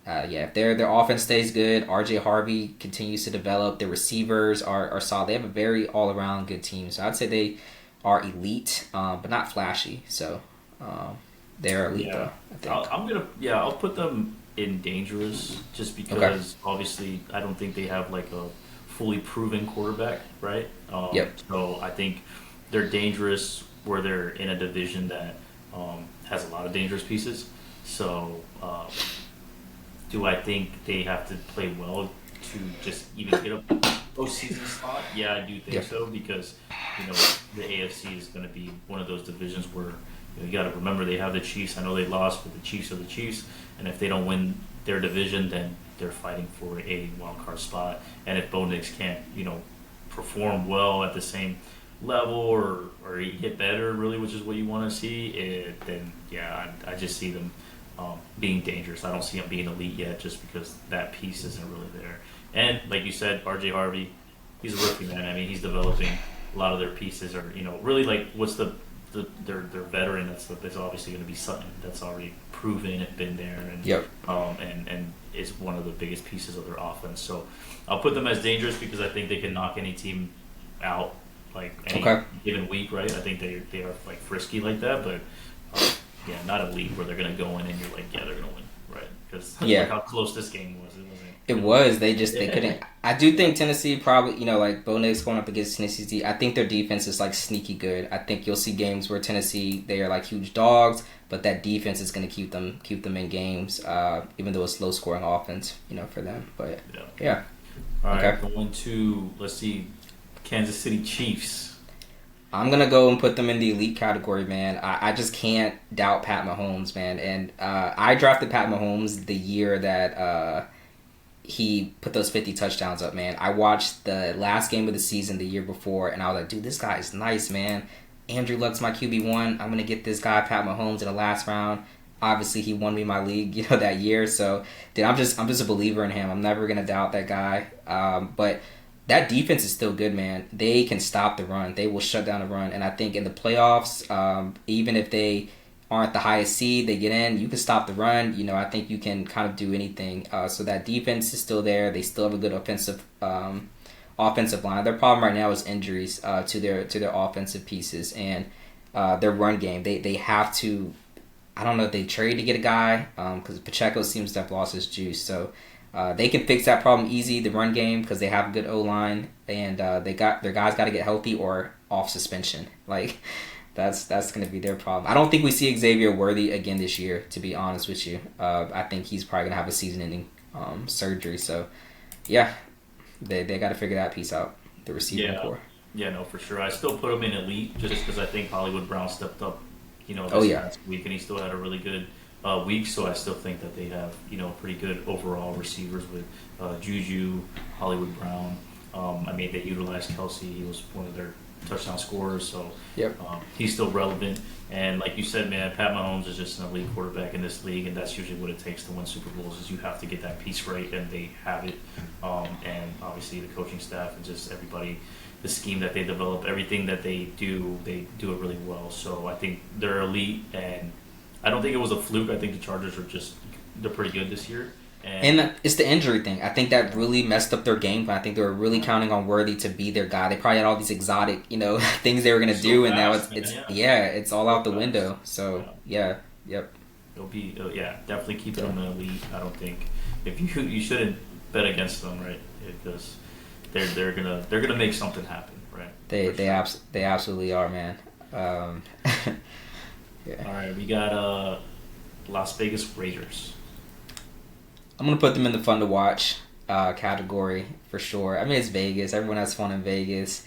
if their offense stays good, R.J. Harvey continues to develop, their receivers are solid. They have a very all-around good team. So I'd say they are elite, but not flashy. So they're elite, though, I think. I'll put them in dangerous just because obviously I don't think they have like a fully proven quarterback, right? So I think they're dangerous where they're in a division that has a lot of dangerous pieces. So do I think they have to play well to just even get a postseason spot? Yeah, I do think so, because the AFC is going to be one of those divisions where you got to remember they have the Chiefs. I know they lost, but the Chiefs are the Chiefs, and if they don't win their division, then they're fighting for a wild card spot. And if Bo Nix can't perform well at the same level or get better, really, which is what you want to see, then I just see them being dangerous. I don't see them being elite yet, just because that piece isn't really there. And like you said, R.J. Harvey, he's a rookie, man. I mean, he's developing. A lot of their pieces are, really like what's their veteran that's obviously going to be Sutton. That's already proven and been there, and is one of the biggest pieces of their offense. So I'll put them as dangerous because I think they can knock any team out like any given week, right? I think they are like frisky like that, but not elite where they're going to go in and you're like, they're going to win, right? Because look how close this game was. It was. They couldn't. I do think Tennessee probably, like Bo Nix going up against Tennessee. I think their defense is like sneaky good. I think you'll see games where Tennessee, they are like huge dogs, but that defense is going to keep them in games, even though it's low scoring offense, for them. But yeah. All right, going to, let's see, Kansas City Chiefs. I'm going to go and put them in the elite category, man. I just can't doubt Pat Mahomes, man. And I drafted Pat Mahomes the year that he put those 50 touchdowns up, man. I watched the last game of the season the year before, and I was like, dude, this guy is nice, man. Andrew Luck's my QB1. I'm going to get this guy, Pat Mahomes, in the last round. Obviously, he won me my league, that year. So, dude, I'm just a believer in him. I'm never going to doubt that guy. But that defense is still good, man. They can stop the run. They will shut down the run. And I think in the playoffs, even if they aren't the highest seed, they get in, you can stop the run. I think you can kind of do anything. So that defense is still there. They still have a good offensive line. Their problem right now is injuries to their offensive pieces and their run game. They have to, I don't know if they trade to get a guy because Pacheco seems to have lost his juice. So they can fix that problem easy, the run game, because they have a good O-line, and their guys got to get healthy or off suspension. Like, that's going to be their problem. I don't think we see Xavier Worthy again this year, to be honest with you. I think he's probably going to have a season-ending surgery. So, yeah, they got to figure that piece out, the receiving core. Yeah, no, for sure. I still put him in elite just because I think Hollywood Brown stepped up, this past week, and he still had a really good week. So I still think that they have, pretty good overall receivers with Juju, Hollywood Brown. They utilized Kelsey. He was one of their touchdown scorers, so he's still relevant. And like you said, man, Pat Mahomes is just an elite quarterback in this league, and that's usually what it takes to win Super Bowls. Is you have to get that piece right, and they have it. And obviously the coaching staff and just everybody the scheme that they develop, everything that they do it really well. So I think they're elite, and I don't think it was a fluke. I think the Chargers they're pretty good this year. And it's the injury thing. I think that really messed up their game plan. I think they were really counting on Worthy to be their guy. They probably had all these exotic, things they were going to do, and now it's all out the window. So, yep. It'll be definitely keep them in the elite. I don't think if you shouldn't bet against them, right? Because they're gonna make something happen, right? They absolutely are, man. Yeah. All right, we got Las Vegas Raiders. I'm going to put them in the fun to watch category for sure. I mean, it's Vegas. Everyone has fun in Vegas.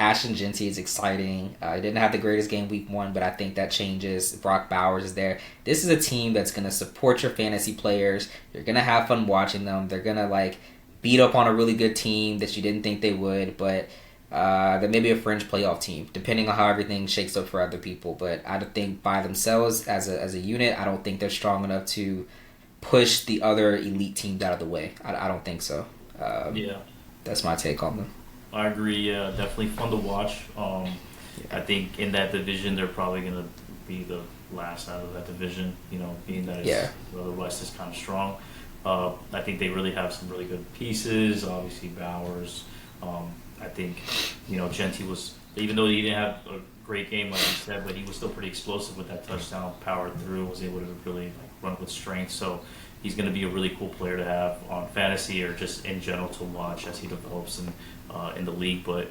Ashton Jeanty is exciting. He didn't have the greatest game week 1, but I think that changes. Brock Bowers is there. This is a team that's going to support your fantasy players. You're going to have fun watching them. They're going to beat up on a really good team that you didn't think they would, but they may be a fringe playoff team, depending on how everything shakes up for other people. But I don't think by themselves as a unit, I don't think they're strong enough to push the other elite teams out of the way. I don't think so. That's my take on them. I agree. Yeah, definitely fun to watch. I think in that division, they're probably going to be the last out of that division, being that the West is kind of strong. I think they really have some really good pieces. Obviously, Bowers. I think, Jeanty was, even though he didn't have a great game, like you said, but he was still pretty explosive with that touchdown, powered through, was able to really run with strength. So he's going to be a really cool player to have on fantasy or just in general to watch as he develops in the league. But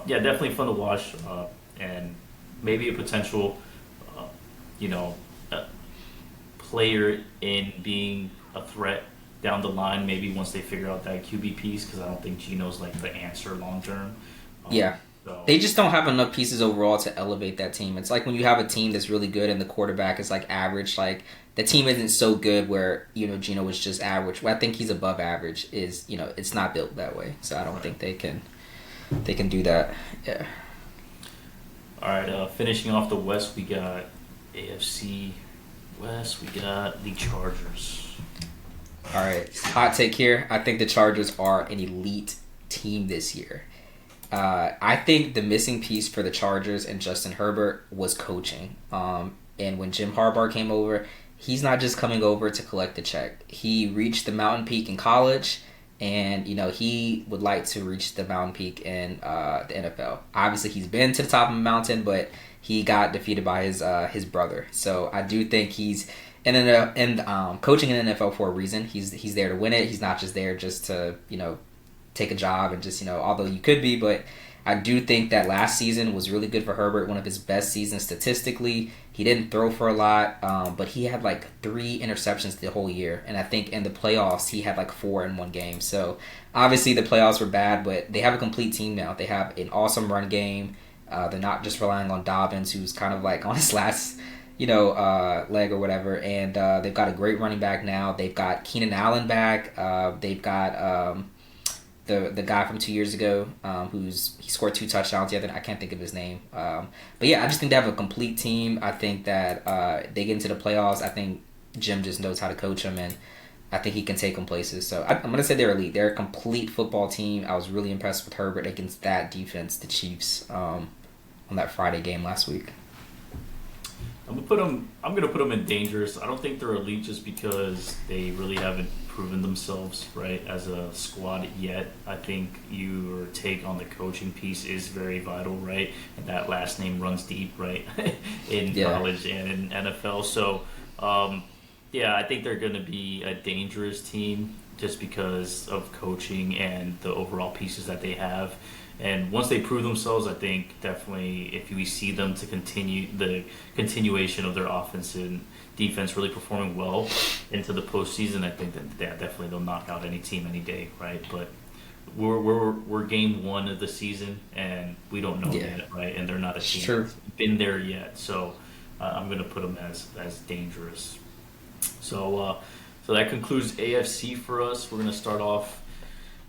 definitely fun to watch, and maybe a potential, player in being a threat down the line. Maybe once they figure out that QB piece, because I don't think Geno's the answer long term. So. They just don't have enough pieces overall to elevate that team. It's like when you have a team that's really good and the quarterback is average. The team isn't so good where Geno was just average. Well, I think he's above average. It's not built that way. So I don't think they can do that. Yeah. All right. Finishing off the West, we got AFC West. We got the Chargers. All right. Hot take here. I think the Chargers are an elite team this year. I think the missing piece for the Chargers and Justin Herbert was coaching. And when Jim Harbaugh came over, he's not just coming over to collect the check. He reached the mountain peak in college, and he would like to reach the mountain peak in the NFL. Obviously, he's been to the top of the mountain, but he got defeated by his brother. So I do think he's coaching in the NFL for a reason. He's there to win it. He's not just there just to take a job and just although you could be, but I do think that last season was really good for Herbert, one of his best seasons statistically. He didn't throw for a lot, but he had 3 interceptions the whole year, and I think in the playoffs he had 4 in one game. So obviously the playoffs were bad, but they have a complete team now. They have an awesome run game. They're not just relying on Dobbins, who's kind of on his last leg or whatever, and they've got a great running back now. They've got Keenan Allen back. They've got the guy from 2 years ago, he scored 2 touchdowns the other. I can't think of his name, but yeah, I just think they have a complete team. I think that they get into the playoffs. I think Jim just knows how to coach them, and I think he can take them places. So I'm gonna say they're elite. They're a complete football team. I was really impressed with Herbert against that defense, the Chiefs, on that Friday game last week. I'm gonna put them in dangerous. I don't think they're elite just because they really haven't proven themselves right as a squad yet. I think your take on the coaching piece is very vital, right? And that last name runs deep, right, in college and in NFL. So, I think they're going to be a dangerous team just because of coaching and the overall pieces that they have. And once they prove themselves, I think definitely if we see them to continue the continuation of their offense and defense really performing well into the postseason, I think that definitely they'll knock out any team any day, right? But we're game 1 of the season and we don't know yet, right? And they're not a team that's been there yet, so I'm going to put them as dangerous. So that concludes AFC for us. We're going to start off.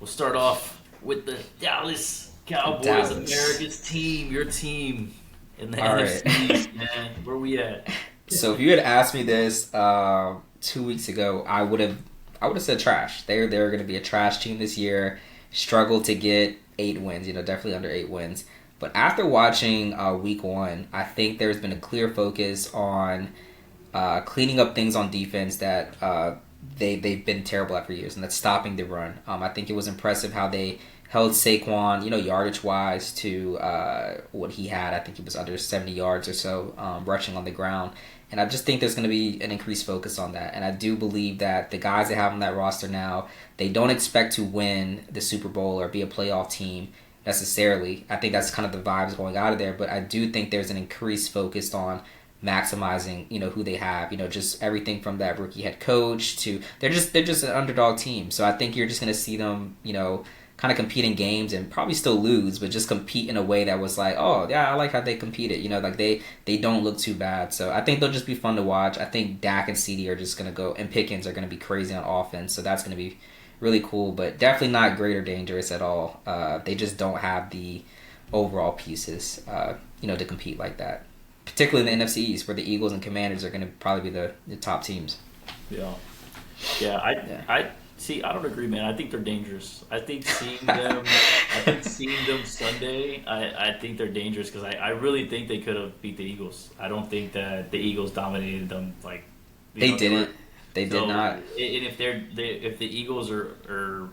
We'll start off with the Dallas Cowboys, America's team, your team in the NFC. Man, where we at? So if you had asked me this 2 weeks ago, I would have said trash. They're going to be a trash team this year. struggled to get 8 wins. Definitely under 8 wins. But after watching week 1, I think there's been a clear focus on cleaning up things on defense that they've been terrible at for years, and that's stopping the run. I think it was impressive how they held Saquon, yardage wise to what he had. I think he was under 70 yards or so rushing on the ground. And I just think there's going to be an increased focus on that. And I do believe that the guys they have on that roster now, they don't expect to win the Super Bowl or be a playoff team necessarily. I think that's kind of the vibes going out of there. But I do think there's an increased focus on maximizing, who they have. Just everything from that rookie head coach to they're just an underdog team. So I think you're just going to see them, kind of compete in games and probably still lose, but just compete in a way that was like, oh yeah, I like how they competed. Like they don't look too bad. So I think they'll just be fun to watch. I think Dak and CD are just gonna go, and Pickens are gonna be crazy on offense. So that's gonna be really cool, but definitely not great or dangerous at all. They just don't have the overall pieces, to compete like that. Particularly in the NFC East, where the Eagles and Commanders are gonna probably be the top teams. Yeah. I see. I don't agree, man. I think they're dangerous. I think seeing them Sunday, I think they're dangerous because I really think they could have beat the Eagles. I don't think that the Eagles dominated them like they didn't. They did not. And if if the Eagles are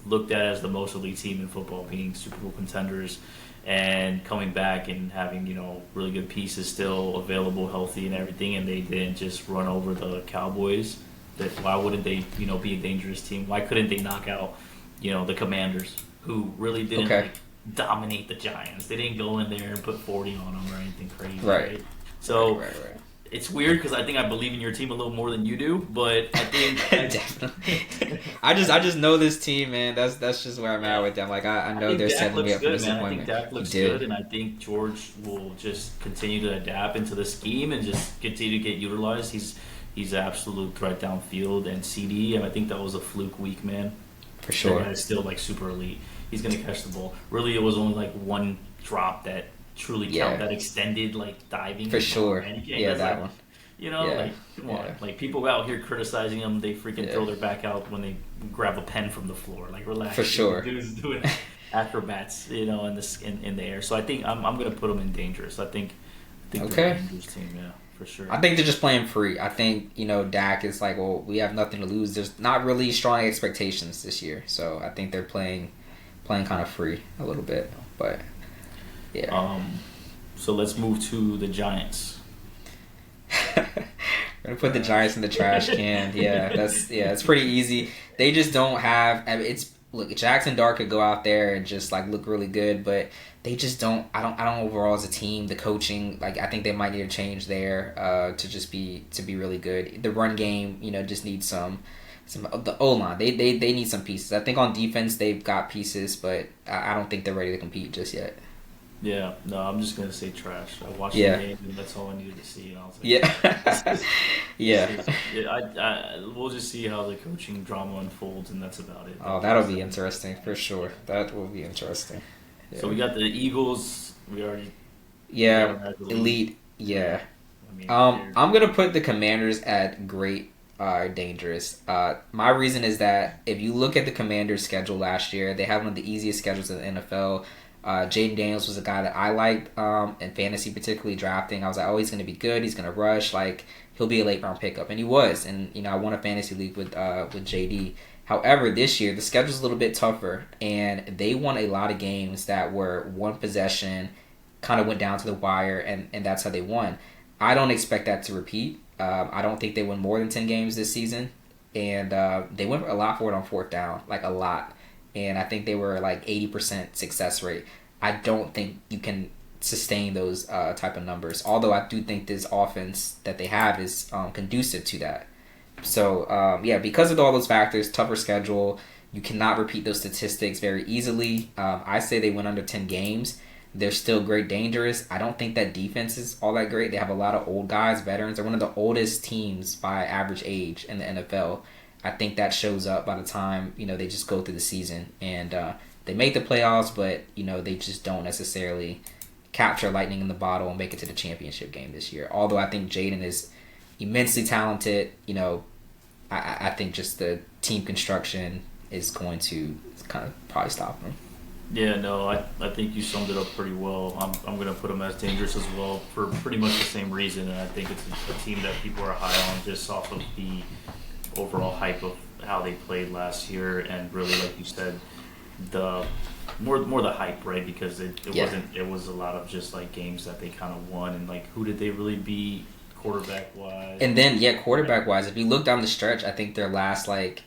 looked at as the most elite team in football, being Super Bowl contenders, and coming back and having really good pieces still available, healthy, and everything, and they didn't just run over the Cowboys. That why wouldn't they, be a dangerous team? Why couldn't they knock out, the Commanders, who really didn't dominate the Giants? They didn't go in there and put 40 on them or anything crazy, right? So it's weird because I think I believe in your team a little more than you do, but I think definitely. I just know this team, man. That's just where I'm at with them. Like I know they're setting me up for disappointment. I think Dak looks good, and I think George will just continue to adapt into the scheme and just continue to get utilized. He's an absolute threat downfield, and CD, and I think that was a fluke week, man. For sure. That guy's still super elite. He's gonna catch the ball. Really, it was only one drop that truly counted, that extended diving. For sure. Yeah, that one. Come on. People out here criticizing him, they freaking throw their back out when they grab a pen from the floor. Relax. For sure. Dude's doing acrobats, in the air. So I think I'm gonna put him in dangerous. I think they're a dangerous team, yeah. For sure. I think they're just playing free. I think, Dak is like, well, we have nothing to lose. There's not really strong expectations this year. So I think they're playing kind of free a little bit. But, yeah. So let's move to the Giants. We're going to put the Giants in the trash can. Yeah, it's pretty easy. They just don't have... Look, Jackson Dart could go out there and just look really good, but they just don't. I don't overall as a team, the coaching, I think they might need a change there to be really good. The run game, just needs some the O-line. They need some pieces. I think on defense they've got pieces, but I don't think they're ready to compete just yet. Yeah, no, I'm just gonna say trash. I watched the game and that's all I needed to see. And I was like, we'll just see how the coaching drama unfolds, and that's about it. Oh, that'll be interesting for sure. That will be interesting. Yeah. So we got the Eagles. We already elite. Yeah. I'm gonna put the Commanders at great. Dangerous. My reason is that if you look at the Commanders' schedule last year, they have one of the easiest schedules in the NFL. Jaden Daniels was a guy that I liked in fantasy, particularly drafting. I was like, oh, he's going to be good. He's going to rush. He'll be a late round pickup, and he was. And I won a fantasy league with JD. However, this year the schedule's a little bit tougher, and they won a lot of games that were one possession, kind of went down to the wire, and that's how they won. I don't expect that to repeat. I don't think they win more than 10 games this season, and they went a lot for it on fourth down, a lot. And I think they were 80% success rate. I don't think you can sustain those type of numbers. Although I do think this offense that they have is conducive to that. So, because of all those factors, tougher schedule, you cannot repeat those statistics very easily. I say they went under 10 games. They're still great dangerous. I don't think that defense is all that great. They have a lot of old guys, veterans. They're one of the oldest teams by average age in the NFL. I think that shows up by the time, they just go through the season. And they make the playoffs, but, they just don't necessarily capture lightning in the bottle and make it to the championship game this year. Although I think Jaden is immensely talented. I think just the team construction, is going to kind of probably stop them. Yeah, no, I think you summed it up pretty well. I'm going to put them as dangerous as well for pretty much the same reason. And I think it's a team that people are high on just off of the overall hype of how they played last year, and really, like you said, the more the hype, right? Because it was a lot of just like games that they kind of won, and like who did they really beat quarterback wise? And then quarterback wise, if you look down the stretch, I think their last like,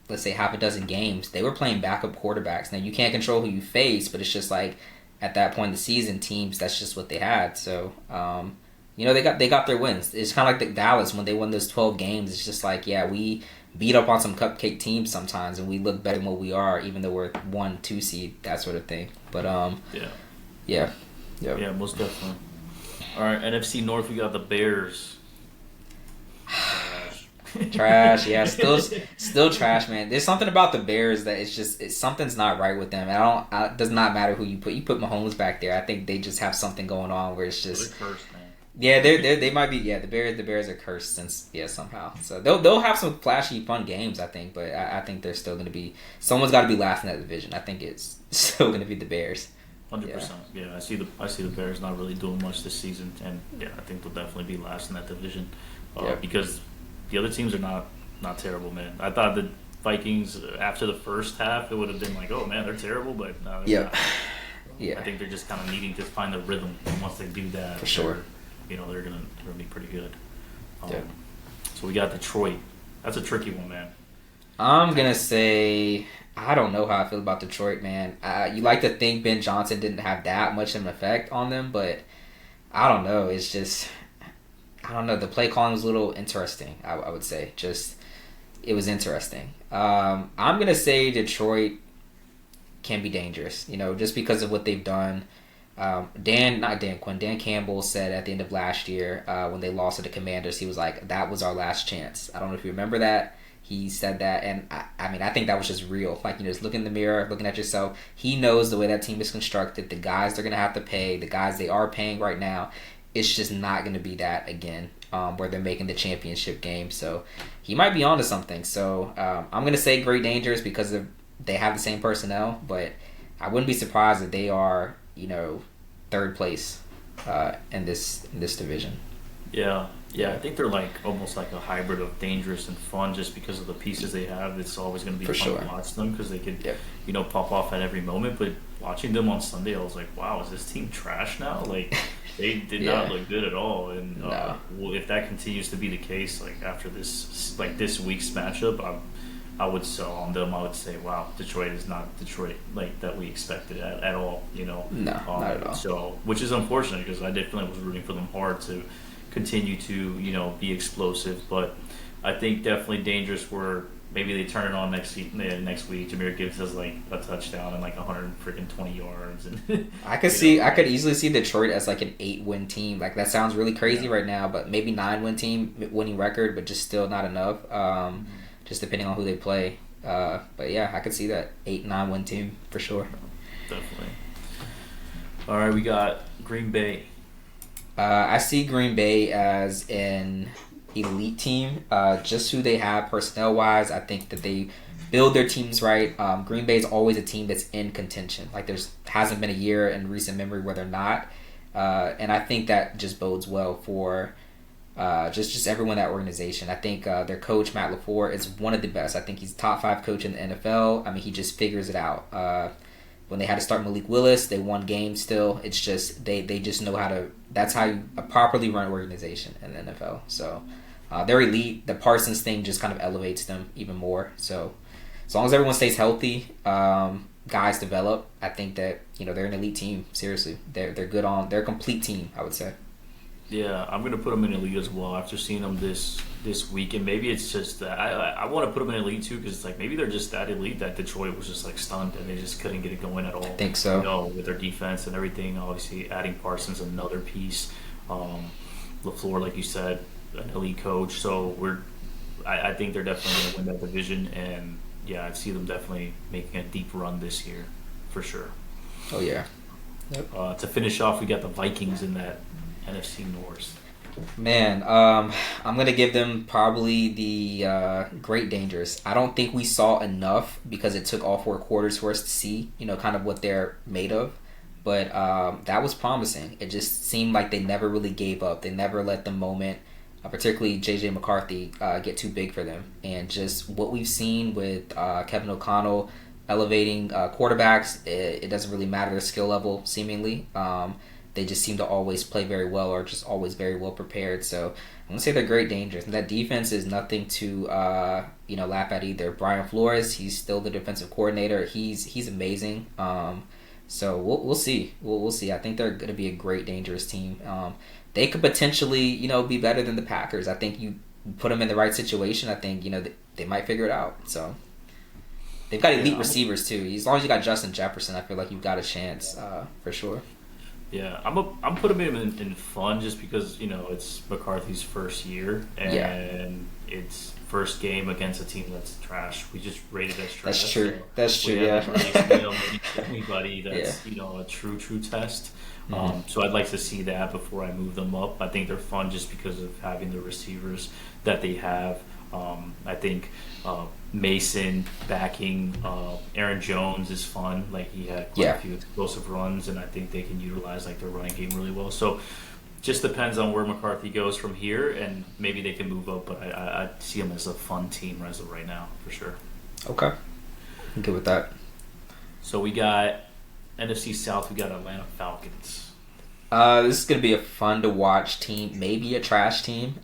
let's say half a dozen games, they were playing backup quarterbacks. Now you can't control who you face, but it's just like at that point in the season, teams, that's just what they had. So they got their wins. It's kind of like the Dallas when they won those 12 games. It's just like, yeah, we beat up on some cupcake teams sometimes, and we look better than what we are, even though we're 1-2 seed, that sort of thing. But yeah, most definitely. All right, NFC North, we got the Bears. Trash, yeah, still trash, man. There's something about the Bears that something's not right with them. It does not matter who you put. You put Mahomes back there, I think they just have something going on where it's just cursed, man. Yeah, they might be. Yeah, the Bears are cursed somehow. So they'll have some flashy, fun games, I think. But I think they're still going to be. Someone's got to be last in that division. I think it's still going to be the Bears. 100%. Yeah, I see the Bears not really doing much this season, and yeah, I think they'll definitely be last in that division because the other teams are not terrible, man. I thought the Vikings after the first half it would have been like, oh man, they're terrible, but no, they're not. Yeah. I think they're just kind of needing to find the rhythm, and once they do that, for sure, they're gonna be pretty good. So we got Detroit. That's a tricky one, man. I'm gonna say I don't know how I feel about Detroit, man. You like to think Ben Johnson didn't have that much of an effect on them, but I don't know. It's just I don't know. The play calling was a little interesting. I would say it was interesting. I'm gonna say Detroit can be dangerous. Just because of what they've done. Dan Campbell said at the end of last year when they lost to the Commanders, he was like, that was our last chance. I don't know if you remember that. He said that, and I think that was just real. Like, just look in the mirror, looking at yourself. He knows the way that team is constructed, the guys they're going to have to pay, the guys they are paying right now. It's just not going to be that again where they're making the championship game. So he might be onto something. So I'm going to say great dangers because they have the same personnel, but I wouldn't be surprised if they are, third place in this division. Yeah, I think they're like almost like a hybrid of dangerous and fun just because of the pieces they have. It's always going to be fun to watch them because they could, pop off at every moment. But watching them on Sunday, I was like, wow, is this team trash now? Like, they did not look good at all. And well, if that continues to be the case, like after this week's matchup, I would sell on them. I would say, wow, Detroit is not Detroit like that we expected at all. No, not at all. So, which is unfortunate because I definitely was rooting for them hard to continue to be explosive, but I think definitely dangerous where maybe they turn it on next week. Jahmyr Gibbs has like a touchdown and like 120 yards, and I could easily see Detroit as like an 8-win team. Like that sounds really crazy right now, but maybe 9-win team, winning record, but just still not enough. Just depending on who they play. But yeah, I could see that 8-9-win team for sure. Definitely. All right, we got Green Bay. I see Green Bay as an elite team. Just who they have personnel-wise, I think that they build their teams right. Green Bay is always a team that's in contention. Like hasn't been a year in recent memory where they're not. And I think that just bodes well for just everyone in that organization. I think their coach, Matt LaFleur, is one of the best. I think he's top 5 coach in the NFL. I mean, he just figures it out. When they had to start Malik Willis, they won games still. It's just they just know how to. That's how you properly run an organization in the NFL. So they're elite. The Parsons thing just kind of elevates them even more. So as long as everyone stays healthy, guys develop. I think that they're an elite team. Seriously, they're good on. They're a complete team, I would say. Yeah, I'm gonna put them in elite as well after seeing them this week, and maybe it's just that I want to put them in elite too because it's like maybe they're just that elite that Detroit was just like stunned and they just couldn't get it going at all. I think so. With their defense and everything, obviously adding Parsons another piece. LaFleur, like you said, an elite coach. So I think they're definitely gonna win that division, and yeah, I see them definitely making a deep run this year for sure. Oh yeah. Yep. To finish off, we got the Vikings in that NFC North. Man, I'm gonna give them probably the Great Dangerous. I don't think we saw enough because it took all 4 quarters for us to see, kind of what they're made of. But that was promising. It just seemed like they never really gave up. They never let the moment, particularly JJ McCarthy, get too big for them. And just what we've seen with Kevin O'Connell elevating quarterbacks, it doesn't really matter their skill level, seemingly. They just seem to always play very well or just always very well prepared. So I'm gonna say they're great dangers. And that defense is nothing to laugh at either. Brian Flores, he's still the defensive coordinator. He's amazing. So we'll see. We'll see. I think they're gonna be a great dangerous team. They could potentially be better than the Packers. I think you put them in the right situation. I think they might figure it out. So. They've got elite receivers too. As long as you got Justin Jefferson, I feel like you've got a chance for sure. Yeah, I'm putting him in fun just because it's McCarthy's first year and it's first game against a team that's trash. We just rated as trash. That's true. So that's true. Anybody that's a true test. So I'd like to see that before I move them up. I think they're fun just because of having the receivers that they have. I think Mason backing Aaron Jones is fun. Like he had quite a few explosive runs, and I think they can utilize their running game really well. So just depends on where McCarthy goes from here, and maybe they can move up. But I see them as a fun team as of right now for sure. Okay, I'm good with that. So we got NFC South. We got Atlanta Falcons. This is going to be a fun to watch team, maybe a trash team.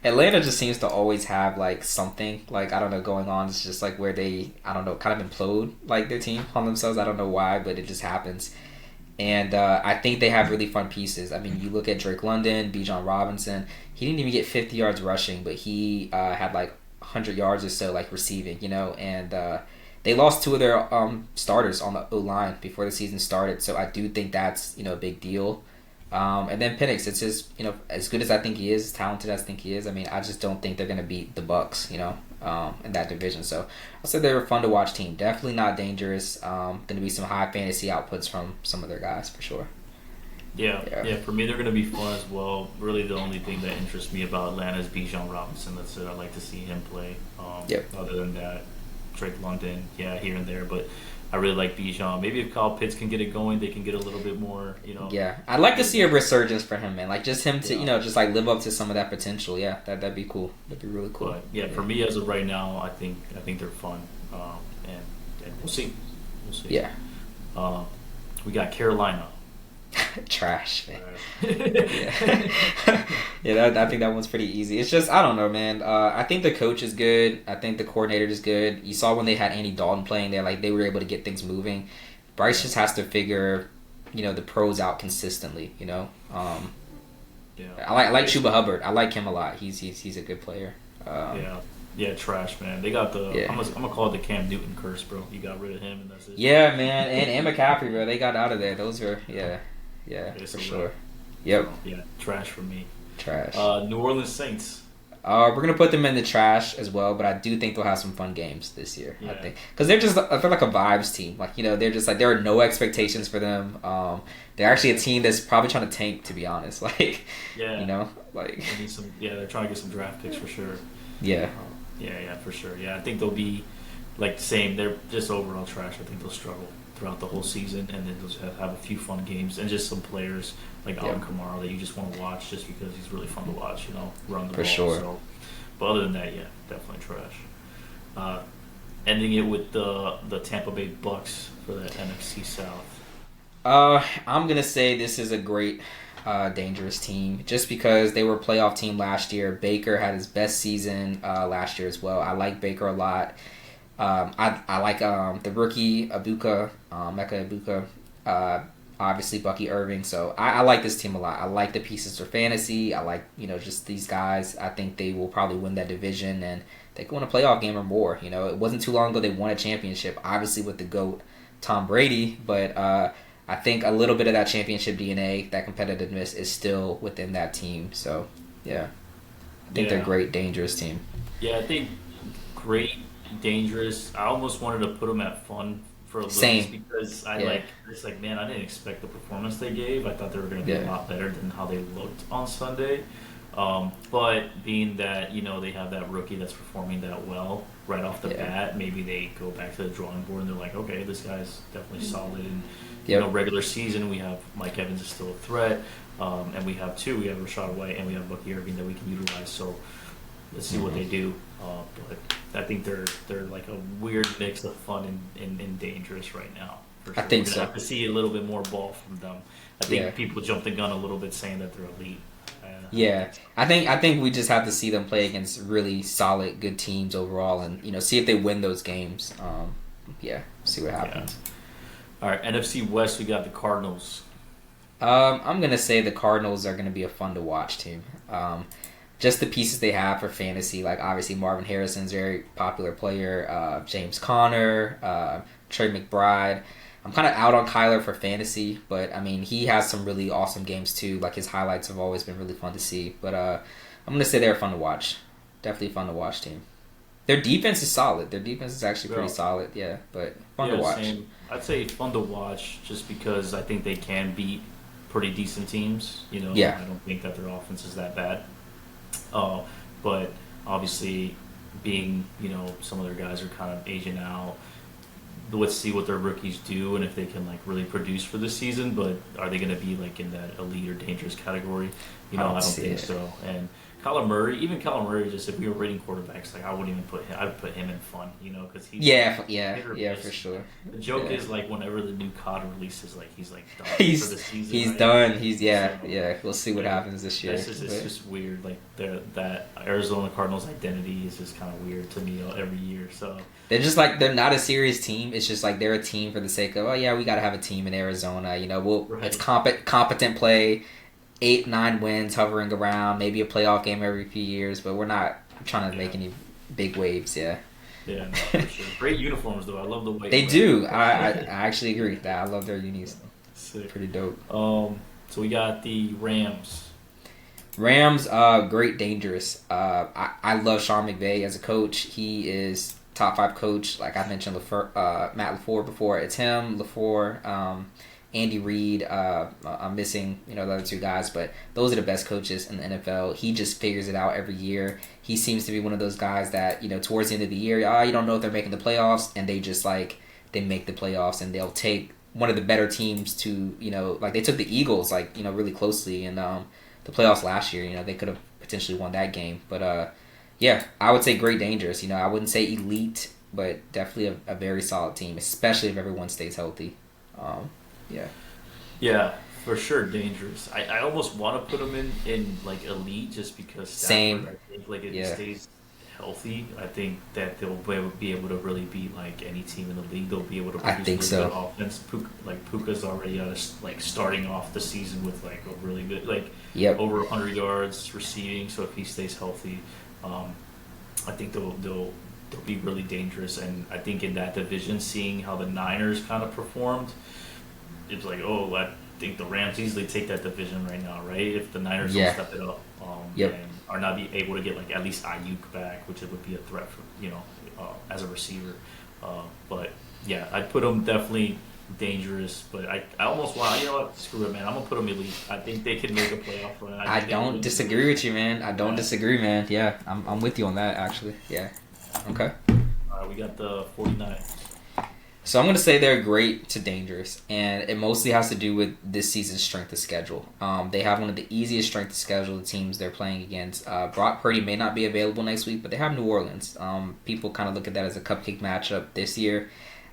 Atlanta just seems to always have something going on. It's just where they kind of implode their team on themselves. I don't know why, but it just happens. And I think they have really fun pieces. I mean, you look at Drake London, Bijan Robinson. He didn't even get 50 yards rushing, but he had 100 yards or so receiving. And they lost 2 of their starters on the O-line before the season started, so I do think that's a big deal. And then Penix, it's just as good as I think he is, as talented as I think he is. I mean, I just don't think they're gonna beat the Bucks, in that division. So I said they're a fun to watch team. Definitely not dangerous. Gonna be some high fantasy outputs from some of their guys for sure. Yeah. For me, they're going to be fun as well. Really, the only thing that interests me about Atlanta is Bijan Robinson. That's it. I'd like to see him play. Other than that, Drake London, here and there, but I really like Bijan. Maybe if Kyle Pitts can get it going, they can get a little bit more, Yeah, I'd like to see a resurgence for him, man. Just him to, just live up to some of that potential. Yeah, that'd be cool. That'd be really cool. But, for me as of right now, I think they're fun, and we'll see. Yeah. We got Carolina. Trash, man. I think that one's pretty easy. It's just I don't know, man. I think the coach is good. I think the coordinator is good. You saw when they had Andy Dalton playing there, they were able to get things moving. Bryce just has to figure, the pros out consistently. I like Chuba Hubbard. I like him a lot. He's a good player. Yeah, trash, man. They got the I'm gonna call it the Cam Newton curse, bro. You got rid of him, and that's it. Yeah, man, and McCaffrey, bro. They got out of there. Those were for sure. Yep. Yeah, trash for me. Trash. New Orleans Saints. We're gonna put them in the trash as well, but I do think they'll have some fun games this year. Yeah. I think because they're just I feel like a vibes team. They're just there are no expectations for them. They're actually a team that's probably trying to tank, to be honest. They need some. They're trying to get some draft picks for sure. Yeah. Yeah, for sure. Yeah, I think they'll be same. They're just overall trash. I think they'll struggle throughout the whole season, and then they'll have a few fun games and just some players like Alvin Kamara that you just want to watch just because he's really fun to watch. Run the ball. For sure. So, but other than that, definitely trash. Ending it with the Tampa Bay Bucks for the NFC South. I'm gonna say this is a great. Dangerous team just because they were a playoff team last year. Baker had his best season last year as well. I like Baker a lot. I like the rookie Mecca Ibuka, obviously Bucky Irving. So I like this team a lot. I like the pieces for fantasy. I like just these guys. I think they will probably win that division and they can win a playoff game or more. It wasn't too long ago they won a championship, obviously with the GOAT Tom Brady, but I think a little bit of that championship DNA, that competitiveness, is still within that team. So, I think they're a great, dangerous team. Yeah, I think great, dangerous. I almost wanted to put them at fun for looks Same. because Yeah. it's like, man, I didn't expect the performance they gave. I thought they were going to be a Yeah. lot better than how they looked on Sunday. But being that they have that rookie that's performing that well right off the Yeah. bat, maybe they go back to the drawing board and they're like, okay, this guy's definitely solid. And Yep. regular season we have Mike Evans is still a threat, and we have Rashad White and we have Bucky Irving that we can utilize. So let's see what they do. But I think they're like a weird mix of fun and dangerous right now. For sure. I think We're so. gonna have to see a little bit more ball from them. I think Yeah. people jumped the gun a little bit saying that they're elite. Yeah, I think we just have to see them play against really solid, good teams overall, and see if they win those games. Yeah, see what happens. Yeah. All right, NFC West, we got the Cardinals. I'm gonna say the Cardinals are gonna be a fun to watch team. Just the pieces they have for fantasy, like obviously Marvin Harrison's a very popular player, James Conner, Trey McBride. I'm kind of out on Kyler for fantasy, but I mean he has some really awesome games too. Like his highlights have always been really fun to see. But I'm gonna say they're fun to watch. Definitely fun to watch team. Their defense is solid. Their defense is actually pretty solid. Yeah, but fun to watch. Same. I'd say fun to watch just because I think they can beat pretty decent teams. Yeah. I don't think that their offense is that bad. But obviously, being some of their guys are kind of aging out. Let's see what their rookies do and if they can really produce for the season. But are they going to be in that elite or dangerous category? I don't think so. And Kyler Murray, just if we were rating quarterbacks, I wouldn't even put him. I would put him in fun, because he's for sure. The joke is whenever the new COD releases, he's done for the season. He's right? done. We'll see what happens this year. It's just weird. That Arizona Cardinals identity is just kind of weird to me every year. So they're just they're not a serious team. It's just they're a team for the sake of we got to have a team in Arizona. It's competent play. 8-9 wins hovering around, maybe a playoff game every few years, but we're not trying to make any big waves. Yeah, no, for sure. Great uniforms though. I love the white. They do. I actually agree with that. I love their unis. Sick. Pretty dope. So we got the Rams. Rams, great, dangerous. I love Sean McVay as a coach. He is top 5 coach. Like I mentioned, Matt LaFleur before. It's him, LaFleur. Andy Reid, I'm missing, the other 2 guys, but those are the best coaches in the NFL. He just figures it out every year. He seems to be one of those guys that, towards the end of the year, you don't know if they're making the playoffs, and they just they make the playoffs, and they'll take one of the better teams to, they took the Eagles, really closely in the playoffs last year. They could have potentially won that game, but I would say great, dangerous. I wouldn't say elite, but definitely a very solid team, especially if everyone stays healthy. Yeah, for sure, dangerous. I almost want to put them in elite just because Stafford, same. I think if he stays healthy, I think that they'll be able to really beat any team in the league. They'll be able to produce really good offense. Puka's already starting off the season with a really good over 100 yards receiving. So if he stays healthy, I think they'll be really dangerous. And I think in that division, seeing how the Niners kind of performed. It's I think the Rams easily take that division right now, right? If the Niners don't step it up and are not be able to get at least Ayuk back, which would be a threat for as a receiver. But yeah, I'd put them definitely dangerous. But I almost want screw it, man. I'm gonna put them elite. I think they can make a playoff run. I don't disagree with you, man. I don't disagree, man. Yeah, I'm with you on that actually. Yeah. Okay. All right, we got the 49ers. So I'm going to say they're great to dangerous, and it mostly has to do with this season's strength of schedule. They have one of the easiest strength of schedule the teams they're playing against. Brock Purdy may not be available next week, but they have New Orleans. People kind of look at that as a cupcake matchup this year.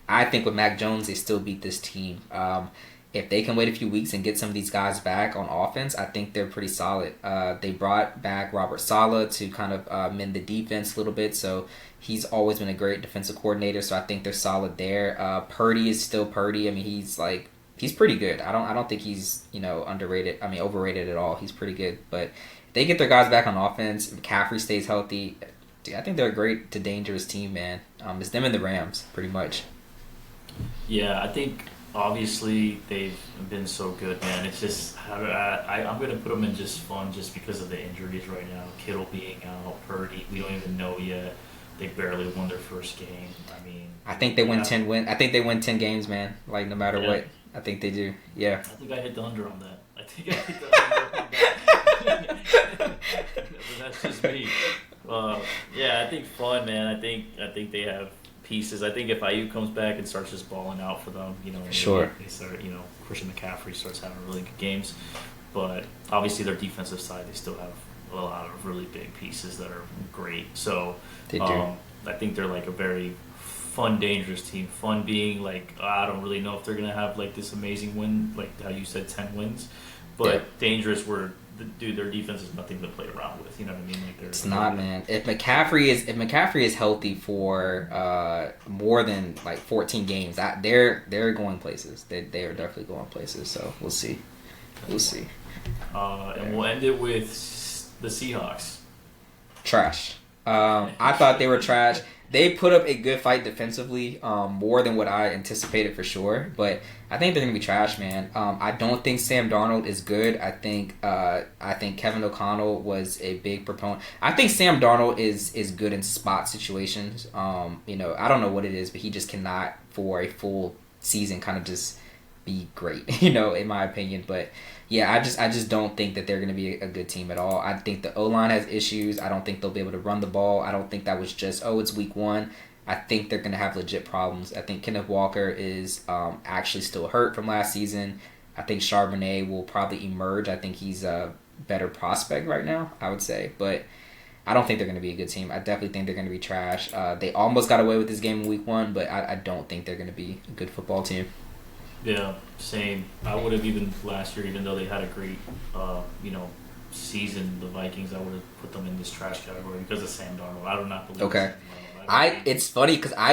I think with Mac Jones, they still beat this team. If they can wait a few weeks and get some of these guys back on offense, I think they're pretty solid. They brought back Robert Saleh to kind of mend the defense a little bit, so he's always been a great defensive coordinator, so I think they're solid there. Purdy is still Purdy. I mean, he's pretty good. I don't think he's underrated. I mean, overrated at all. He's pretty good. But if they get their guys back on offense, McCaffrey stays healthy, dude, I think they're a great to dangerous team, man. It's them and the Rams, pretty much. Yeah, I think obviously they've been so good, man. It's just I'm going to put them in just fun just because of the injuries right now. Kittle being out, Purdy, we don't even know yet. They barely won their first game. I mean, I think they win 10 win. I think they win 10 games, man. Like no matter what, I think they do. Yeah. I think I hit the under on that. I think I hit the under on that. But that's just me. Yeah, I think fun, man. I think they have pieces. I think if Ayuk comes back and starts just balling out for them, sure. They start, Christian McCaffrey starts having really good games. But obviously their defensive side, they still have a lot of really big pieces that are great. So they do. I think they're like a very fun, dangerous team. Fun being like, I don't really know if they're gonna have like this amazing win, like how you said, 10 wins. But dangerous, where their defense is nothing to play around with. You know what I mean? Like it's not, man. If McCaffrey is healthy for more than like 14 games, they're going places. They are definitely going places. So we'll see. We'll see. And we'll end it with the Seahawks. Trash. I thought they were trash. They put up a good fight defensively, more than what I anticipated for sure. But I think they're gonna be trash, man. I don't think Sam Darnold is good. I think Kevin O'Connell was a big proponent. I think Sam Darnold is good in spot situations. I don't know what it is, but he just cannot for a full season kind of just be great. In my opinion, but. Yeah, I just don't think that they're going to be a good team at all. I think the O-line has issues. I don't think they'll be able to run the ball. I don't think that was just, it's week 1. I think they're going to have legit problems. I think Kenneth Walker is actually still hurt from last season. I think Charbonnet will probably emerge. I think he's a better prospect right now, I would say. But I don't think they're going to be a good team. I definitely think they're going to be trash. They almost got away with this game in week 1, but I don't think they're going to be a good football team. Yeah, same. I would have even last year, even though they had a great, season, the Vikings, I would have put them in this trash category because of Sam Darnold. I do not believe. Okay. It's funny because I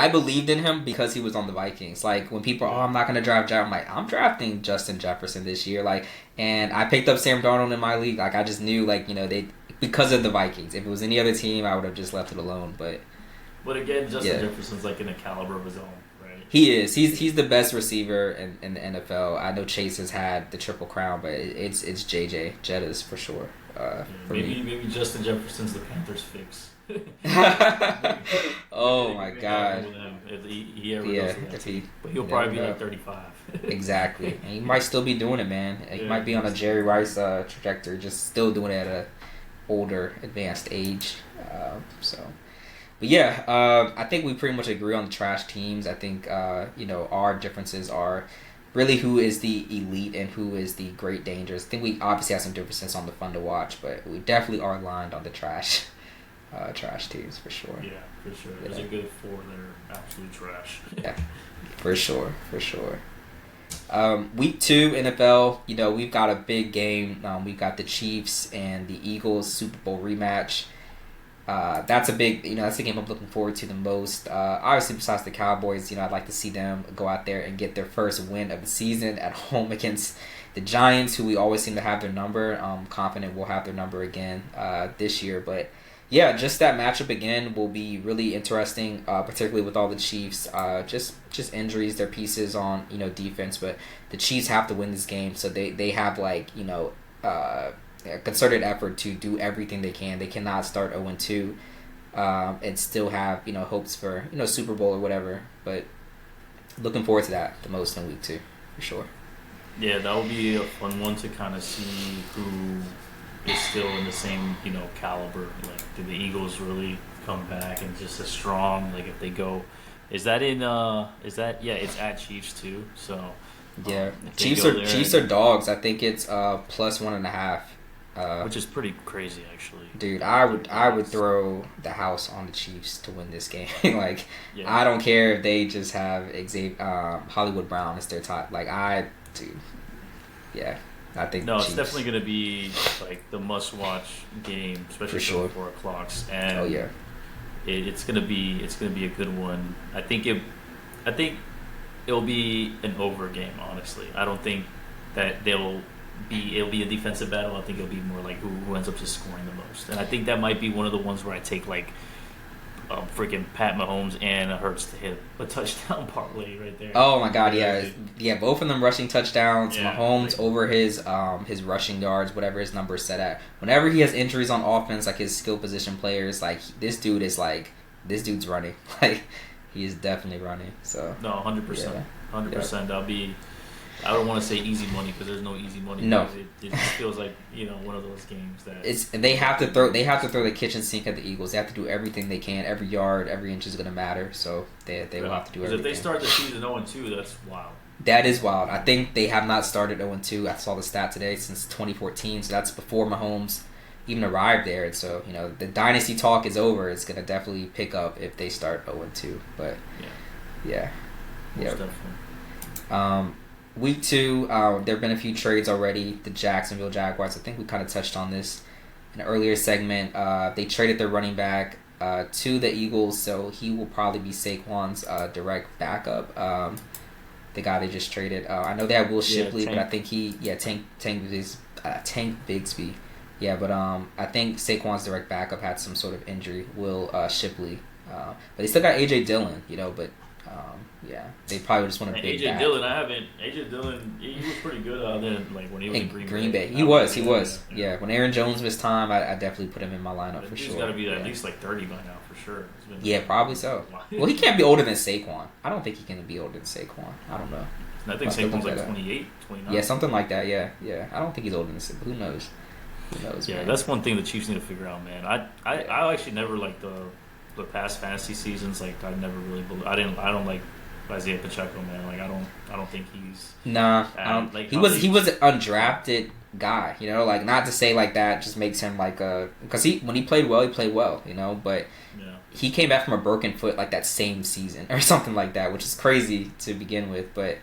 believed in him because he was on the Vikings. Like when people, I'm not gonna draft, I'm like, I'm drafting Justin Jefferson this year. Like, and I picked up Sam Darnold in my league. Like I just knew, like they because of the Vikings. If it was any other team, I would have just left it alone. But again, Justin Jefferson's like in a caliber of his own. He is. He's the best receiver in the NFL. I know Chase has had the Triple Crown, but it's JJ Jettas for sure. Maybe Justin Jefferson's the Panthers' fix. Oh my God! If he ever goes to that team. But he'll probably be like 35. Exactly, and he might still be doing it, man. He might be on a Jerry Rice trajectory, just still doing it at a older, advanced age. But yeah, I think we pretty much agree on the trash teams. I think our differences are really who is the elite and who is the great dangers. I think we obviously have some differences on the fun to watch, but we definitely are aligned on the trash teams for sure. Yeah, for sure. There's a good 4 that are absolute trash. Yeah, for sure. Week 2 NFL, we've got a big game. We've got the Chiefs and the Eagles Super Bowl rematch. That's a big, that's the game I'm looking forward to the most. Obviously, besides the Cowboys, I'd like to see them go out there and get their first win of the season at home against the Giants, who we always seem to have their number. I'm confident we'll have their number again this year. But yeah, just that matchup again will be really interesting, particularly with all the Chiefs. Just injuries, their pieces on defense, but the Chiefs have to win this game, so they have a concerted effort to do everything they can. They cannot start 0-2 and still have hopes for Super Bowl or whatever. But looking forward to that the most in week 2 for sure. Yeah, that will be a fun one to kind of see who is still in the same caliber. Like, do the Eagles really come back and just as strong? Like, if they go, it's at Chiefs too. So yeah, Chiefs are dogs. I think it's +1.5. Which is pretty crazy, actually. Dude, I would throw the house on the Chiefs to win this game. I don't care if they just have Hollywood Brown as their top. I think no, it's definitely going to be like the must-watch game, especially for 4 o'clocks. And it's going to be a good one. I think it'll be an over game. Honestly, I don't think that it'll be a defensive battle. I think it'll be more like who ends up just scoring the most. And I think that might be one of the ones where I take freaking Pat Mahomes and Hurts to hit a touchdown parlay right there. Oh my God, yeah, both of them rushing touchdowns. Yeah, Mahomes over his rushing yards, whatever his number is set at. Whenever he has injuries on offense, like his skill position players, like this dude's running. Like he is definitely running. So no, 100%, 100%. I don't want to say easy money because there's no easy money. No, it just feels like one of those games that they have to throw the kitchen sink at the Eagles. They have to do everything they can. Every yard, every inch is going to matter. So they will have to do everything. If they start the season 0-2, that's wild. That is wild. I think they have not started 0-2. I saw the stat today since 2014. So that's before Mahomes even arrived there. And so the dynasty talk is over. It's going to definitely pick up if they start 0-2. But yeah. Most definitely. Week 2, there have been a few trades already. The Jacksonville Jaguars, I think we kind of touched on this in an earlier segment. They traded their running back to the Eagles, so he will probably be Saquon's direct backup. The guy they just traded. I know they have Will Shipley, but I think Tank Bigsby. Yeah, but I think Saquon's direct backup had some sort of injury, Will Shipley. But they still got A.J. Dillon, but... they probably just want to big AJ Dillon, he was pretty good then, like when he was in Green Bay. He was. Yeah, when Aaron Jones missed time, I definitely put him in my lineup for sure. He's got to be at least like 30 by now for sure. Probably so. Well, he can't be older than Saquon. I don't think he can be older than Saquon. I don't know. I think Saquon's like 28, 29. Yeah, something like that. Yeah. I don't think he's older than Saquon. Who knows? Yeah, man. That's one thing the Chiefs need to figure out, man. I actually never liked the past fantasy seasons. Like I never really I don't like Isaiah Pacheco, man. Like I don't think he's he was an undrafted guy, like not to say like that just makes him like because when he played well, but he came back from a broken foot like that same season or something like that, which is crazy to begin with. But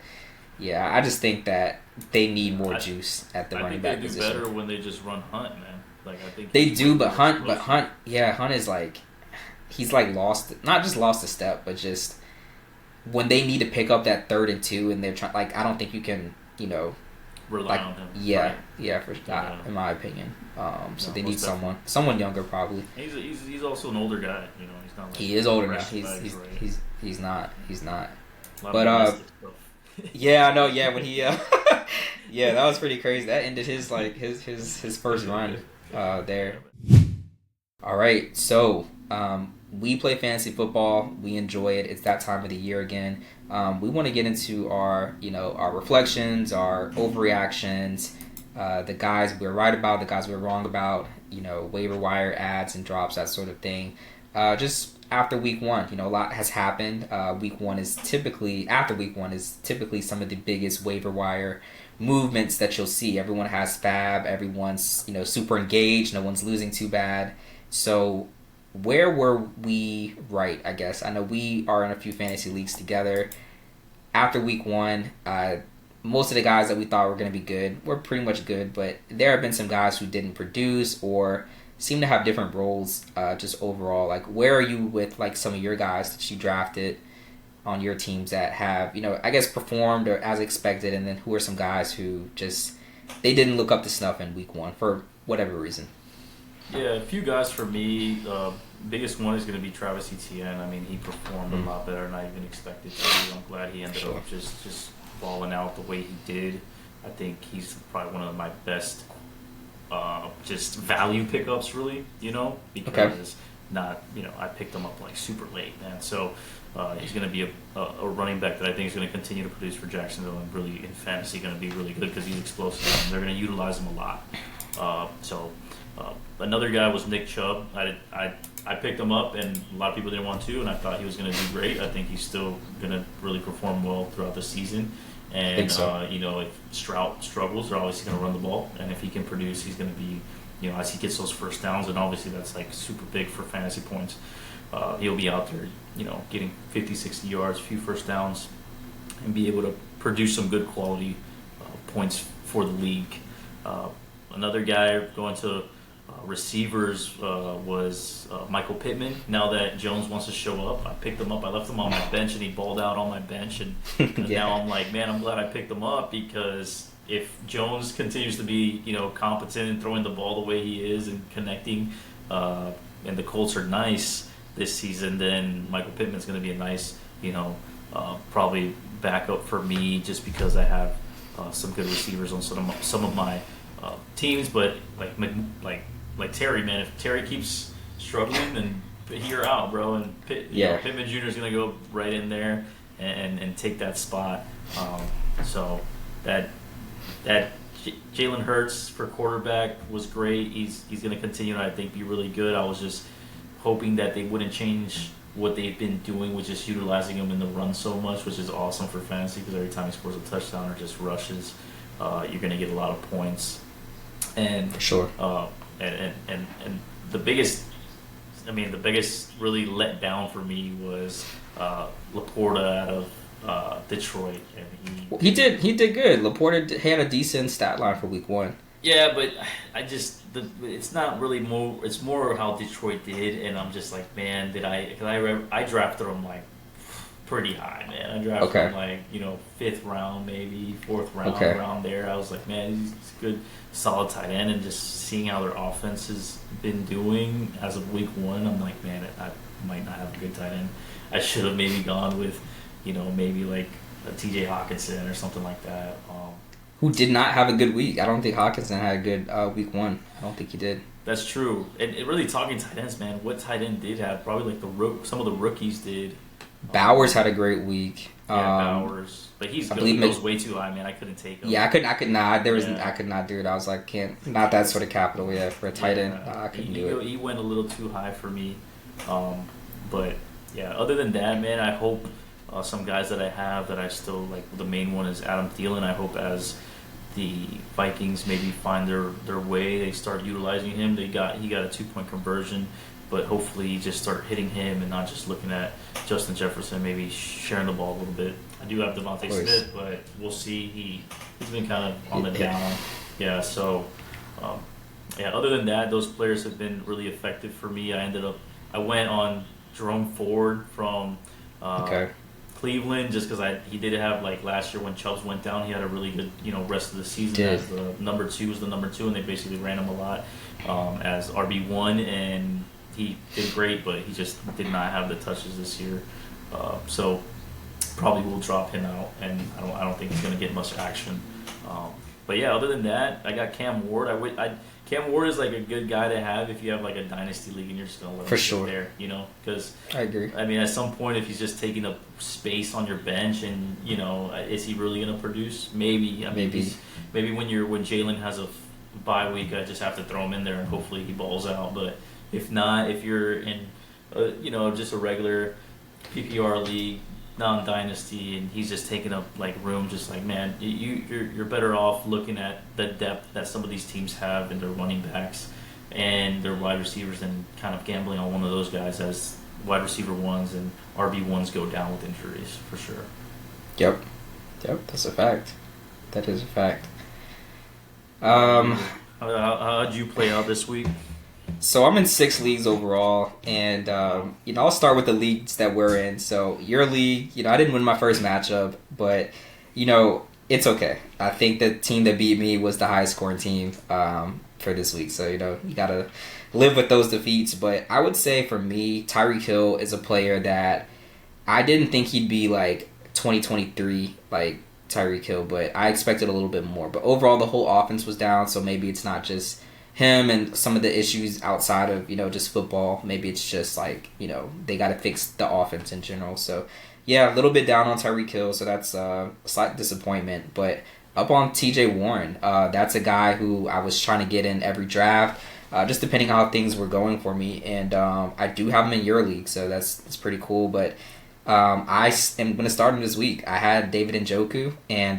I just think that they need more juice at the running back position. I think they do better when they just run Hunt, man. Like I think they do, but Hunt is like he's like not just lost a step, but just when they need to pick up that 3rd and 2 and they're trying, like I don't think you can, rely on him. In my opinion. So they need someone younger probably. He's also an older guy, He's not like he is older now. He's not. But I know. Yeah, when he that was pretty crazy. That ended his first run there. All right, so we play fantasy football. We enjoy it. It's that time of the year again. We want to get into our reflections, our overreactions, the guys we're right about, the guys we're wrong about, waiver wire ads and drops, that sort of thing. Just after week 1, a lot has happened. Week 1 is typically some of the biggest waiver wire movements that you'll see. Everyone has fab. Everyone's, super engaged. No one's losing too bad. So where were we right, I guess? I know we are in a few fantasy leagues together. After week 1, most of the guys that we thought were going to be good were pretty much good, but there have been some guys who didn't produce or seem to have different roles just overall. Like, where are you with, like, some of your guys that you drafted on your teams that have, I guess performed or as expected, and then who are some guys who just, they didn't look up to snuff in week 1 for whatever reason? Yeah, a few guys for me. Biggest one is going to be Travis Etienne. I mean, he performed a lot better than I even expected to. I'm glad he ended up just balling out the way he did. I think he's probably one of my best just value pickups, really, because I picked him up like super late, man. So he's going to be a running back that I think is going to continue to produce for Jacksonville and really in fantasy going to be really good because he's explosive and they're going to utilize him a lot. Another guy was Nick Chubb. I picked him up, and a lot of people didn't want to, and I thought he was going to do great. I think he's still going to really perform well throughout the season. And, if Stroud struggles, they're obviously going to run the ball. And if he can produce, he's going to be, as he gets those first downs, and obviously that's like super big for fantasy points. He'll be out there, getting 50, 60 yards, a few first downs, and be able to produce some good quality points for the league. Another guy going to receivers was Michael Pittman. Now that Jones wants to show up, I picked him up. I left him on my bench, and he balled out on my bench. And now I'm like, man, I'm glad I picked him up because if Jones continues to be, competent and throwing the ball the way he is and connecting, and the Colts are nice, this season, then Michael Pittman's going to be a nice, probably backup for me just because I have some good receivers on some of my teams. But like Terry, man, if Terry keeps struggling, then you're out, bro. And Pittman Jr. is going to go right in there and take that spot. So that Jalen Hurts for quarterback was great. He's going to continue and I think be really good. I was just hoping that they wouldn't change what they've been doing, which is utilizing him in the run so much, which is awesome for fantasy because every time he scores a touchdown or just rushes, you're going to get a lot of points. And for sure. And the biggest really let down for me was Laporta out of Detroit, and he did good. Laporta had a decent stat line for week 1. Yeah, but it's not really more. It's more how Detroit did, and I'm just like, man, I drafted him like pretty high, man. I drafted him like 5th round, maybe 4th round, around there. I was like, man, he's a good, solid tight end, and just seeing how their offense has been doing as of week 1, I'm like, man, I might not have a good tight end. I should have maybe gone with, maybe like a T.J. Hawkinson or something like that. Who did not have a good week. I don't think Hawkinson had a good week 1. I don't think he did. That's true. And really talking tight ends, man, what tight end did have? Probably like some of the rookies did. Bowers had a great week. Bowers. But he goes way too high, man. I couldn't take him. Yeah, I could not. I could not do it. I was like, not that sort of capital, for a tight end. I couldn't do it. He went a little too high for me. But, yeah, other than that, man, I hope some guys that I have that I still like, the main one is Adam Thielen. I hope as the Vikings maybe find their way, they start utilizing him. He got a 2-point conversion, but hopefully you just start hitting him and not just looking at Justin Jefferson, maybe sharing the ball a little bit. I do have Devontae Smith, but we'll see. He's been kind of on the down. Yeah, so other than that, those players have been really effective for me. I went on Jerome Ford from Cleveland just because he did have, like, last year when Chubbs went down, he had a really good rest of the season as the number 2 and they basically ran him a lot as RB1, and he did great, but he just did not have the touches this year. So probably will drop him out, and I don't think he's going to get much action. But yeah, other than that, I got Cam Ward. Cam Ward is like a good guy to have if you have like a dynasty league and you're just going to let him sit there, because I agree. I mean, at some point, if he's just taking up space on your bench, and is he really going to produce? Maybe. Maybe when Jalen has a bye week, I just have to throw him in there and hopefully he balls out. But if not, if you're in, just a regular PPR league, non-dynasty, and he's just taking up like room, just like, man, you're better off looking at the depth that some of these teams have in their running backs and their wide receivers than kind of gambling on one of those guys as wide receiver 1s and RB1s go down with injuries, for sure. Yep, that's a fact. That is a fact. How'd you play out this week? So I'm in 6 leagues overall, and I'll start with the leagues that we're in. So your league, I didn't win my first matchup, but it's okay. I think the team that beat me was the highest scoring team for this week. So you gotta live with those defeats. But I would say for me, Tyreek Hill is a player that I didn't think he'd be like 2023 like Tyreek Hill, but I expected a little bit more. But overall, the whole offense was down, so maybe it's not just him and some of the issues outside of just football. Maybe it's just like they got to fix the offense in general. So yeah, a little bit down on Tyreek Hill, so that's a slight disappointment. But up on T.J. Warren, that's a guy who I was trying to get in every draft, just depending on how things were going for me. And I do have him in your league, so that's pretty cool. But I am going to start him this week. I had David Njoku, and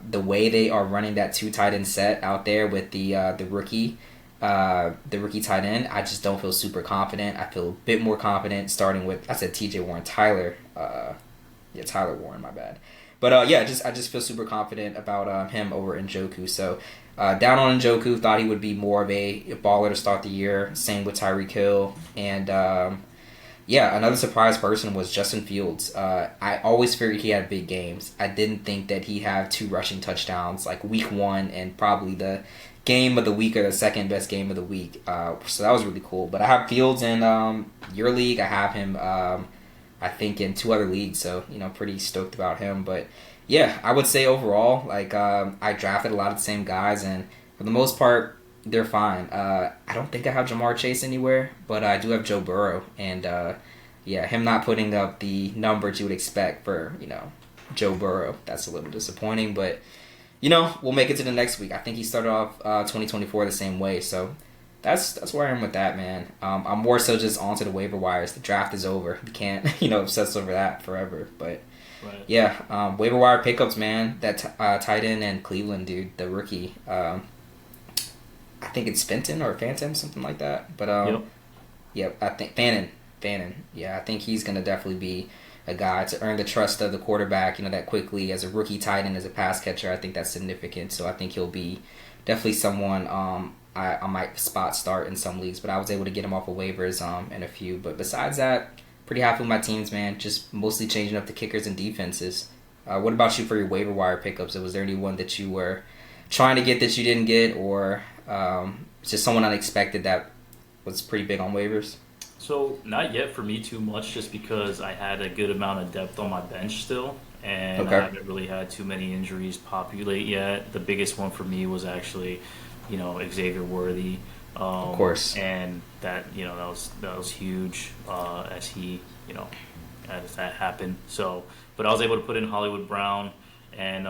the way they are running that 2 tight end set out there with the rookie tight end, I just don't feel super confident. I feel a bit more confident starting with, I said T.J. Warren, Tyler Warren, my bad. But I just feel super confident about him over Njoku. So down on Njoku, thought he would be more of a baller to start the year. Same with Tyreek Hill. And another surprise person was Justin Fields. I always figured he had big games. I didn't think that he had 2 rushing touchdowns like week 1 and probably the game of the week or the second best game of the week. So that was really cool. But I have Fields in your league. I have him, I think, in 2 other leagues. So, pretty stoked about him. But yeah, I would say overall, like, I drafted a lot of the same guys, and for the most part, they're fine. I don't think I have Jamar Chase anywhere, but I do have Joe Burrow. And yeah, him not putting up the numbers you would expect for, Joe Burrow, that's a little disappointing. But we'll make it to the next week. I think he started off 2024 the same way, so that's where I am with that, man. I'm more so just onto the waiver wires. The draft is over. You can't, obsess over that forever. But right. Yeah, waiver wire pickups, man. That tight end and Cleveland dude, the rookie. I think it's Fenton or Phantom, something like that. But yep, I think Fannin. Yeah, I think he's gonna definitely be a guy to earn the trust of the quarterback, that quickly as a rookie tight end, as a pass catcher. I think that's significant. So I think he'll be definitely someone I might spot start in some leagues, but I was able to get him off of waivers in a few. But besides that, pretty happy with my teams, man. Just mostly changing up the kickers and defenses. What about you for your waiver wire pickups? Was there anyone that you were trying to get that you didn't get, or just someone unexpected that was pretty big on waivers? So not yet for me too much, just because I had a good amount of depth on my bench still, and I haven't really had too many injuries populate yet. The biggest one for me was actually, Xavier Worthy. Of course. And that that was huge as he as that happened. So, but I was able to put in Hollywood Brown and.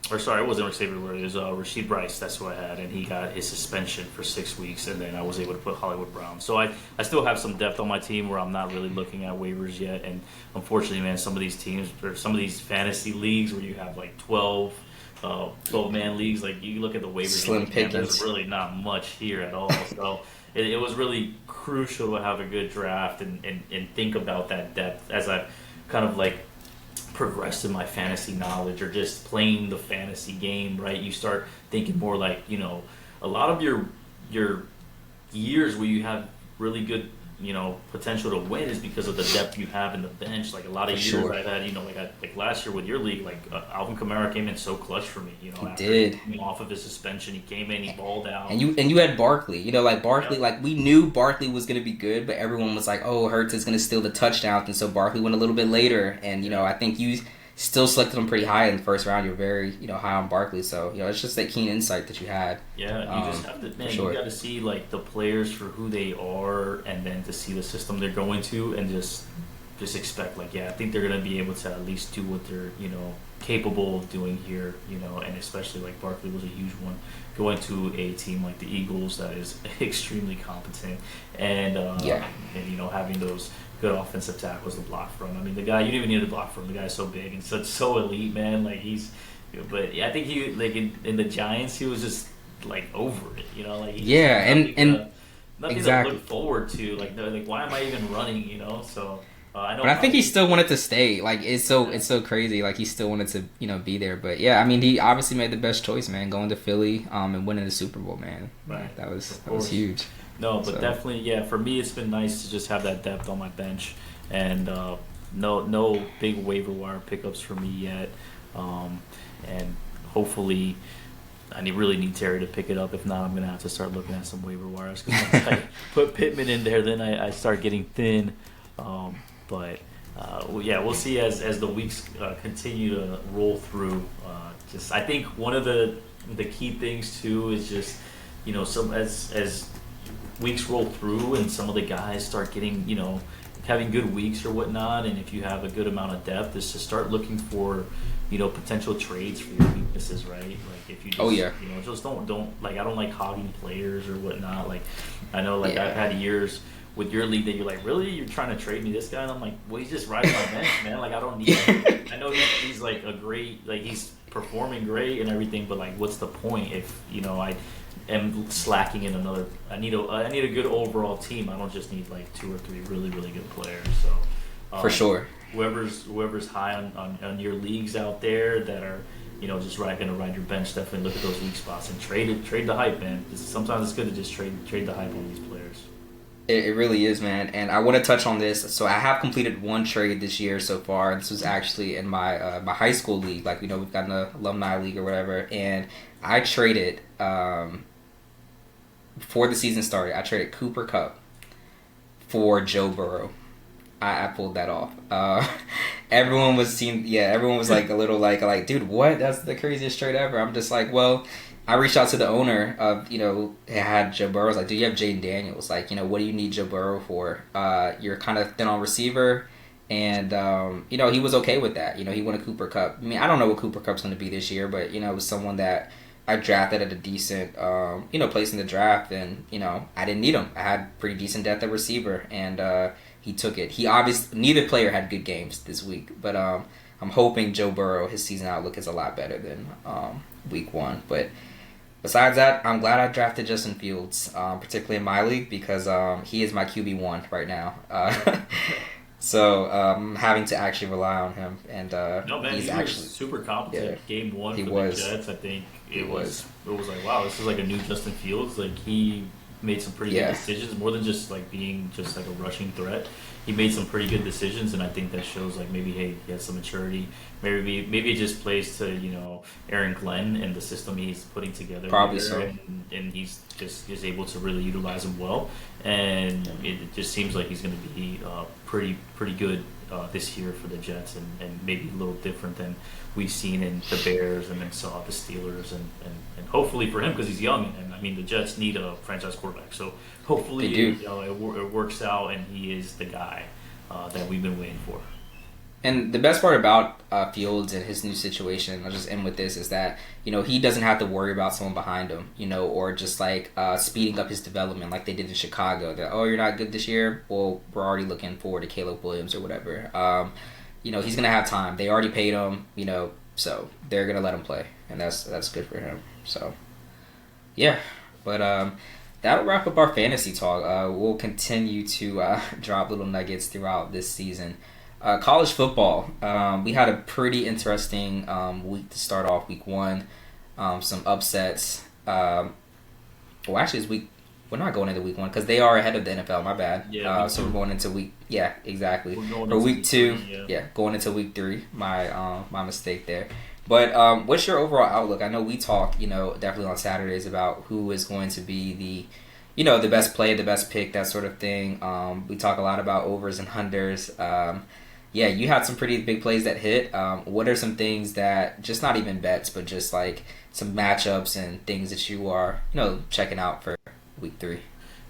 Or sorry, it wasn't Xavier Worthy. It was Rasheed Bryce. That's who I had, and he got his suspension for 6 weeks, and then I was able to put Hollywood Brown. So I still have some depth on my team where I'm not really looking at waivers yet. And unfortunately, man, some of these teams or some of these fantasy leagues where you have like 12-man leagues, like you look at the waivers, slim pickings. There's really not much here at all. So it was really crucial to have a good draft and think about that depth as I've kind of like progressed in my fantasy knowledge or just playing the fantasy game, right? You start thinking more like, a lot of your years where you have really good, potential to win is because of the depth you have in the bench. Like a lot of years I've had, like last year with your league, like Alvin Kamara came in so clutch for me. He did. Coming off of his suspension, he came in, he balled out. And you had Barkley. Barkley, like we knew Barkley was going to be good, but everyone was like, oh, Hurts is going to steal the touchdowns, and so Barkley went a little bit later. And I think you still selected him pretty high in the first round. You're very, high on Barkley. So, it's just that keen insight that you had. Yeah, you just have to, man, you got to see, like, the players for who they are and then to see the system they're going to and just expect, like, I think they're going to be able to at least do what they're, capable of doing here, and especially, like, Barkley was a huge one. Going to a team like the Eagles that is extremely competent and having those good offensive tackles to block from. I mean, the guy, you didn't even need to block from. The guy's so big and so elite, man. Like, but I think he, like, in the Giants, he was just, like, over it, Like, nothing exactly. to look forward to. Like, why am I even running, So, I know. But I think he still wanted to stay. Like, it's so crazy. Like, he still wanted to, be there. But, yeah, I mean, he obviously made the best choice, man, going to Philly and winning the Super Bowl, man. Right. That was huge. No, but definitely, for me, it's been nice to just have that depth on my bench, and no big waiver wire pickups for me yet, and hopefully, I really need Terry to pick it up. If not, I'm gonna have to start looking at some waiver wires because if I put Pittman in there, then I start getting thin. But we'll see as the weeks continue to roll through. I think one of the key things too is just some as weeks roll through and some of the guys start getting, having good weeks or whatnot, and if you have a good amount of depth, is to start looking for, potential trades for your weaknesses, right? Like if you just, just don't like, I don't like hogging players or whatnot. Like I know, like I've had years with your league that you're like, really, you're trying to trade me this guy, and I'm like, well, he's just riding my bench, man. Like I don't need him. I know he's like a great, like he's performing great and everything, but like, what's the point if I am slacking in another? I need a good overall team. I don't just need like 2 or 3 really really good players. So for sure, whoever's high on your leagues out there that are just gonna ride your bench, definitely look at those weak spots and trade the hype, man. Sometimes it's good to just trade the hype on these players. It really is, man. And I want to touch on this. So I have completed one trade this year so far. This was actually in my my high school league. Like, we've got an alumni league or whatever. And I traded, before the season started, I traded Cooper Kupp for Joe Burrow. I pulled that off. Everyone was like a little like, dude, what? That's the craziest trade ever. I'm just like, well, I reached out to the owner of, had Joe Burrow. I was like, dude, you have Jaden Daniels. Like, what do you need Joe Burrow for? You're kind of thin on receiver. And, he was okay with that. He wanted Cooper Kupp. I mean, I don't know what Cooper Kupp's going to be this year, but, it was someone that I drafted at a decent, place in the draft. And, I didn't need him. I had pretty decent depth at receiver. And, he took it. Neither player had good games this week, but I'm hoping Joe Burrow, his season outlook is a lot better than week 1. But besides that, I'm glad I drafted Justin Fields, particularly in my league, because he is my QB1 right now. So I'm having to actually rely on him, and no, man, he's actually super competent. Yeah, Game 1 for the Jets, I think it was like, wow, this is like a new Justin Fields. Like, he made some pretty good decisions, more than just like being just like a rushing threat. He made some pretty good decisions, and I think that shows like maybe, hey, he has some maturity. Maybe it just plays to Aaron Glenn and the system he's putting together. Probably so. And he's just is able to really utilize him well, and it just seems like he's going to be pretty good this year for the Jets, and maybe a little different than we've seen in the Bears and then saw the Steelers, and hopefully for him, because he's young, and I mean the Jets need a franchise quarterback, so hopefully it works out and he is the guy that we've been waiting for. And the best part about Fields and his new situation, I'll just end with this, is that, he doesn't have to worry about someone behind him, or just like speeding up his development like they did in Chicago. That, oh, you're not good this year? Well, we're already looking forward to Caleb Williams or whatever. He's going to have time. They already paid him, so they're going to let him play. And that's good for him. So, yeah. But that'll wrap up our fantasy talk. We'll continue to drop little nuggets throughout this season. College football. We had a pretty interesting week to start off week 1. Some upsets. Actually, we're not going into week 1 because they are ahead of the NFL. My bad. Yeah. So we're going into week. Yeah, exactly. For week 2. Yeah, going into week 3. My mistake there. But what's your overall outlook? I know we talk, definitely on Saturdays about who is going to be the best play, the best pick, that sort of thing. We talk a lot about overs and unders. Yeah, you had some pretty big plays that hit. What are some things that, just not even bets, but just like some matchups and things that you are, checking out for week 3?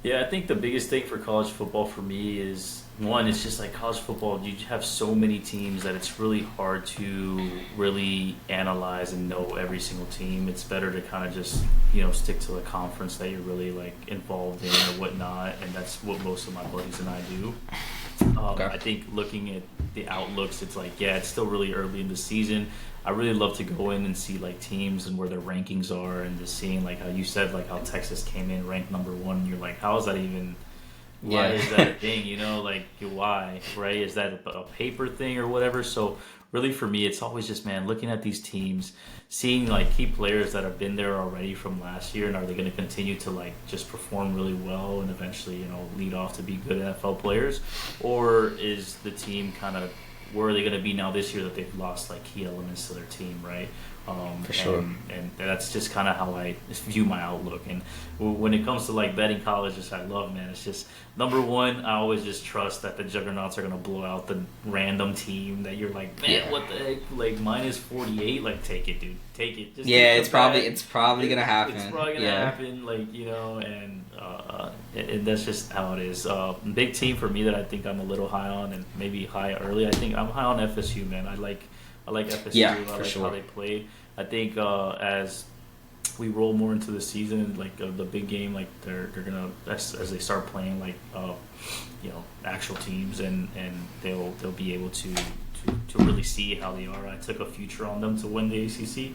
Yeah, I think the biggest thing for college football for me is, one, it's just like college football, you have so many teams that it's really hard to really analyze and know every single team. It's better to kind of just, stick to the conference that you're really like involved in or whatnot, and that's what most of my buddies and I do. Okay. I think looking at the outlooks, it's like, yeah, it's still really early in the season. I really love to go in and see like teams and where their rankings are, and just seeing like how you said, like how Texas came in ranked number 1. And you're like, how is that even? Why is that a thing? Like why? Right? Is that a paper thing or whatever? So really for me, it's always just, man, looking at these teams, seeing like key players that have been there already from last year, and are they going to continue to like just perform really well and eventually lead off to be good NFL players, or is the team kind of, where are they going to be now this year that they've lost like key elements to their team, right? For sure. And that's just kind of how I view my outlook. And when it comes to like betting college, which I love, man, it's just, number 1, I always just trust that the juggernauts are going to blow out the random team that you're like, man, what the heck? Like minus 48, like take it, dude, take it. Just it's probably going to happen. It's probably going to happen, like, and that's just how it is. Big team for me that I think I'm a little high on, and maybe high early. I think I'm high on FSU, man. I like FSU. Yeah, I like sure. how they played. I think as we roll more into the season, like the big game, like they're gonna, as they start playing like actual teams, and they'll be able to really see how they are. I took a future on them to win the ACC.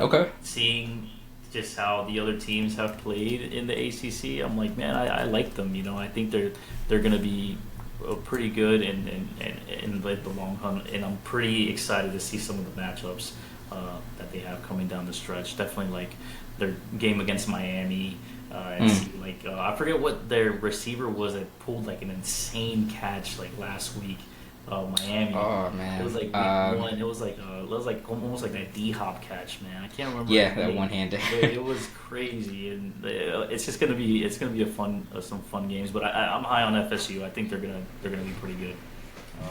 Okay. Seeing just how the other teams have played in the ACC, I'm like, man, I like them. I think they're gonna be pretty good and like the long hunt, and I'm pretty excited to see some of the matchups that they have coming down the stretch. Definitely like their game against Miami, and see, like, I forget what their receiver was that pulled like an insane catch like last week. Miami. Oh man, it was like week one. It was like almost like that D-Hop catch, man. I can't remember. Yeah, that one-hander. It was crazy, and it's gonna be a fun some fun games. But I'm high on FSU. I think they're gonna be pretty good.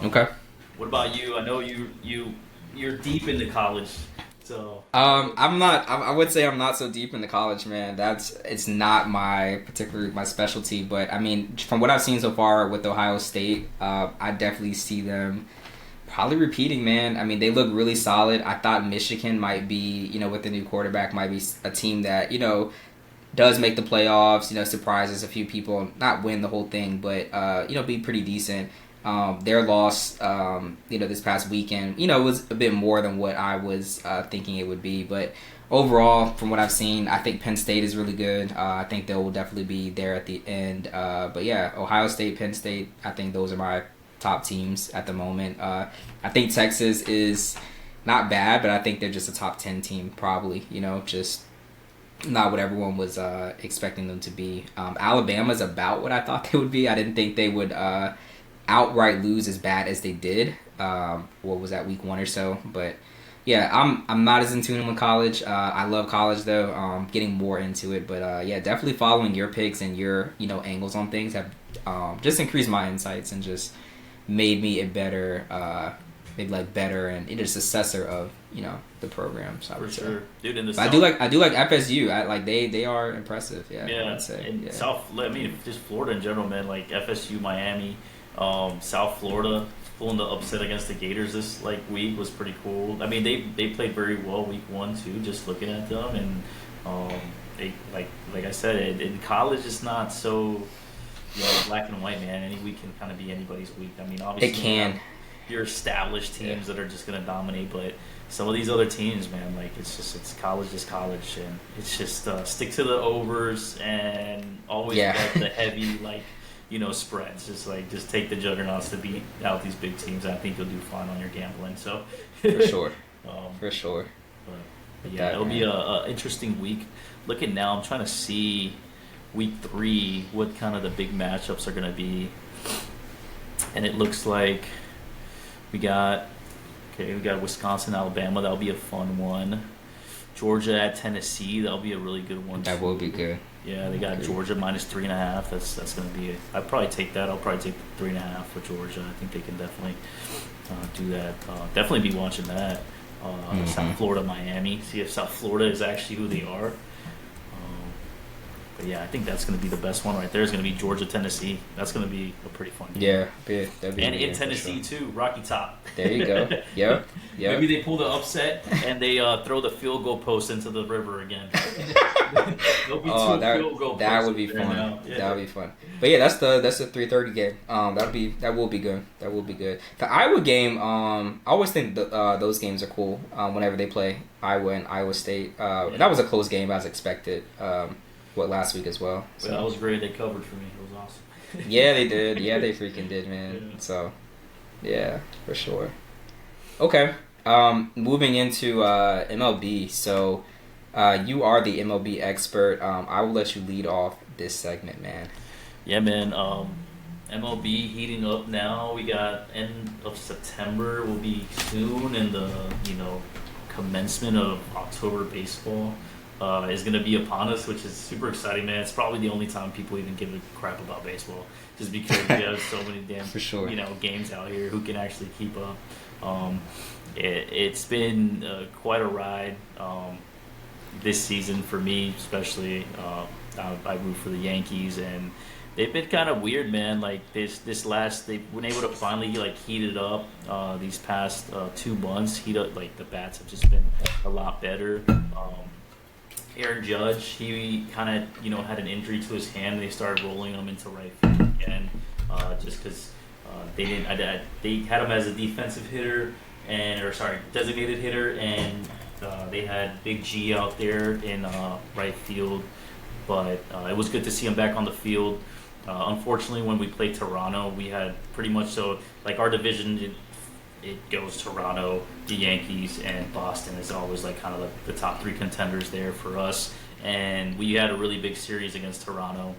Okay. What about you? I know you're deep into college. So I'm not. I would say I'm not so deep into college, man. It's not my specialty. But I mean, from what I've seen so far with Ohio State, I definitely see them probably repeating, man. I mean, they look really solid. I thought Michigan might be, with the new quarterback, might be a team that does make the playoffs. Surprises a few people, not win the whole thing, but be pretty decent. Their loss, this past weekend, was a bit more than what I was thinking it would be. But overall, from what I've seen, I think Penn State is really good. I think they will definitely be there at the end. But yeah, Ohio State, Penn State, I think those are my top teams at the moment. I think Texas is not bad, but I think they're just a top 10 team probably, just not what everyone was expecting them to be. Alabama's about what I thought they would be. I didn't think they would outright lose as bad as they did. What was that, week 1 or so? But yeah, I'm not as in tune with college. I love college though. Getting more into it, but yeah, definitely following your picks and your angles on things have just increased my insights and just made me a better better and just assessor of the programs. I would say. Dude. In the South, I do like FSU. They are impressive. Yeah, I'd say. And South. I mean, just Florida in general, man. Like FSU, Miami. South Florida pulling the upset against the Gators this week was pretty cool. I mean, they played very well week 1 too. Just looking at them, and they like I said, in college it's not so black and white, man. Any week can kind of be anybody's week. I mean, obviously it can. Your established teams that are just going to dominate, but some of these other teams, man, it's college is college, and it's just stick to the overs and always bet the heavy spreads. Just take the juggernauts to beat out these big teams. I think you'll do fine on your gambling. So for sure, for sure. But yeah, it'll be a interesting week. Looking now, I'm trying to see week 3 what kind of the big matchups are going to be, and it looks like we got Wisconsin, Alabama. That'll be a fun one. Georgia at Tennessee. That'll be a really good one. That will be good. Yeah, they got Georgia minus 3.5. That's going to be. I'd probably take that. I'll probably take the 3.5 for Georgia. I think they can definitely do that. Definitely be watching that. South Florida, Miami. See if South Florida is actually who they are. But yeah, I think that's going to be the best one right there. Is going to be Georgia, Tennessee. That's going to be a pretty fun game. Yeah, that'd be and in Tennessee too, Rocky Top. There you go. Yep. Maybe they pull the upset and they throw the field goal post into the river again. That would be fun. Yeah. That would be fun. But yeah, that's the 3:30 game. That will be good. That will be good. The Iowa game. I always think those games are cool. Whenever they play Iowa and Iowa State. That was a close game as expected. Last week as well. So that was great. They covered for me. It was awesome. Yeah, they did. Yeah, they freaking did, man. Yeah. So, yeah, for sure. Okay. Moving into MLB. So, you are the MLB expert. I will let you lead off this segment, man. Yeah, man. MLB heating up now. We got end of September will be soon, and the commencement of October baseball is going to be upon us, which is super exciting, man. It's probably the only time people even give a crap about baseball, just because we have so many damn for sure. Games out here who can actually keep up. It's been quite a ride this season for me, especially. I root for the Yankees, and they've been kind of weird, man. Like they've been able to finally heat it up these past 2 months. The bats have just been a lot better. Aaron Judge, he kind of had an injury to his hand, and they started rolling him into right field again, just because they had him as a defensive hitter designated hitter, and they had Big G out there in right field, but it was good to see him back on the field. Unfortunately, when we played Toronto, we had pretty much our division. It goes Toronto, the Yankees, and Boston is always kind of the top 3 contenders there for us. and we had a really big series against Toronto.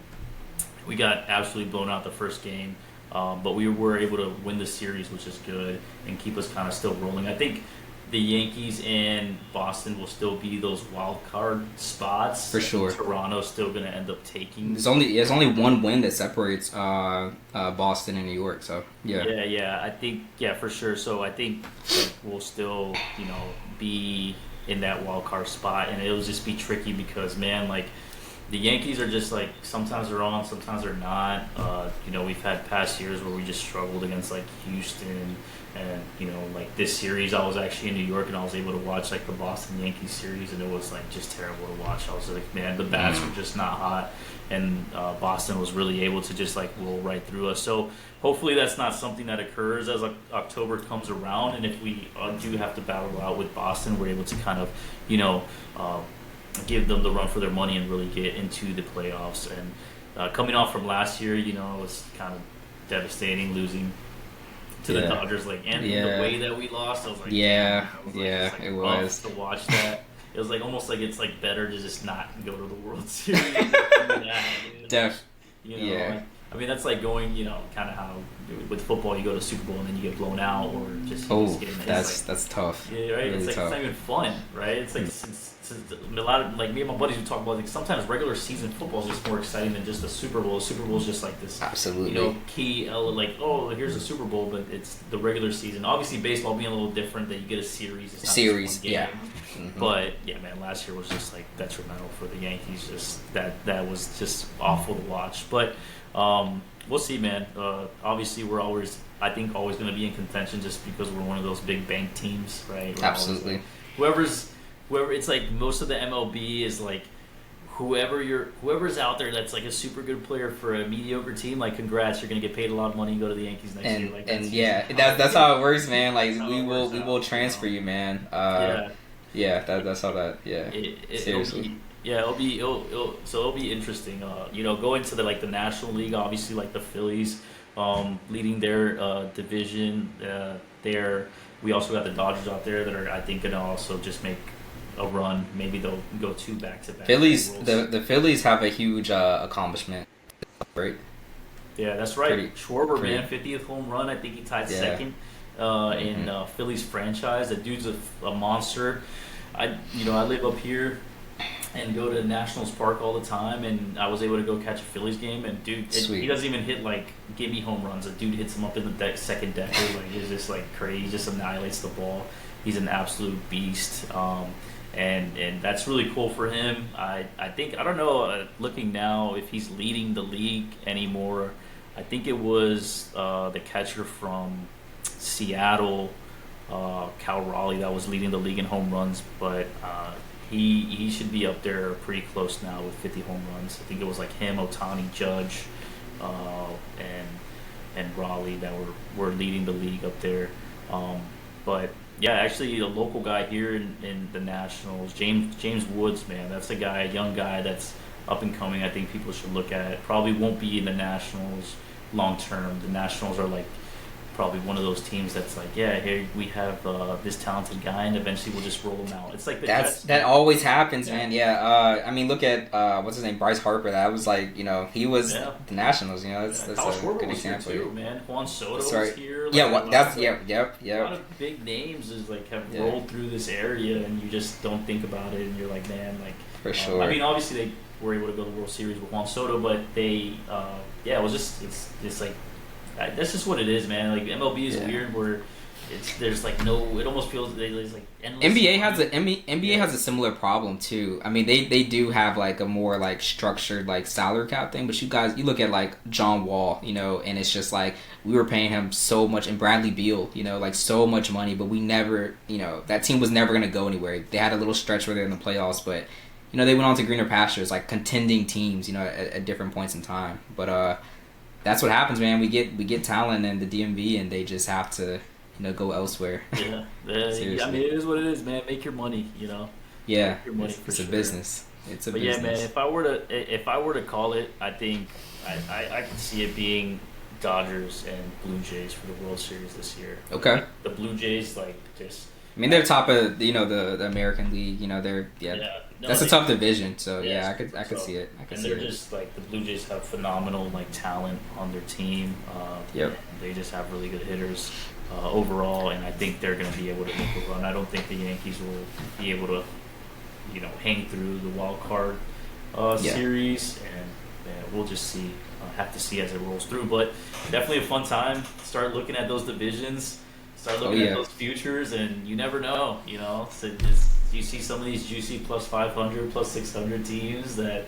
We got absolutely blown out the first game, but we were able to win the series, which is good, and keep us kind of still rolling. I think the Yankees and Boston will still be those wild card spots. For sure. Toronto's still going to end up taking. There's only one win that separates Boston and New York. So yeah. Yeah. I think for sure. So I think like, we'll still be in that wild card spot, and it'll just be tricky because man, like the Yankees are just like sometimes they're on, sometimes they're not. We've had past years where we just struggled against like Houston. And like this series, I was actually in New York and I was able to watch like the Boston Yankees series, and it was like just terrible to watch. I was like, man, the bats were just not hot, and Boston was really able to just like roll right through us. So hopefully that's not something that occurs as October comes around, and if we do have to battle out with Boston, we're able to kind of give them the run for their money and really get into the playoffs. And coming off from last year, it was kind of devastating losing to the Dodgers, and the way that we lost, I was like, it was to watch that. It was like almost like it's like better to just not go to the World Series. I mean, that's like going, kind of how with football you go to Super Bowl and then you get blown out, or just that's tough. Yeah, right. Really it's not even fun, right? It's like since a lot of like me and my buddies would talk about like sometimes regular season football is just more exciting than just a Super Bowl. A Super Bowl is just like this, key like here's a Super Bowl, but it's the regular season. Obviously, baseball being a little different, that you get a series. It's not just one game. Yeah. Mm-hmm. But yeah, man, last year was just like detrimental for the Yankees. Just that was just awful to watch, but. We'll see, man. Obviously, we're always going to be in contention just because we're one of those big bank teams, right? Absolutely. Whoever it's like most of the MLB is like whoever's out there that's like a super good player for a mediocre team. Like, congrats, you're going to get paid a lot of money and go to the Yankees next year. Like, that's how it works, man. Like we will transfer you, man. That's how that. Yeah, seriously. It'll be interesting. Going to the National League, obviously, like the Phillies, leading their division. There, we also got the Dodgers out there that are, I think, gonna also just make a run. Maybe they'll go 2 back-to-back. Phillies, the Phillies have a huge accomplishment, right? Yeah, that's right. Schwarber, man, 50th home run. I think he tied second in Phillies franchise. That dude's a monster. I live up here and go to Nationals Park all the time, and I was able to go catch a Phillies game, and dude, he doesn't even hit like gimme home runs. A dude hits him up in the second decker, like he's just like crazy, he just annihilates the ball. He's an absolute beast, and that's really cool for him. I think I don't know. Looking now, if he's leading the league anymore, I think it was the catcher from Seattle, Cal Raleigh, that was leading the league in home runs, but. He should be up there pretty close now with 50 home runs. I think it was like him, Ohtani, Judge, and Raleigh that were leading the league up there. But yeah, actually a local guy here in the Nationals, James Woods, man, that's a guy, a young guy that's up and coming. I think people should look at it. Probably won't be in the Nationals long term. The Nationals are like probably one of those teams that's like, yeah, here we have this talented guy, and eventually we'll just roll him out. It's like that always happens, man. Yeah, I mean, look at what's his name, Bryce Harper. That was like, he was the Nationals. That's a good example. Too, man. Juan Soto was here. Like, yep. A lot of big names have rolled through this area, and you just don't think about it, and you're like, man, like for sure. I mean, obviously they were able to go to the World Series with Juan Soto, but they, it was just it's like. That's just what it is, man. Like MLB is weird, where there's like no. It almost feels there's like endless. NBA has a similar problem too. I mean, they do have like a more like structured like salary cap thing, but you look at like John Wall, and it's just like we were paying him so much, and Bradley Beal, like so much money, but we never, that team was never gonna go anywhere. They had a little stretch where they're in the playoffs, but they went on to greener pastures, like contending teams, at different points in time, but that's what happens, man. We get talent in the DMV, and they just have to, go elsewhere. Yeah. I mean, it is what it is, man. Make your money, Yeah, your money it's a business. It's a but business. Yeah, man. If I were to call it, I think I can see it being Dodgers and Blue Jays for the World Series this year. Okay. The Blue Jays, like, just I mean, they're top of the American League. They're No, that's a tough division. So yes, I could see it. They're just like the Blue Jays have phenomenal like talent on their team. Yep. They just have really good hitters overall, and I think they're going to be able to make a run. I don't think the Yankees will be able to, hang through the wild card series, and we'll just see. Have to see as it rolls through, but definitely a fun time. Start looking at those divisions. Start looking at those futures, and you never know. So you see some of these juicy plus 500, plus 600 teams that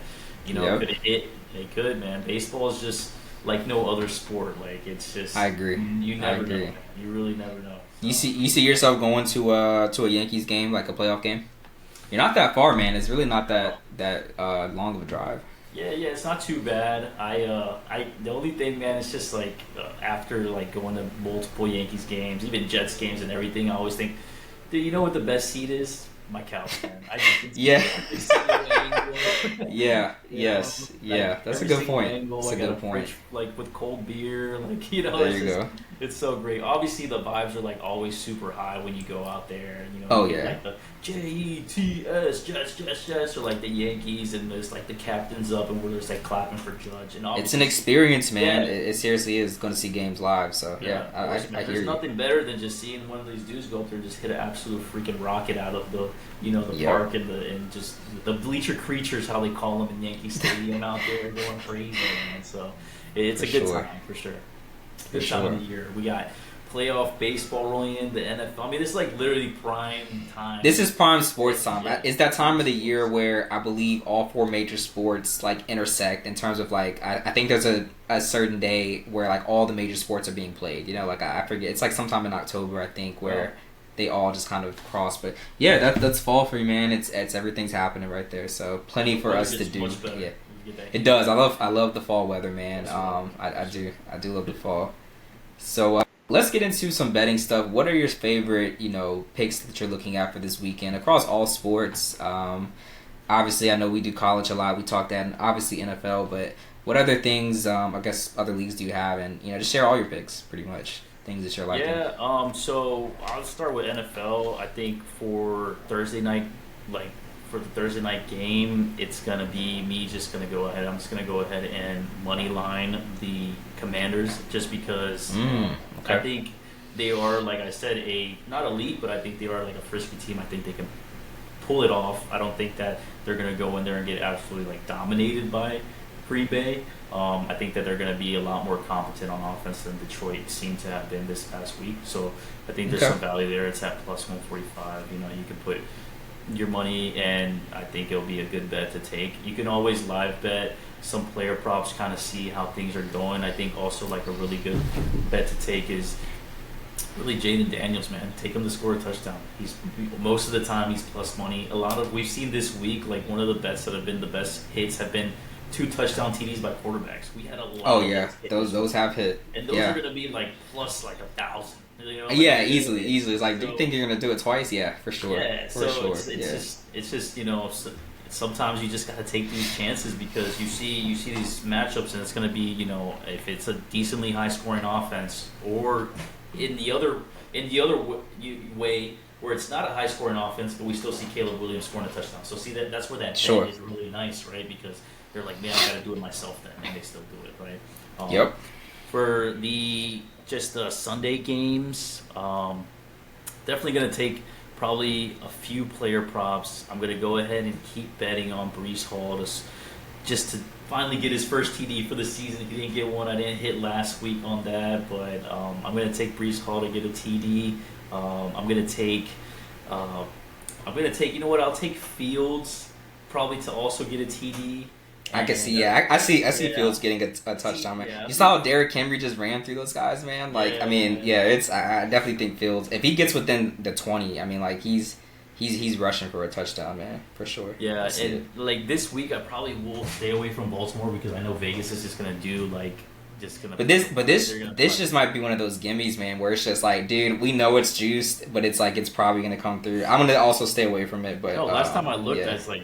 could hit. They could, man. Baseball is just like no other sport. Like it's just. I agree. You never know. You really never know. So. You see yourself going to a Yankees game, like a playoff game. You're not that far, man. It's really not that long of a drive. Yeah, it's not too bad. The only thing, man, it's just like after like going to multiple Yankees games, even Jets games and everything, I always think, dude, you know what the best seat is? My couch, man. Yes. That's a good point. That's a good point. Like with cold beer, like There you go. It's so great. Obviously, the vibes are like always super high when you go out there. Like the Jets, Jets, or like the Yankees, and there's like the captains up, and we're just like clapping for Judge. And it's an experience, man. It seriously is going to see games live. So I hear you. There's nothing better than just seeing one of these dudes go up there and just hit an absolute freaking rocket out of the park and just the bleacher creatures, how they call them in Yankee Stadium, out there going crazy, man. So it's a good time for sure. Good time of the year. We got playoff baseball rolling in, the NFL. I mean, this is like literally prime time. This is prime sports time. Yeah. It's that time of the year where I believe all four major sports like intersect in terms of like I think there's a certain day where like all the major sports are being played. Like I forget. It's like sometime in October, I think, where they all just kind of cross. But yeah, that's fall for you, man. It's everything's happening right there. So plenty for us to do. Yeah. It does. I love the fall weather, man. I do love the fall. So let's get into some betting stuff. What are your favorite, picks that you're looking at for this weekend across all sports? Obviously, I know we do college a lot. We talked that, and obviously NFL. But what other things? I guess other leagues do you have, and just share all your picks, pretty much things that you're liking. Yeah. So I'll start with NFL. I think for Thursday night, for the Thursday night game, it's going to be me just going to go ahead. I'm just going to go ahead and money line the Commanders just because I think they are, like I said, not elite, but I think they are like a frisky team. I think they can pull it off. I don't think that they're going to go in there and get absolutely like dominated by Green Bay. I think that they're going to be a lot more competent on offense than Detroit seemed to have been this past week. So I think there's some value there. It's at plus 145. You can put your money, and I think it'll be a good bet to take. You can always live bet some player props, kind of see how things are going. I think also like a really good bet to take is really Jaden Daniels, man. Take him to score a touchdown. He's most of the time he's plus money. We've seen this week, like one of the bets that have been the best hits have been 2 touchdown TDs by quarterbacks. We had a lot. Oh yeah, those have hit. And those are going to be like plus like 1,000. Easily. It's like, do you think you're gonna do it twice? Yeah, for sure. Yeah, it's just sometimes you just gotta take these chances because you see these matchups and it's gonna be if it's a decently high scoring offense or in the other way where it's not a high scoring offense but we still see Caleb Williams scoring a touchdown. So see that's where that bet is really nice, right? Because they're like, man, I gotta do it myself then, and they still do it, right? Yep. For the Sunday games, definitely going to take probably a few player props. I'm going to go ahead and keep betting on Breece Hall just to finally get his first TD for the season. He didn't get one. I didn't hit last week on that, but I'm going to take Breece Hall to get a TD. I'm going to take, I'll take Fields probably to also get a TD. I can see, I see Fields getting a touchdown, man. You saw how Derrick Henry just ran through those guys, man. I definitely think Fields, if he gets within the 20, I mean, like he's rushing for a touchdown, man, for sure. Yeah, and like this week, I probably will stay away from Baltimore because I know Vegas is just gonna do But this just might be one of those gimmies, man, where it's just like, dude, we know it's juiced, but it's like it's probably gonna come through. I'm gonna also stay away from it, but last time I looked, I was like,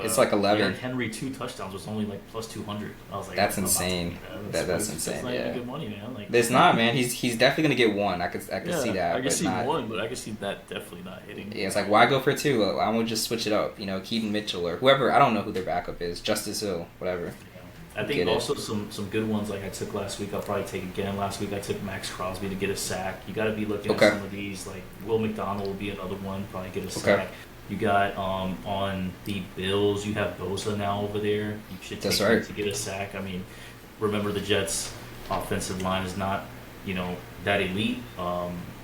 It's like 11. Derrick Henry 2 touchdowns was only like plus 200. I was like, that's insane. That's insane. That's not yeah. even good money, man. Like, it's not, man. He's definitely gonna get one. I could see that. I can see not, one, but I can see that definitely not hitting. Yeah, it's like, why go for 2? I'm gonna just switch it up. You know, Keaton Mitchell or whoever. I don't know who their backup is. Justice Hill, whatever. I think also some good ones like I took last week. I'll probably take again. Last week I took Max Crosby to get a sack. You got to be looking at some of these. Like Will McDonald will be another one. Probably get a sack. You got on the Bills. You have Bosa now over there. You should take him to get a sack. I mean, remember the Jets' offensive line is not that elite.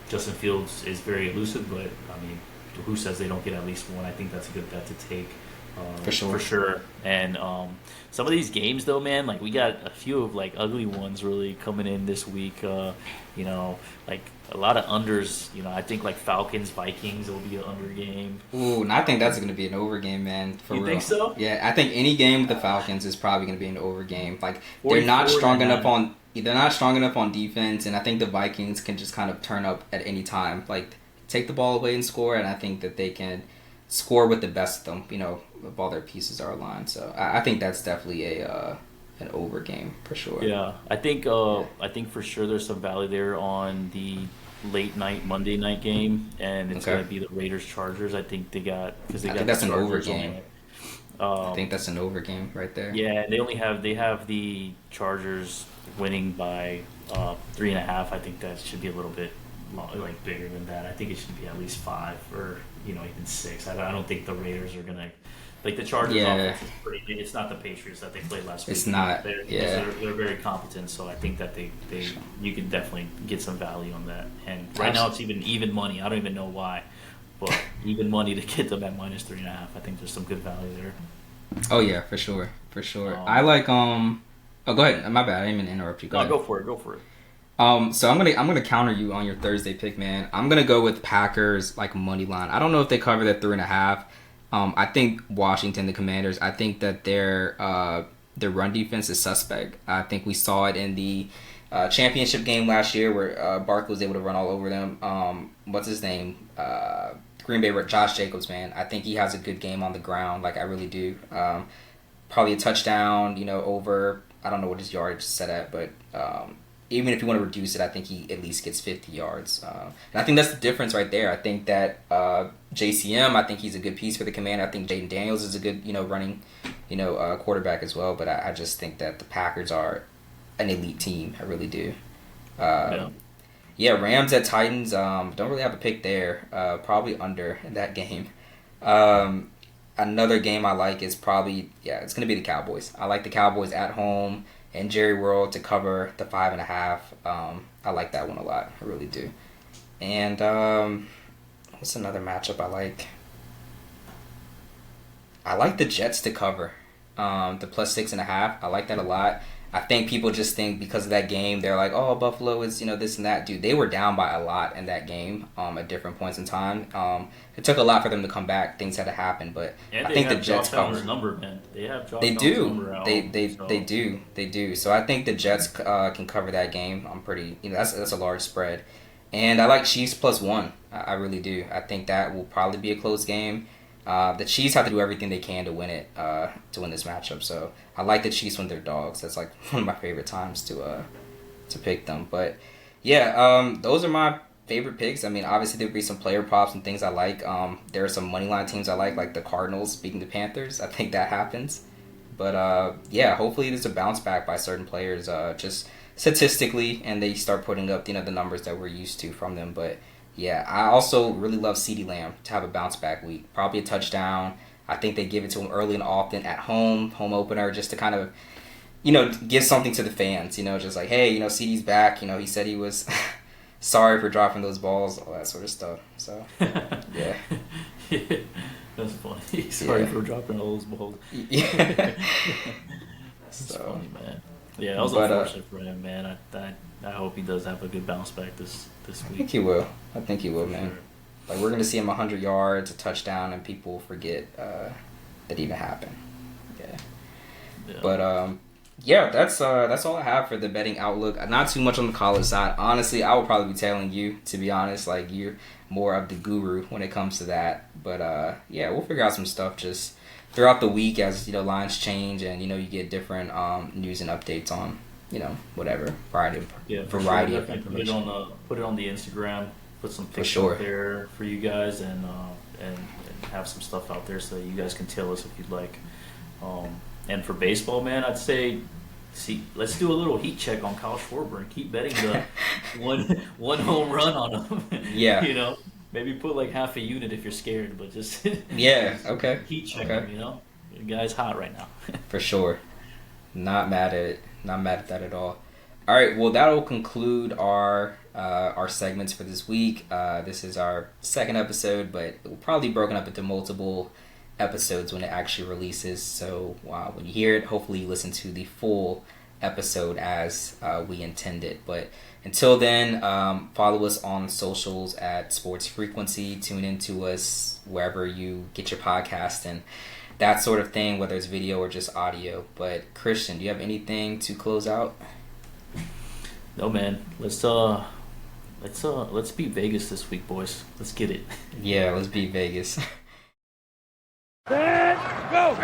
Justin Fields is very elusive, but I mean, who says they don't get at least one? I think that's a good bet to take. For sure. And some of these games, though, man, like we got a few of like ugly ones really coming in this week. Like a lot of unders. I think like Falcons Vikings will be an under game. Ooh, and I think that's going to be an over game, man. For you real. Think so? Yeah, I think any game with the Falcons is probably going to be an over game. Like they're not strong enough on. They're not strong enough on defense, and I think the Vikings can just kind of turn up at any time. Like take the ball away and score, and I think that they can score with the best of them, if all their pieces are aligned. So I think that's definitely an over game for sure. Yeah, I think for sure there's some value there on the late night Monday night game, and it's going to be the Raiders Chargers. I think they got because I think that's an over game. I think that's an over game right there. Yeah, they have the Chargers winning by 3.5. I think that should be a little bit like bigger than that. I think it should be at least 5 or even 6. I don't think the Raiders are gonna like the Chargers. Offense is pretty. It's not the Patriots that they played last week. It's not. They're very competent. So I think that you can definitely get some value on that. And right now it's even money. I don't even know why, but even money to get them at minus 3.5. I think there's some good value there. Oh yeah, for sure. I like Oh, go ahead. My bad. I didn't even interrupt you. Go ahead. Go for it. So I'm gonna counter you on your Thursday pick, man. I'm gonna go with Packers like money line. I don't know if they cover that 3.5. I think Washington, the Commanders. I think that their run defense is suspect. I think we saw it in the championship game last year where Barkley was able to run all over them. What's his name? Green Bay, Josh Jacobs, man. I think he has a good game on the ground. Like I really do. Probably a touchdown. Over. I don't know what his yardage is set at, but. Even if you want to reduce it, I think he at least gets 50 yards. And I think that's the difference right there. I think that JCM, I think he's a good piece for the Commander. I think Jaden Daniels is a good, running, quarterback as well. But I just think that the Packers are an elite team. I really do. Yeah, Rams at Titans. Don't really have a pick there. Probably under in that game. Another game I like is probably, it's going to be the Cowboys. I like the Cowboys at home. And Jerry World to cover the 5.5. I like that one a lot. I really do. And what's another matchup I like? I like the Jets to cover the plus 6.5. I like that a lot. I think people just think because of that game, they're like, oh, Buffalo is, this and that. Dude, they were down by a lot in that game at different points in time. It took a lot for them to come back. Things had to happen, but I think the Jets cover. Number, man. They have Josh They do. Number out, They do. So I think the Jets can cover that game. I'm pretty, that's a large spread. And I like Chiefs plus 1. I really do. I think that will probably be a close game. The Chiefs have to do everything they can to win it, to win this matchup. So I like the Chiefs when they're dogs. That's like one of my favorite times to pick them. But yeah, those are my favorite picks. I mean, obviously there'll be some player props and things I like. There are some money line teams I like the Cardinals beating the Panthers. I think that happens. But yeah, hopefully there's a bounce back by certain players, just statistically, and they start putting up the numbers that we're used to from them. But yeah, I also really love CeeDee Lamb to have a bounce back week. Probably a touchdown. I think they give it to him early and often at home opener, just to kind of, give something to the fans. Just like, hey, CeeDee's back. He said he was sorry for dropping those balls, all that sort of stuff. So, yeah. That's funny. Sorry for dropping all those balls. Yeah. That's funny, man. Yeah, that was unfortunate for him, man. I hope he does have a good bounce back this week. I think he will, man. Sure. Like, we're going to see him 100 yards, a touchdown, and people forget that even happened. Yeah. But, yeah, that's all I have for the betting outlook. Not too much on the college side. Honestly, I would probably be telling you, to be honest. Like, you're more of the guru when it comes to that. But, yeah, we'll figure out some stuff just throughout the week as lines change and you get different news and updates on whatever variety of information. Put it on the Instagram. Put some pictures out there for you guys and have some stuff out there so that you guys can tell us if you'd like. And for baseball, man, I'd say let's do a little heat check on Kyle Schwarber and keep betting the one home run on him. Yeah. Maybe put like half a unit if you're scared, but just okay. Heat check him. The guy's hot right now. For sure. Not mad at it. Not mad at that at all. All right, well, that'll conclude our segments for this week. This is our second episode, but it will probably be broken up into multiple episodes when it actually releases. So when you hear it, hopefully you listen to the full episode as we intended. But until then, follow us on socials at Sports Frequency. Tune into us wherever you get your podcast and that sort of thing, whether it's video or just audio. But Christian, do you have anything to close out? No, man. Let's beat Vegas this week, boys. Let's get it. Yeah, let's beat Vegas. Go!